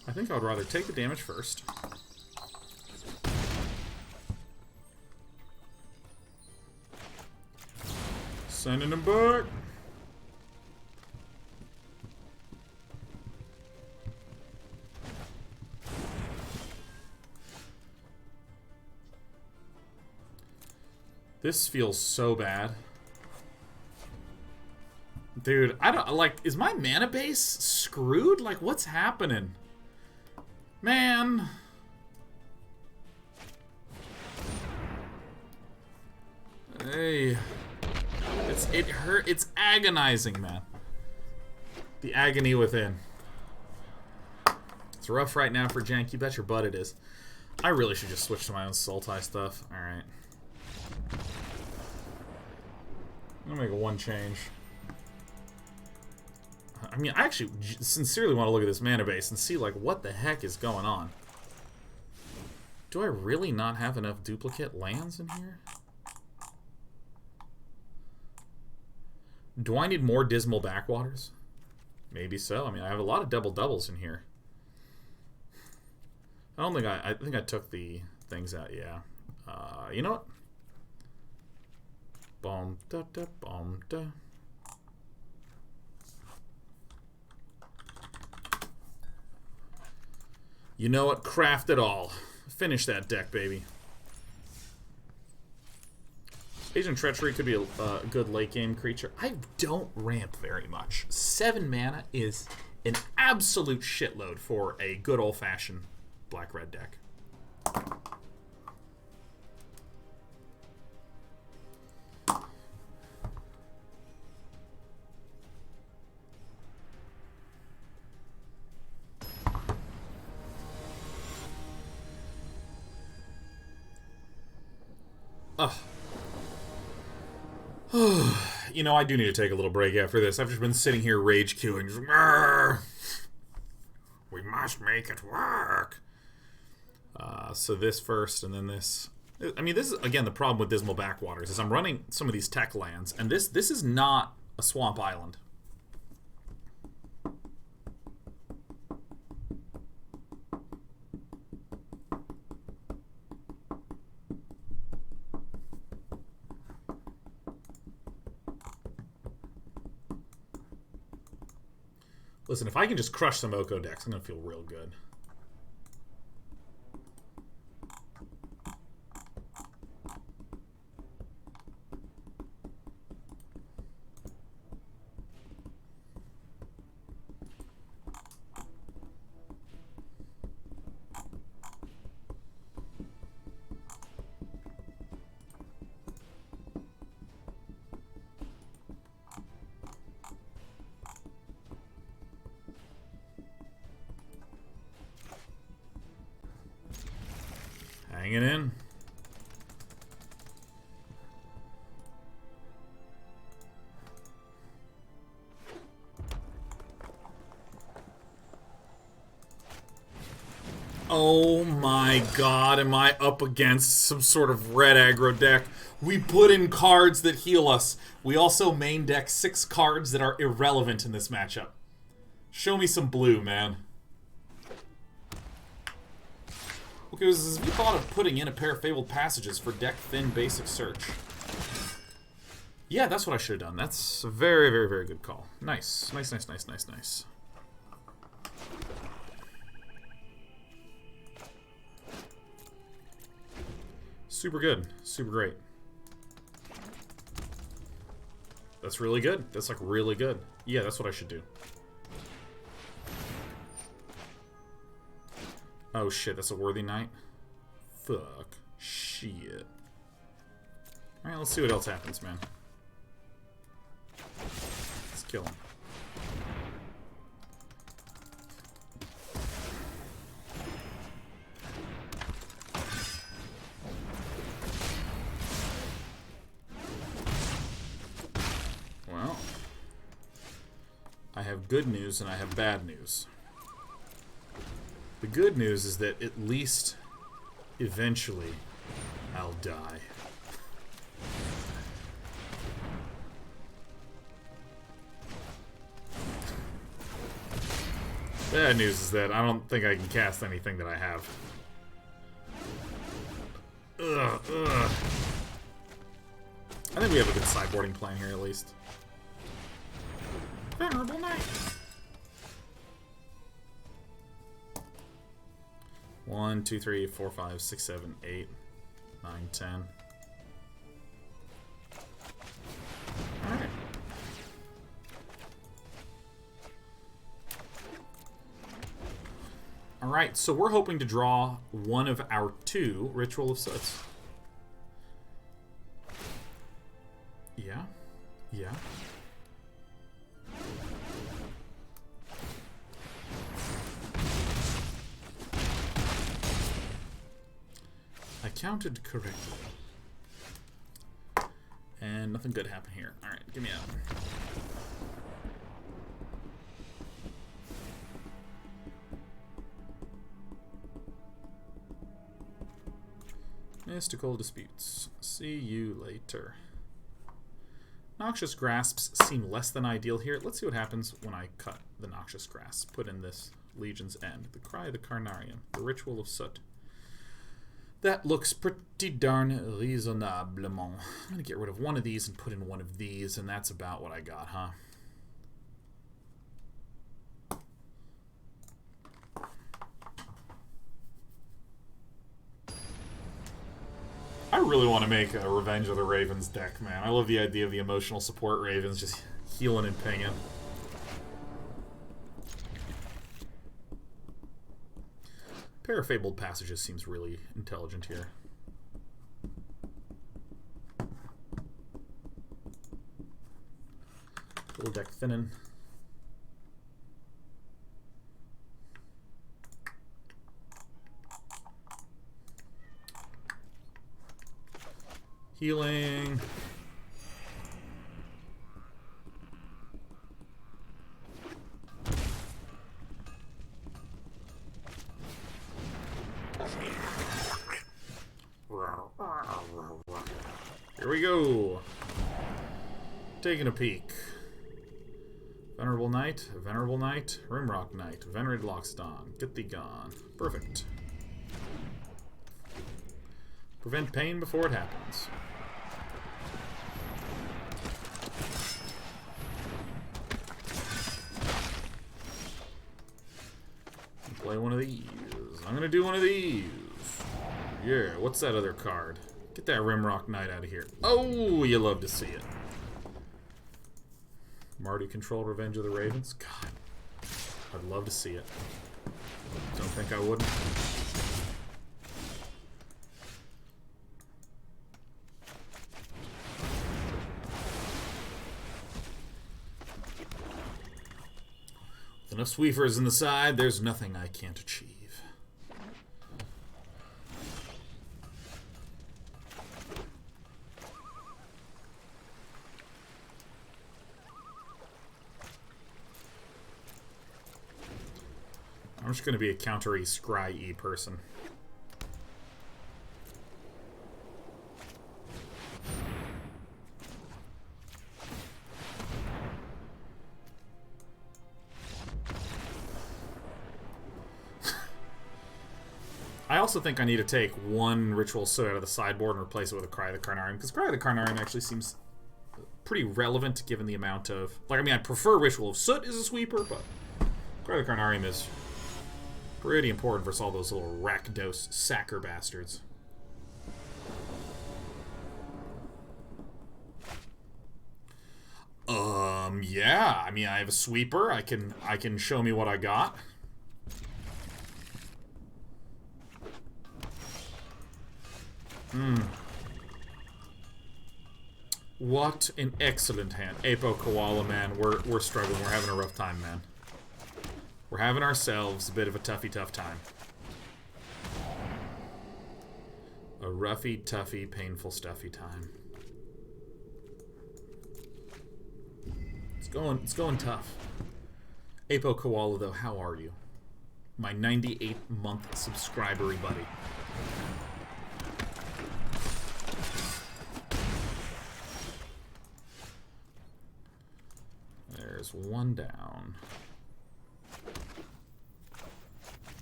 I think I would rather take the damage first. Sending him back. This feels so bad. Dude, I don't, like, is my mana base screwed? Like, what's happening? Man. Hey. It hurt. It's agonizing, man. The agony within. It's rough right now for Jank. You bet your butt it is. I really should just switch to my own Sultai stuff. Alright. I'm gonna make one change. I mean, I actually sincerely want to look at this mana base and see, like, what the heck is going on. Do I really not have enough duplicate lands in here? Do I need more Dismal Backwaters? Maybe so. I mean, I have a lot of double-doubles in here. I don't think I think I took the things out, yeah. You know what? Boom, da, da, boom, da. You know what? Craft it all. Finish that deck, baby. Agent Treachery could be a good late game creature. I don't ramp very much. 7 mana is an absolute shitload for a good old-fashioned black-red deck. You know, I do need to take a little break after this. I've just been sitting here rage queuing. Just, we must make it work. So this first, and then this. I mean, this is, again, the problem with Dismal Backwaters, is I'm running some of these tech lands, and this is not a swamp island. Listen, if I can just crush some Oko decks, I'm going to feel real good. Hanging in. Oh my god, am I up against some sort of red aggro deck? We put in cards that heal us. We also main deck 6 cards that are irrelevant in this matchup. Show me some blue, man. Okay, have you thought of putting in a pair of Fabled Passages for deck thin basic search? Yeah, that's what I should have done. That's a very, very, very good call. Nice. Nice, nice, nice, nice, nice. Super good. Super great. That's really good. That's like really good. Yeah, that's what I should do. Oh shit, that's a worthy knight? Fuck. Shit. Alright, let's see what else happens, man. Let's kill him. Well, I have good news and I have bad news. The good news is that at least eventually I'll die. Bad news is that I don't think I can cast anything that I have. Ugh, ugh. I think we have a good sideboarding plan here at least. Venerable Knight! 1, 2, 3, 4, 5, 6, 7, 8, 9, 10. Alright. Alright, so we're hoping to draw one of our 2 Ritual of Soot. Yeah. Yeah. I counted correctly. And nothing good happened here. Alright, give me out. Mystical disputes. See you later. Noxious Grasps seem less than ideal here. Let's see what happens when I cut the Noxious Grasp. Put in this Legion's End. The Cry of the Carnarium. The Ritual of Soot. That looks pretty darn raisonnablement. I'm going to get rid of one of these and put in one of these, and that's about what I got, huh? I really want to make a Revenge of the Ravens deck, man. I love the idea of the emotional support Ravens just healing and pinging. Pair of Fabled Passages seems really intelligent here. Little deck thinning. Healing. Here we go. Taking a peek. Venerable Knight, Rimrock Knight, Venerated Lochstone. Get thee gone. Perfect. Prevent pain before it happens. Play one of these. I'm gonna do one of these. Yeah, what's that other card? Get that Rimrock Knight out of here. Oh, you love to see it. Marty controlled Revenge of the Ravens? God, I'd love to see it. Don't think I wouldn't. With enough Sweepers in the side, there's nothing I can't achieve. I'm just going to be a counter-y, scry-y person. I also think I need to take one Ritual Soot out of the sideboard and replace it with a Cry of the Carnarium, because Cry of the Carnarium actually seems pretty relevant given the amount of... Like, I mean, I prefer Ritual of Soot as a sweeper, but Cry the Carnarium is pretty important versus all those little Rakdos sacker bastards. Yeah. I mean, I have a sweeper. I can show me what I got. What an excellent hand. Apo Koala, man. We're struggling. We're having a rough time, man. We're having ourselves a bit of a tough time. A roughy, toughy, painful, stuffy time. It's going tough. Apo Koala, though, how are you? My 98-month subscriber buddy. There's one down.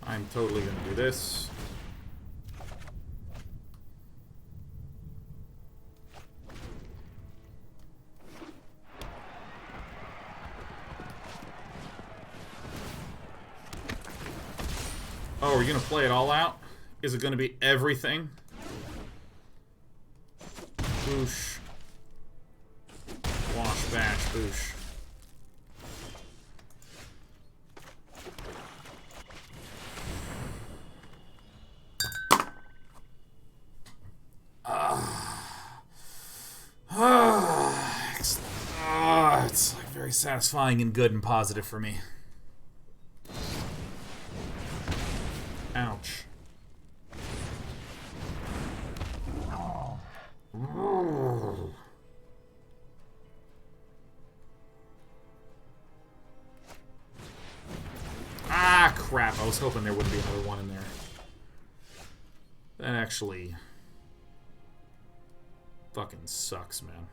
I'm totally gonna do this. Oh, are you gonna play it all out? Is it gonna be everything? Boosh. Wash, bash, boosh. It's like very satisfying and good and positive for me. Ouch. Ah, crap. I was hoping there wouldn't be another one in there. That actually fucking sucks, man.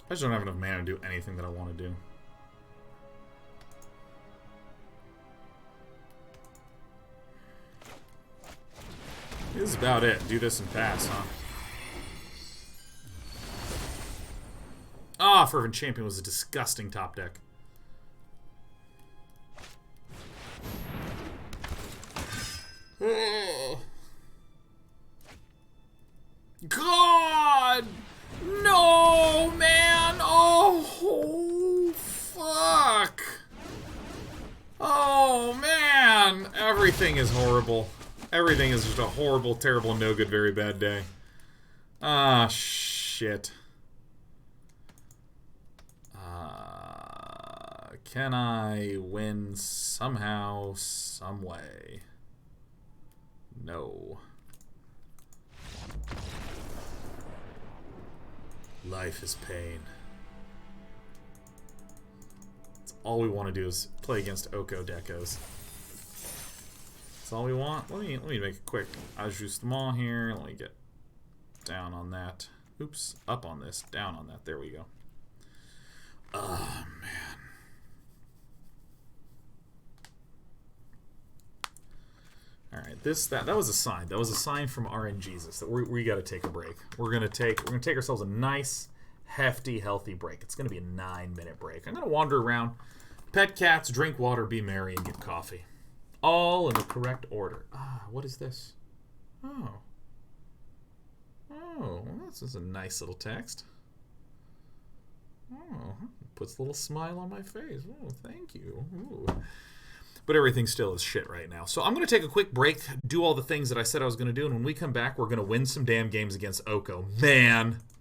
I just don't have enough mana to do anything that I want to do. This is about it. Do this and pass, huh? Ah, Fervent Champion was a disgusting top deck. God! No, man! Oh, fuck! Oh, man! Everything is horrible. Everything is just a horrible, terrible, no good, very bad day. Ah, shit. Can I win somehow, some way? No. Life is pain. That's all we want to do is play against Oko Decos. That's all we want. Let me make it quick. I'll juice them all here. Let me get down on that. Oops, up on this, down on that. There we go. Oh man. All right, that was a sign. That was a sign from RNGesus that we got to take a break. We're gonna take ourselves a nice, hefty, healthy break. It's gonna be a 9-minute break. I'm gonna wander around, pet cats, drink water, be merry, and get coffee, all in the correct order. Ah, what is this? Oh, this is a nice little text. Oh, puts a little smile on my face. Oh, thank you. Ooh. But everything still is shit right now. So I'm going to take a quick break, do all the things that I said I was going to do, and when we come back, we're going to win some damn games against Oko. Man,